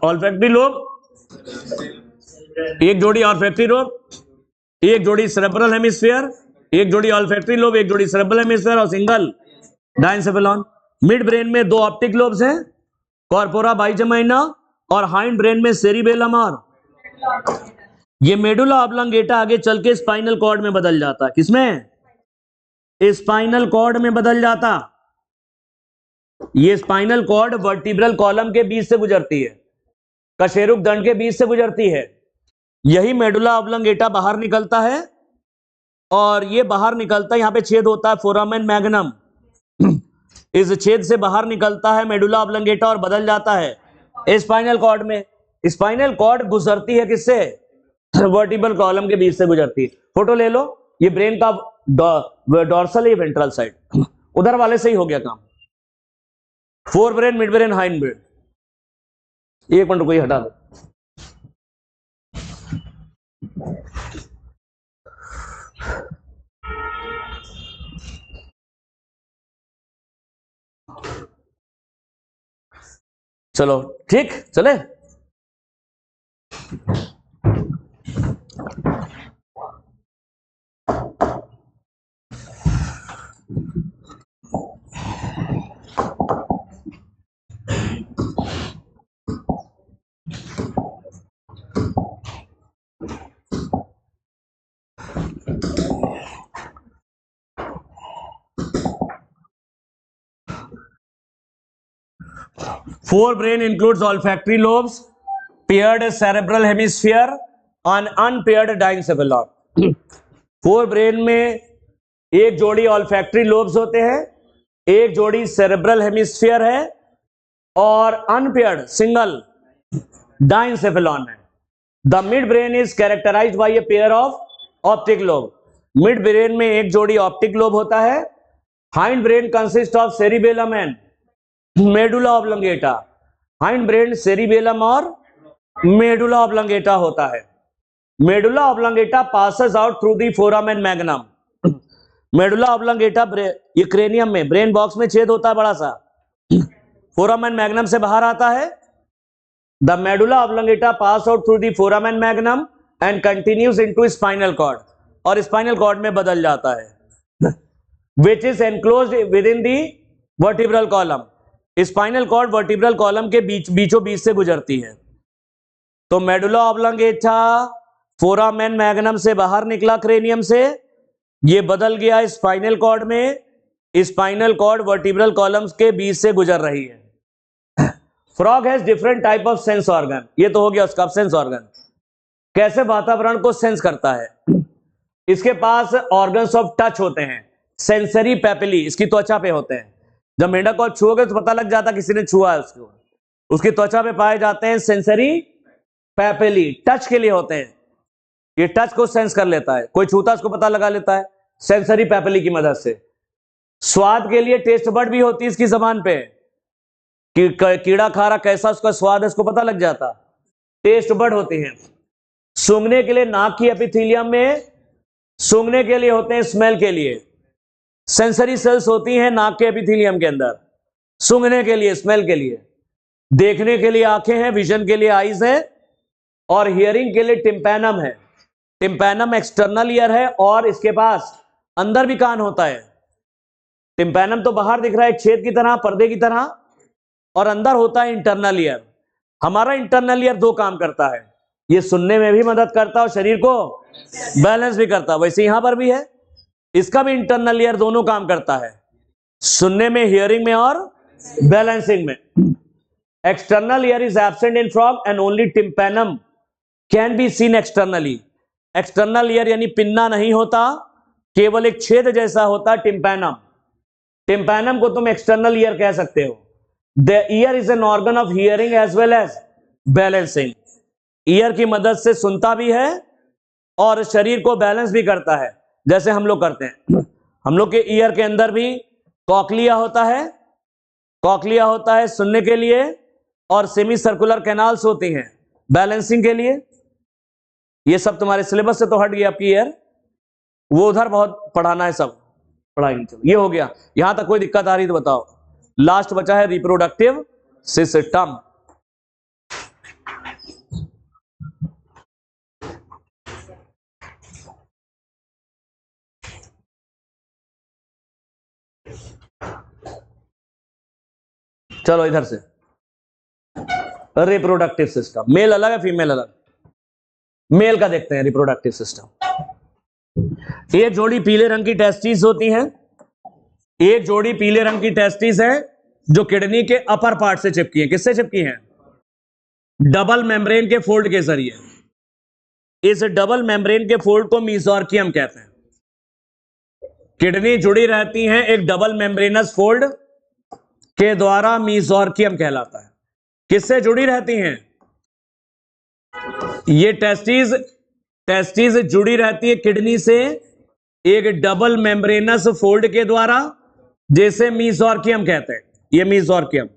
ऑल्फैक्टरी लोब, एक जोड़ी ऑल्फैक्टरी लोब, एक जोड़ी सेरेब्रल हेमिस्फीयर, एक जोड़ी ऑल्फैक्टरी लोब, एक जोड़ी सेरेब्रल हेमिस्फीयर और सिंगल डायनसेफेलॉन। मिड ब्रेन में 2 ऑप्टिक लोब्स हैं, कॉर्पोरा बाइजेमाइना, और हाइंड ब्रेन में सेरिबेलम। और ये मेडुला ऑब्लोंगेटा आगे चल के स्पाइनल कॉर्ड में बदल जाता है। किसमें? स्पाइनल कॉर्ड में बदल जाता। ये स्पाइनल कॉर्ड वर्टिब्रल कॉलम के बीच से गुजरती है, कशेरुक दंड के बीच से गुजरती है। यही मेडुला ऑब्लोंगेटा बाहर निकलता है, और ये बाहर निकलता है, यहां पे छेद होता है फोरामेन मैग्नम। इस छेद से बाहर निकलता है मेडुला ऑब्लोंगेटा और बदल जाता है स्पाइनल कॉर्ड में। स्पाइनल कॉर्ड गुजरती है किससे? वर्टिब्रल कॉलम के बीच से गुजरती है। फोटो ले लो, ये ब्रेन का डॉर्सल है, वेंट्रल साइड। उधर वाले से ही हो गया काम। Fore brain, mid brain, hind brain. 1 minute को ही हटा दो। चलो ठीक चले। Forebrain includes olfactory lobes, paired cerebral hemisphere, and unpaired diencephalon. Forebrain में एक जोड़ी ऑल्फैक्टरी लोब्स होते हैं, एक जोड़ी सेरेब्रल हेमिस्फीयर है और अनपेयर्ड सिंगल डाइनसेफेलॉन है। The mid brain is characterised by a pair of optic lobe. Mid brain में एक जोड़ी ऑप्टिक लोब होता है। Hind brain consist of cerebellum and medulla oblongata. Hind brain cerebellum और medulla oblongata होता है। Medulla oblongata passes out through the foramen magnum. Medulla oblongata ये cranium में ब्रेन बॉक्स में छेद होता है बड़ा सा, फोरामेन मैग्नम से बाहर आता है। The medulla oblongata pass out through the foramen magnum and continues into spinal cord, और स्पाइनल कॉर्ड में बदल जाता है, which is enclosed within the vertebral column. Spinal cord vertebral column के बीचों बीच से गुजरती है। तो मेडुला ऑब्लोंगेटा फोरामेन मैग्नम से बाहर निकला क्रेनियम से, ये बदल गया स्पाइनल कॉर्ड में। स्पाइनल कॉर्ड वर्टिब्रल कॉलम्स के बीच से गुजर रही है। Frog has different type of sense organ. ये तो हो गया उसका सेंस ऑर्गन, कैसे वातावरण को सेंस करता है। इसके पास ऑर्गन्स ऑफ टच होते हैं, सेंसरी पैपिली इसकी त्वचा पे होते हैं। जब मेंढक को छुओगे तो पता लग जाता किसी ने छुआ है उसको। उसकी त्वचा पे पाए जाते हैं सेंसरी पैपिली, टच के लिए होते हैं। ये टच को सेंस कर लेता है, कोई छूता उसको पता लगा लेता है सेंसरी पैपिली की मदद से। स्वाद के लिए टेस्ट बड भी होती है इसकी जबान पे, कि कीड़ा खा रहा कैसा उसका स्वाद है उसको पता लग जाता, टेस्ट बड होती है। सूंघने के लिए नाक की एपिथेलियम में, सूंघने के लिए होते हैं स्मेल के लिए सेंसरी सेल्स होती हैं नाक के एपिथेलियम के अंदर, सूंघने के लिए स्मेल के लिए। देखने के लिए आंखें हैं, विजन के लिए आईज है, और हियरिंग के लिए टिम्पैनम है। टिम्पैनम एक्सटर्नल ईयर है और इसके पास अंदर भी कान होता है। टिम्पैनम तो बाहर दिख रहा है एक छेद की तरह, पर्दे की तरह, और अंदर होता है इंटरनल ईयर। हमारा इंटरनल ईयर दो काम करता है, ये सुनने में भी मदद करता है और शरीर को बैलेंस भी करता है। वैसे यहां पर भी है, इसका भी इंटरनल ईयर दोनों काम करता है, सुनने में, हियरिंग में और बैलेंसिंग में। External ear is absent in frog and only tympanum can be seen externally. External ear यानी पिन्ना नहीं होता, केवल एक छेद जैसा होता टिम्पैनम। टिम्पैनम को तुम एक्सटर्नल ईयर कह सकते हो। The ear is an organ of hearing as well as balancing. Ear की मदद से सुनता भी है और शरीर को बैलेंस भी करता है, जैसे हम लोग करते हैं। हम लोग के ईयर के अंदर भी कॉकलिया होता है, कॉकलिया होता है सुनने के लिए, और सेमी सर्कुलर कैनाल्स होती हैं बैलेंसिंग के लिए। ये सब तुम्हारे सिलेबस से तो हट गया आपकी ईयर, वो उधर बहुत पढ़ाना है, सब पढ़ाएंगे। चलो ये हो गया, यहां तक कोई दिक्कत आ रही तो बताओ। लास्ट बचा है रिप्रोडक्टिव सिस्टम। चलो इधर से रिप्रोडक्टिव सिस्टम, मेल अलग है फीमेल अलग। मेल का देखते हैं रिप्रोडक्टिव सिस्टम। एक जोड़ी पीले रंग की टेस्टिस होती हैं, एक जोड़ी पीले रंग की टेस्टिस है जो किडनी के अपर पार्ट से चिपकी है। किससे चिपकी है? डबल मेम्ब्रेन के फोल्ड के जरिए। इस डबल मेम्ब्रेन के फोल्ड को मीजोर्कियम कहते हैं। किडनी जुड़ी रहती है एक डबल मेम्ब्रेनस फोल्ड के द्वारा, मीजोर्कियम कहलाता है। किससे जुड़ी रहती हैं? ये टेस्टिस जुड़ी रहती है किडनी से एक डबल मेम्ब्रेनस फोल्ड के द्वारा, जैसे मीजोर्कियम कहते हैं। ये मीजोर्कियम,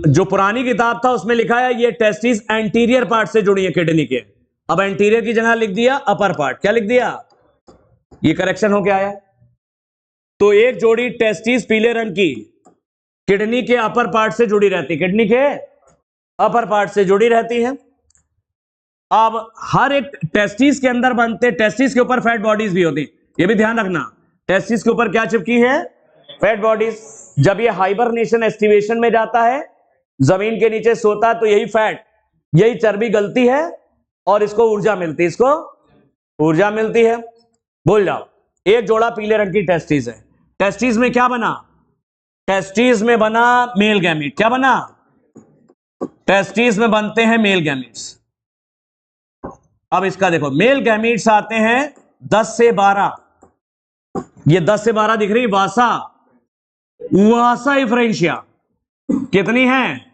जो पुरानी किताब था उसमें लिखा है ये टेस्टिस एंटीरियर पार्ट से जुड़ी है किडनी के। अब एंटीरियर की जगह लिख दिया अपर पार्ट। क्या लिख दिया? ये करेक्शन हो के आया। तो एक जोड़ी टेस्टिस पीले रंग की किडनी के अपर पार्ट से जुड़ी रहती है, किडनी के अपर पार्ट से जुड़ी रहती है। अब हर एक टेस्टिस के अंदर बनते, टेस्टिस के ऊपर फैट बॉडीज भी होती, ये भी ध्यान रखना। टेस्टिस के ऊपर क्या चिपकी है? Fat bodies. जब ये हाइबरनेशन एस्टिवेशन में जाता है, जमीन के नीचे सोता है, तो यही फैट, यही चर्बी गलती है और इसको ऊर्जा मिलती है, इसको ऊर्जा मिलती है। भूल जाओ, एक जोड़ा पीले रंग की टेस्टिस है। टेस्टिस में क्या बना? टेस्टिस में बना मेल गैमीट। क्या बना? टेस्टिस में बनते हैं मेल गैमीट्स। अब इसका देखो, मेल गैमीट्स आते हैं 10 से 12। ये 10 से 12 दिख रही, वासा, वासा इफ्रेंशिया कितनी है?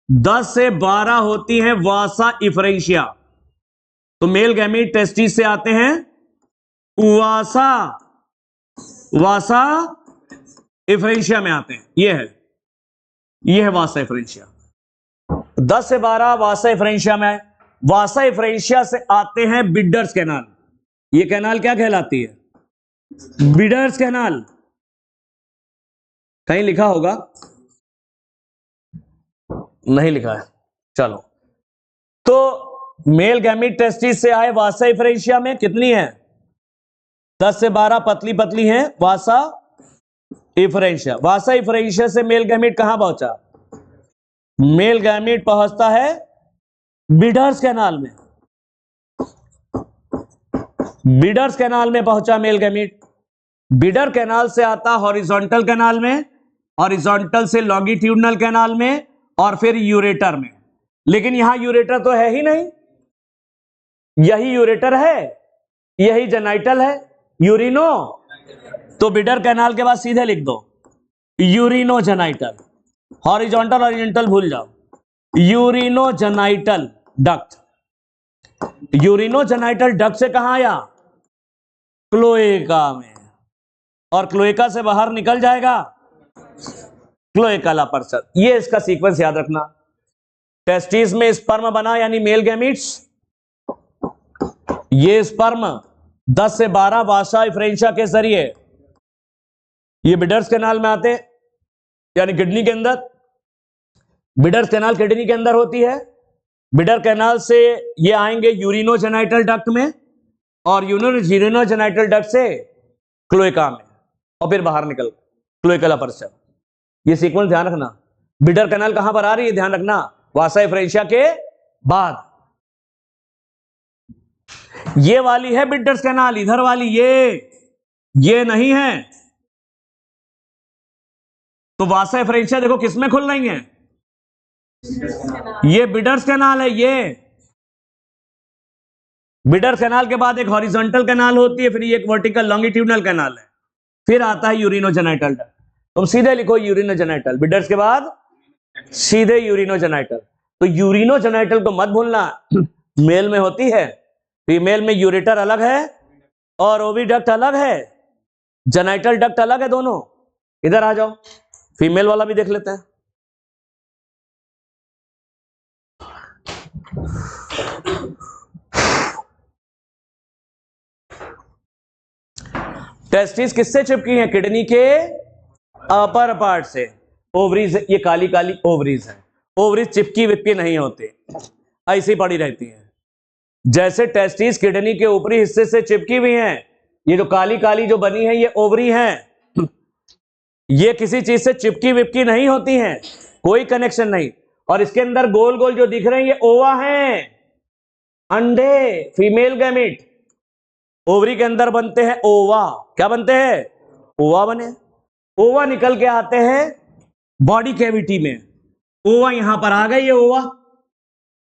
10 से 12 होती है वासा इफ्रेंशिया। तो मेल गैमीट टेस्टिस से आते हैं वासा, वासा इफ्रेंशिया में आते हैं। ये है वासा इफ्रेंशिया। 10 से 12 वासा इफ्रेंशिया में आए। वासा इफ्रेंशिया से आते हैं बिडर्स कैनाल। ये कैनाल क्या कहलाती है? Bidders canal. कहीं लिखा होगा, नहीं लिखा है, चलो। तो मेल गैमीट टेस्टिस से आए वासा इफ्रेंशिया में, कितनी है? 10 से 12 पतली पतली हैं, वासा इफ्रेंशिया। वासा इफ्रेंशिया से मेल गैमीट कहां पहुंचा? मेल गैमीट पहुंचता है बिडर्स कैनाल में। बिडर्स कैनाल में पहुंचा मेल गैमीट। बिडर कैनाल से आता हॉरिजॉन्टल कैनाल में, हॉरिजॉन्टल से लॉन्गिट्यूडनल कैनाल में, और फिर यूरेटर में। लेकिन यहां यूरेटर तो है ही नहीं, यही यूरेटर है, यही जेनाइटल है, यूरिनो। तो बिडर कैनाल के बाद सीधे लिख दो यूरिनो जेनाइटल। हॉरिजॉन्टल हॉरिजॉन्टल भूल जाओ, यूरिनो जेनाइटल डक्ट। यूरिनो जेनाइटल डक्ट से कहां आया? क्लोएका में, और क्लोएका से बाहर निकल जाएगा क्लोएका लापर्सस। ये इसका सीक्वेंस याद रखना। टेस्टिस में स्पर्म बना, यानी मेल गैमीट्स। ये स्पर्म 10 से 12 वासा इफ्रेंशिया के जरिए ये बिडर्स कैनाल में आते, यानी किडनी के अंदर। बिडर्स कैनाल किडनी के अंदर होती है। बिडर कैनाल से ये आएंगे यूरिनो जेनाइटल डक्ट में, और यूरिनो जेनाइटल डक्ट से क्लोएका में, और फिर बाहर निकल क्लोएका लापर्सस। ये सीक्वेंस ध्यान रखना। बिडर कैनाल कहां पर आ रही है? ध्यान रखना, वासा इफ्रेंशिया के बाद। ये वाली है बिडर्स कैनाल, इधर वाली ये नहीं है। तो वासा इफ्रेंशिया देखो किसमें खुल रही है? ये बिडर्स कैनाल है। ये बिडर्स कैनाल के बाद एक हॉरिजॉन्टल कैनाल होती है, फिर ये एक वर्टिकल लॉन्गिट्यूडनल कैनाल है, फिर आता है यूरिनो जेनाइटल डक्ट। तुम सीधे लिखो यूरिनो जेनाइटल, बिडर्स के बाद सीधे यूरिनो जेनाइटल। तो यूरिनो जेनाइटल को मत भूलना, मेल में होती है, फीमेल में यूरेटर अलग है और ओविडक्ट अलग है, जेनाइटल डक्ट अलग है दोनों। इधर आ जाओ, फीमेल वाला भी देख लेते हैं। टेस्टिस किससे चिपकी है? किडनी के अपर पार्ट से। ओवरीज, ये काली काली ओवरीज है। ओवरीज चिपकी विपकी नहीं होती, ऐसी पड़ी रहती है। जैसे टेस्टिस किडनी के ऊपरी हिस्से से चिपकी हुई हैं, ये जो काली काली जो बनी है ये ओवरी हैं। ये किसी चीज से चिपकी विपकी नहीं होती हैं, कोई कनेक्शन नहीं। और इसके अंदर गोल गोल जो दिख रहे हैं ये ओवा हैं, अंडे, फीमेल गैमीट। ओवरी के अंदर बनते हैं ओवा। क्या बनते हैं? ओवा बने। ओवा निकल के आते हैं बॉडी कैविटी में। ओवा यहां पर आ गई, ये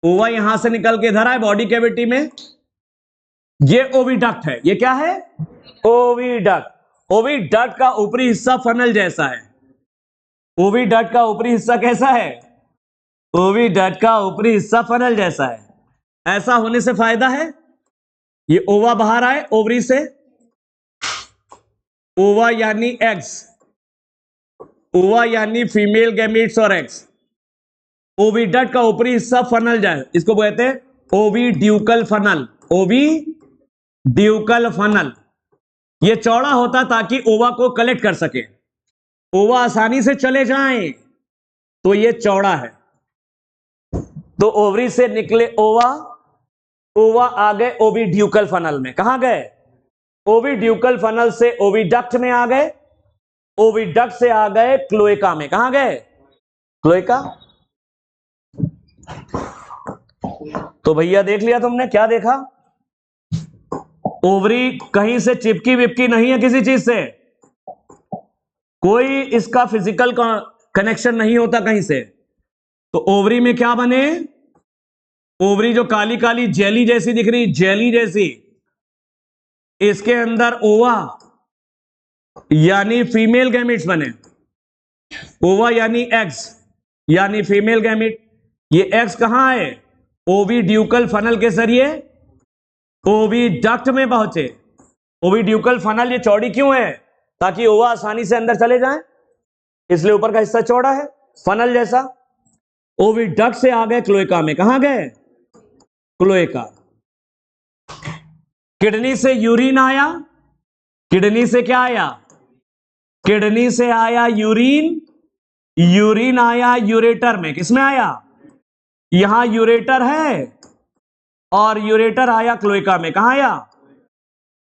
ओवा यहां से निकल के इधर आए बॉडी कैविटी में। ये ओविडक्ट है। ये क्या है? ओविडक्ट। ओविडक्ट का ऊपरी हिस्सा फनल जैसा है। ओविडक्ट का ऊपरी हिस्सा कैसा है? ओविडक्ट का ऊपरी हिस्सा फनल जैसा है। ऐसा होने से फायदा है, ये ओवा बाहर आए ओवरी से। ओवा यानी एग्स, ओवा यानी फीमेल गैमीट्स और एग्स। ओविडक्ट का ऊपरी हिस्सा फनल जाए, इसको कहते हैं ओविड्यूकल फनल। ओविड्यूकल फनल ये चौड़ा होता ताकि ओवा को कलेक्ट कर सके। ओवा आसानी से चले जाएं तो ये चौड़ा है। तो ओवरी से निकले ओवा, ओवा आ गए ओविड्यूकल फनल में। कहां गए? ओविड्यूकल फनल से ओविडक्ट में आ गए, ओविडक्ट से आ गए क्लोएका में। कहां गए? क्लोएका। तो भैया देख लिया तुमने, क्या देखा? ओवरी कहीं से चिपकी विपकी नहीं है किसी चीज से, कोई इसका फिजिकल कनेक्शन नहीं होता कहीं से। तो ओवरी में क्या बने? ओवरी जो काली काली जेली जैसी दिख रही, जेली जैसी, इसके अंदर ओवा यानी फीमेल गैमिट्स बने। ओवा यानी एग्स यानी फीमेल गैमिट। ये एग्स कहां है? ओविड्यूकल फनल के जरिए ओविडक्ट में पहुंचे। ओविड्यूकल फनल ये चौड़ी क्यों है? ताकि ओवा आसानी से अंदर चले जाएं, इसलिए ऊपर का हिस्सा चौड़ा है फनल जैसा। ओविडक्ट से आ गए क्लोएका में। कहां गए? क्लोएका। किडनी से यूरिन आया, किडनी से क्या आया? किडनी से आया यूरिन, यूरिन आया यूरेटर में। किसमें आया? यहां यूरेटर है और यूरेटर आया क्लोएका में। कहां आया?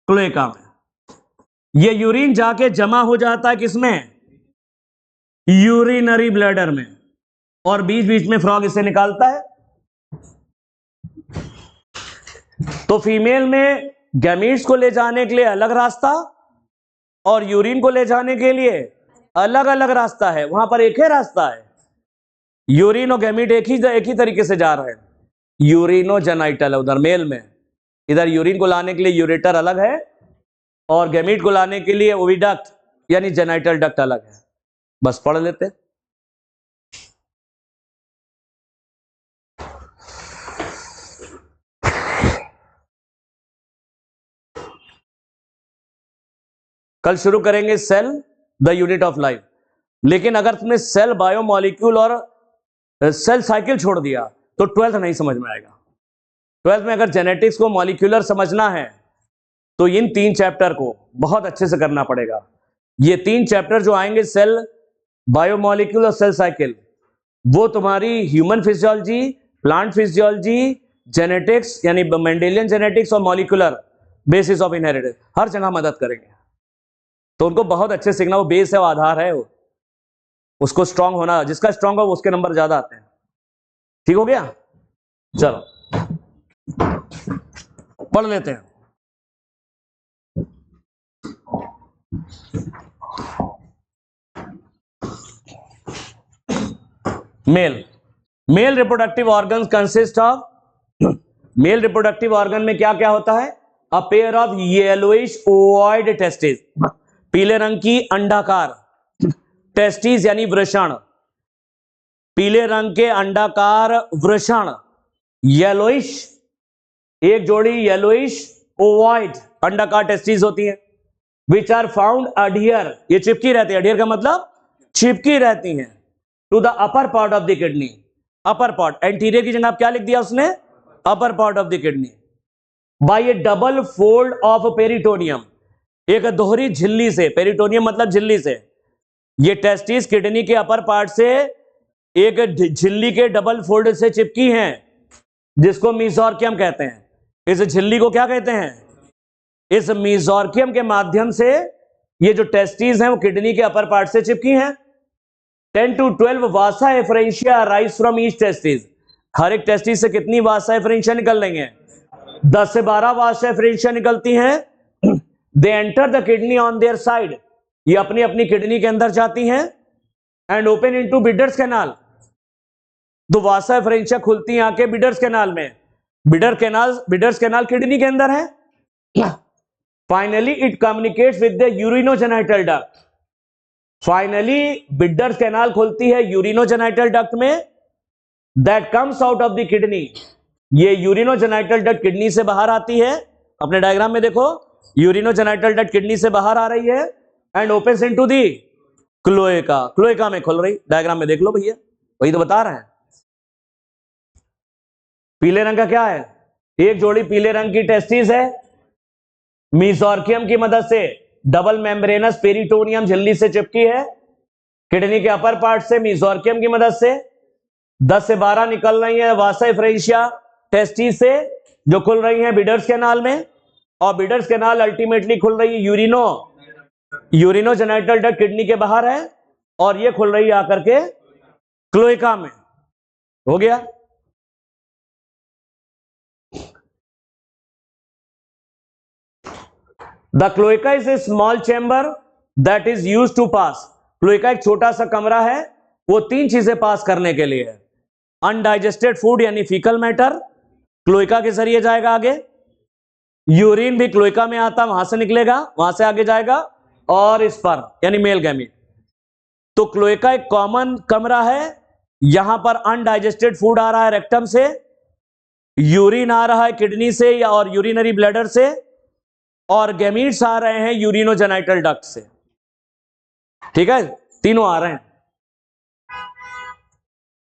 क्लोएका में। ये यूरिन जाके जमा हो जाता है किसमें? यूरिनरी ब्लैडर में, और बीच बीच में फ्रॉग इसे निकालता है। तो फीमेल में गैमीट्स को ले जाने के लिए अलग रास्ता और यूरिन को ले जाने के लिए अलग अलग रास्ता है। वहां पर एक ही रास्ता है, यूरिन और गैमीट एक ही तरीके से जा रहे हैं। यूरिनोजेनाइटल है उधर मेल में, इधर यूरिन को लाने के लिए यूरेटर अलग है और गैमीट को लाने के लिए ओविडक्ट यानी जेनाइटल डक्ट अलग है। बस पढ़ लेते। कल शुरू करेंगे cell the unit of life. लेकिन अगर तुमने सेल, बायोमॉलिक्यूल और सेल साइकिल छोड़ दिया तो 12th नहीं समझ में आएगा। 12th में अगर जेनेटिक्स को मॉलिक्यूलर समझना है तो इन 3 चैप्टर को बहुत अच्छे से करना पड़ेगा। ये 3 चैप्टर जो आएंगे, सेल, बायोमॉलिक्यूल और सेल साइकिल, वो तुम्हारी human physiology, plant physiology, genetics यानी मेंडेलियन जेनेटिक्स और मॉलिक्यूलर बेसिस ऑफ इनहेरिटेंस हर जगह मदद करेंगे। तो उनको बहुत अच्छे सीखना, वो बेस है, वो आधार है, उसको स्ट्रांग होना, जिसका स्ट्रांग हो उसके नंबर ज्यादा आते हैं। ठीक हो गया? चलो पढ़ लेते हैं। Male reproductive organs consist of, male reproductive organ में क्या क्या होता है? अ pair of yellowish ovoid testis, पीले रंग की अंडाकार टेस्टिस यानी वृषण, पीले रंग के अंडाकार वृषण, येलोइश, एक जोड़ी येलोइश ओवॉइड अंडाकार टेस्टिस होती है, विच आर फाउंड अडियर, ये चिपकी रहती है, अडियर का मतलब चिपकी रहती हैं, to the upper part of the kidney. Upper part, anterior की जगह क्या लिख दिया उसने? Upper part of the kidney. By a double fold of peritoneum, एक दोहरी झिल्ली से, पेरिटोनियम मतलब झिल्ली से, ये टेस्टिस किडनी के अपर पार्ट से एक झिल्ली के डबल फोल्ड से चिपकी हैं, जिसको मीजोर्कियम कहते हैं। इस झिल्ली को क्या कहते हैं? इस मीजोर्कियम के माध्यम से ये जो टेस्टिस हैं वो किडनी के अपर पार्ट से चिपकी हैं। 10 to 12 vasa efferentia rise from each testis, हर एक टेस्टिस से कितनी वासा एफरेंशिया निकल रही हैं? 10 से 12 वासा एफरेंशिया निकलती हैं। They enter the kidney on their side, ये अपनी अपनी किडनी के अंदर जाती हैं, and open into bidders canal, तो वासा एफरेंशिया खुलती हैं आके बिडर्स कैनाल में। बिडर्स कैनाल किडनी के अंदर है। Finally it communicates with the urinogenital duct, finally bidders canal खुलती है यूरिनोजेनाइटल डक्ट में, that comes out of the kidney, ये यूरिनोजेनाइटल डक्ट किडनी से बाहर आती है। अपने डायग्राम में देखो, यूरिनोजेनाइटल डक्ट किडनी से बाहर आ रही है and opens into the cloaca, cloaca में खुल रही, डायग्राम में देख लो भैया, वही तो बता रहे हैं। पीले रंग का क्या है? एक जोड़ी पीले रंग की टेस्टिस है, मीजोर्कियम की मदद से डबल मेम्ब्रेनस पेरिटोनियम झिल्ली से चिपकी है, किडनी के अपर पार्ट से मेसोर्कियम की मदद से 10 से 12 निकल रही है वासा एफरेंशिया टेस्टिस से, जो खुल रही है बिडर्स कैनाल में, और बिडर्स कैनाल अल्टीमेटली खुल रही है यूरिनोजेनिटल डक्ट किडनी के बाहर है, और ये खुल रही है आकर के क्लोएका में। हो गया। The cloaca is a small chamber that is used to pass. Cloaca एक छोटा सा कमरा है, वो 3 चीजें पास करने के लिए है। अनडाइजेस्टेड फूड यानी फीकल मैटर क्लोएका के जरिए जाएगा आगे, यूरिन भी क्लोएका में आता, वहां से निकलेगा, वहां से आगे जाएगा, और स्पर्म यानी मेल गैमीट। तो क्लोएका एक कॉमन कमरा है, यहां पर अनडाइजेस्टेड फूड आ रहा है रेक्टम से, यूरिन आ रहा है किडनी से या और यूरिनरी ब्लैडर से, और गैमीट्स आ रहे हैं यूरिनोजेनिटल डक्ट से। ठीक है, तीनों आ रहे हैं,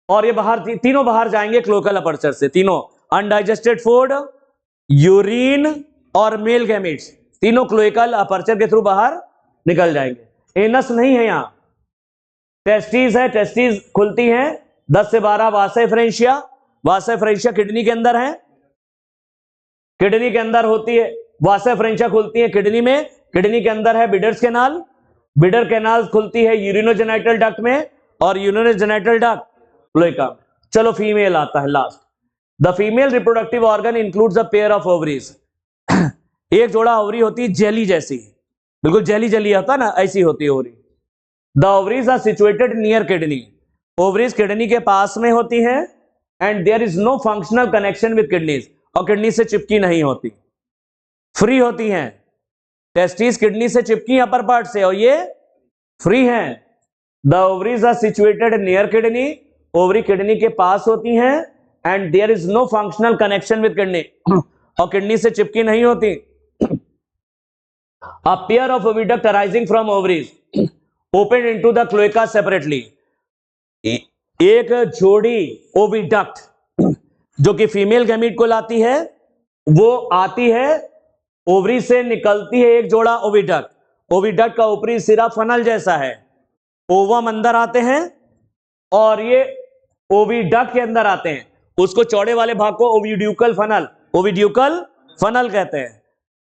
और ये बाहर तीनों बाहर जाएंगे क्लोएकल अपर्चर से। तीनों अनडाइजेस्टेड फूड, यूरिन और मेल गैमीट्स तीनों क्लोएकल अपर्चर के थ्रू बाहर निकल जाएंगे। एनस नहीं है, यहां टेस्टिस है, टेस्टिस खुलती हैं 10 से 12 वासा एफरेंशिया। वासा एफरेंशिया किडनी के अंदर है, किडनी के अंदर होती है वासा एफरेंशिया, खुलती है किडनी में, किडनी के अंदर है बिडर्स कैनाल, बिडर कैनाल खुलती है यूरिनोजेनिटल डक्ट में, और यूरिनोजेनिटल डक्ट क्लोएका में। चलो फीमेल आता है last. The female reproductive organ includes a pair of ovaries. एक जोड़ा ओवरी होती है जेली जैसी, बिल्कुल जेली जेली होता ना, ऐसी होती है ovary. The ovaries are situated near kidney. Ovaries kidney के पास में होती हैं, and there is no functional connection with kidneys, और किडनी से चिपकी नहीं होती, फ्री होती हैं। टेस्टिस किडनी से चिपकी अपर पार्ट से, और ये फ्री हैं। The ovaries are situated near kidney, ovary kidney के पास होती हैं, and there is no functional connection with kidney, और किडनी से चिपकी नहीं होती। A pair of oviduct arising from ovaries open into the cloaca separately. एक जोड़ी ओविडक्ट जो कि फीमेल गैमीट को लाती है, वो आती है ओवरी से, निकलती है एक जोड़ा ओविडक्ट। ओविडक्ट का ऊपरी सिरा फनल जैसा है, ओवम अंदर आते हैं, और ये ओविडक्ट के अंदर आते हैं। उसको चौड़े वाले भाग को ओविड्यूकल फनल कहते हैं।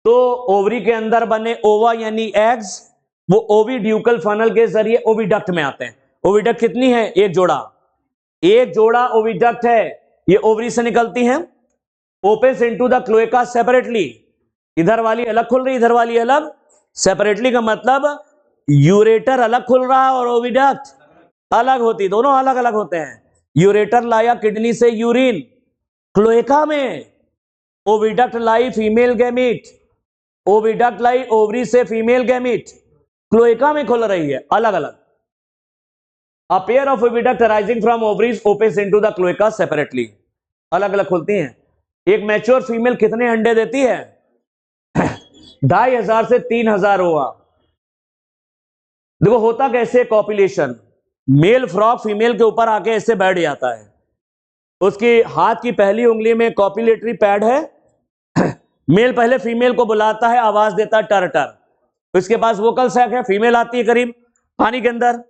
तो ओवरी के अंदर बने ओवा यानी एग्स, वो ओविड्यूकल फनल के जरिए ओविडक्ट में आते हैं। ओविडक्ट कितनी है? एक जोड़ा ओविडक्ट है, ये ओवरी से निकलती हैं, opens into the cloaca separately. इधर वाली अलग खुल रही, इधर वाली अलग। सेपरेटली का मतलब यूरेटर अलग खुल रहा है और ओविडक्ट अलग होती, दोनों अलग अलग होते हैं। यूरेटर लाया किडनी से यूरिन क्लोएका में, ओविडक्ट लाई फीमेल गैमीट, ओविडक्ट लाई ओवरी से फीमेल गैमीट, क्लोएका में खुल रही है अलग अलग। A pair of oviduct arising from ovaries opens into the cloaca separately, अलग अलग खुलती हैं। एक मैच्योर फीमेल कितने अंडे देती है? 2500 से 3000 हुआ। देखो होता कैसे कॉपुलेशन, मेल फ्रॉग फीमेल के ऊपर आके ऐसे बैठ जाता है, उसकी हाथ की पहली उंगली में कॉपुलेटरी पैड है। मेल पहले फीमेल को बुलाता है, आवाज देता है टर टर, उसके पास वोकल सैक है, फीमेल आती है करीब पानी के अंदर,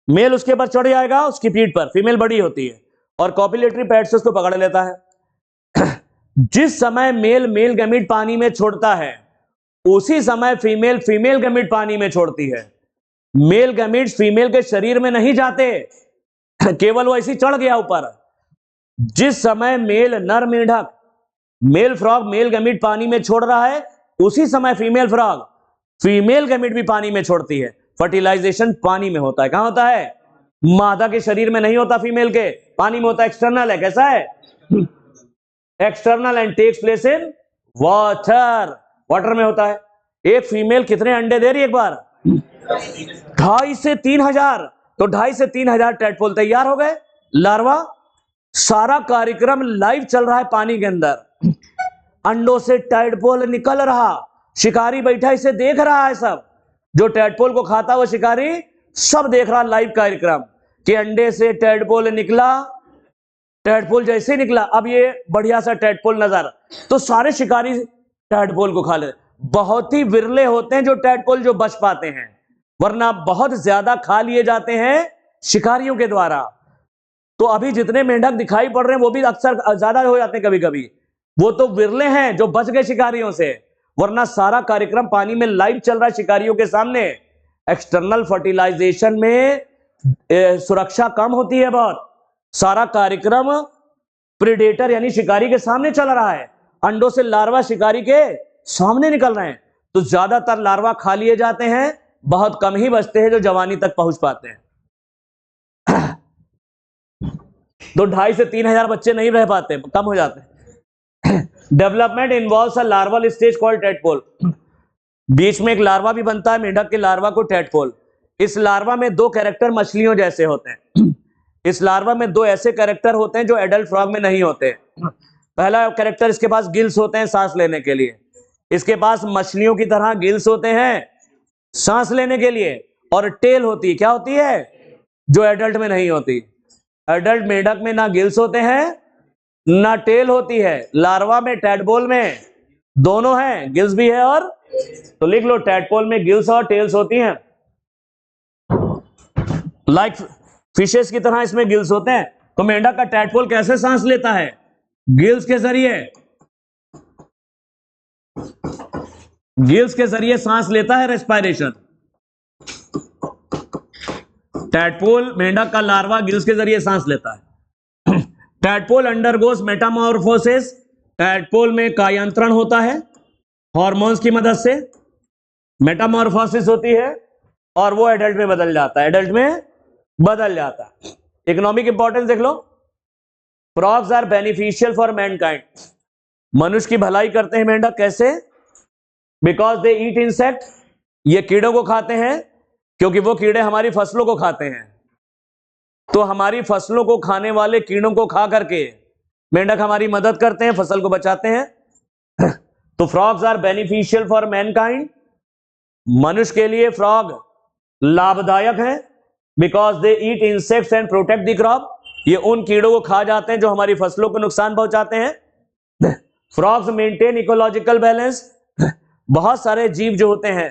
मेल उसके ऊपर चढ़ जाएगा, उसकी पीठ पर, फीमेल बड़ी होती है और कॉपुलेटरी पैड से उसको पकड़ लेता है। जिस समय मेल गैमीट पानी में छोड़ता है, उसी समय फीमेल गैमीट पानी में छोड़ती है। मेल गैमीट्स फीमेल के शरीर में नहीं जाते, केवल वो ऐसी चढ़ गया ऊपर। जिस समय मेल नर मेंढक, मेल फ्रॉग मेल गैमीट पानी में छोड़ रहा है, उसी समय फीमेल फ्रॉग फीमेल गैमीट भी पानी में छोड़ती है। फर्टिलाइजेशन पानी में होता है। कहां होता है? मादा के शरीर में नहीं होता, फीमेल के पानी में होता है। एक्सटर्नल है, कैसा है? External and takes place in water में होता है। एक फीमेल कितने अंडे दे रही है एक बार? 2.5 से 3,000। तो 2.5 से 3,000 टैडपोल तैयार हो गए, लार्वा। सारा कार्यक्रम लाइव चल रहा है पानी के अंदर। अंडों से टैडपोल निकल रहा, शिकारी बैठा इसे देख रहा है। सब जो टैडपोल को खाता वो शिकारी सब देख रहा लाइव कार्यक्रम कि अंडे से टैडपोल निकला। टैडपोल जैसे ही निकला, अब ये बढ़िया सा टैडपोल नजर, तो सारे शिकारी टैडपोल को खा ले। बहुत ही विरले होते हैं जो टैडपोल जो बच पाते हैं। वरना बहुत ज्यादा खा लिए जाते हैं शिकारियों के द्वारा। तो अभी जितने मेंढक दिखाई पड़ रहे हैं वो भी अक्सर ज्यादा हो जाते हैं कभी कभी, वो तो विरले हैं जो बच गए शिकारियों से, वरना सारा कार्यक्रम पानी में लाइव चल रहा है शिकारियों के सामने। एक्सटर्नल फर्टिलाइजेशन में सुरक्षा कम होती है बहुत, सारा कार्यक्रम प्रेडेटर यानी शिकारी के सामने चल रहा है, अंडों से लार्वा शिकारी के सामने निकल रहे हैं, तो ज्यादातर लार्वा खा लिए जाते हैं, बहुत कम ही बचते हैं जो जवानी तक पहुंच पाते हैं। तो 2,500 से 3,000 बच्चे नहीं रह पाते, कम हो जाते हैं। Development involves a larval stage called tadpole. बीच में एक लार्वा भी बनता है, मेंढक के लार्वा को टेडपोल। इस लार्वा में 2 कैरेक्टर मछलियों जैसे होते हैं। इस लार्वा में 2 ऐसे कैरेक्टर होते हैं जो एडल्ट फ्रॉग में नहीं होते। पहला कैरेक्टर, इसके पास गिल्स होते हैं सांस लेने के लिए, इसके पास मछलियों की तरह गिल्स होते हैं सांस लेने के लिए, और टेल होती है, क्या होती है, जो एडल्ट में नहीं होती। एडल्ट मेंढक में ना गिल्स होते हैं ना टेल होती है, लार्वा में टैडपोल में दोनों हैं, गिल्स भी है और, तो लिख लो टैडपोल में गिल्स और टेल्स होती हैं। लाइक फिशेस की तरह इसमें गिल्स होते हैं। तो मेंढक का टैडपोल कैसे सांस लेता है, गिल्स के जरिए, गिल्स के जरिए सांस लेता है, रेस्पिरेशन। टैडपोल मेंढक का लार्वा गिल्स के जरिए सांस लेता है। टैडपोल अंडरगोस मेटामॉर्फोसिस, टैडपोल में कायांतरण होता है हार्मोन्स की मदद से, मेटामॉर्फोसिस होती है और वो एडल्ट में बदल जाता है, एडल्ट में बदल जाता है। इकोनॉमिक इंपॉर्टेंस देख लो, frogs are beneficial for mankind, मनुष्य की भलाई करते हैं मेंढक, कैसे, बिकॉज दे ईट इंसेक्ट, ये कीड़ों को खाते हैं, क्योंकि वो कीड़े हमारी फसलों को खाते हैं, तो हमारी फसलों को खाने वाले कीड़ों को खा करके मेंढक हमारी मदद करते हैं, फसल को बचाते हैं। तो frogs are beneficial for mankind, मनुष्य के लिए फ्रॉग लाभदायक है, because they eat insects and protect the crop, ये उन कीड़ों को खा जाते हैं जो हमारी फसलों को नुकसान पहुंचाते हैं। फ्रॉग्स मेंटेन इकोलॉजिकल बैलेंस, बहुत सारे जीव जो होते हैं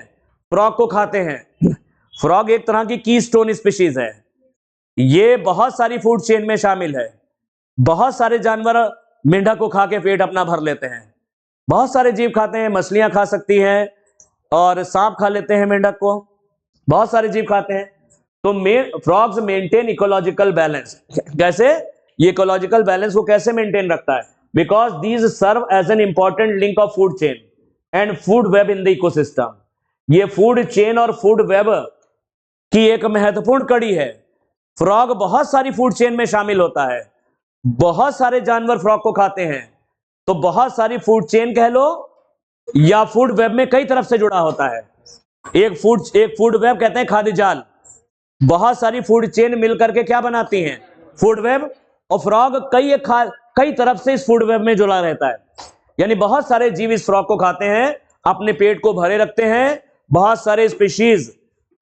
फ्रॉग को खाते हैं। फ्रॉग एक तरह की कीस्टोन स्पीशीज है, ये बहुत सारी फूड चेन में शामिल है, बहुत सारे जानवर मेंढक को खा के पेट अपना भर लेते हैं, बहुत सारे जीव खाते हैं, मछलियां खा सकती हैं और सांप खा लेते हैं मेंढक को, बहुत सारे जीव खाते हैं। तो फ्रॉग्स मेंटेन इकोलॉजिकल बैलेंस, कैसे, ये इकोलॉजिकल बैलेंस को कैसे मेंटेन रखता है, because these serve as an important link of food chain and food web in the ecosystem, ये फूड चेन और फूड वेब की एक महत्वपूर्ण कड़ी है। फ्रॉग बहुत सारी फूड चेन में शामिल होता है, बहुत सारे जानवर फ्रॉग को खाते हैं, तो बहुत सारी फूड चेन कह लो या फूड वेब में कई तरफ से जुड़ा होता है। एक फूड वेब कहते हैं खाद्य जाल, बहुत सारी फूड चेन मिलकर के क्या बनाती हैं, फूड वेब, और फ्रॉग कई तरफ से इस फूड वेब में जुड़ा रहता है, यानी बहुत सारे जीव इस फ्रॉग को खाते हैं, अपने पेट को भरे रखते हैं, बहुत सारे स्पीशीज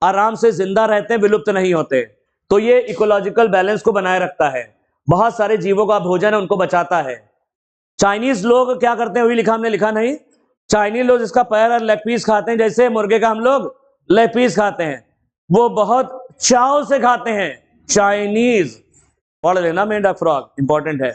आराम से जिंदा रहते हैं, विलुप्त नहीं होते। तो ये इकोलॉजिकल बैलेंस को बनाए रखता है, बहुत सारे जीवों का भोजन है उनको बचाता है। चाइनीज लोग क्या करते हैं, वही लिखा, हमने लिखा नहीं, चाइनीज लोग इसका पैर और लेग पीस खाते हैं, जैसे मुर्गे का हम लोग लेग पीस खाते हैं, वो बहुत चाव से खाते हैं चाइनीज। पढ़ लेना मेंढक फ्रॉग, इंपॉर्टेंट है।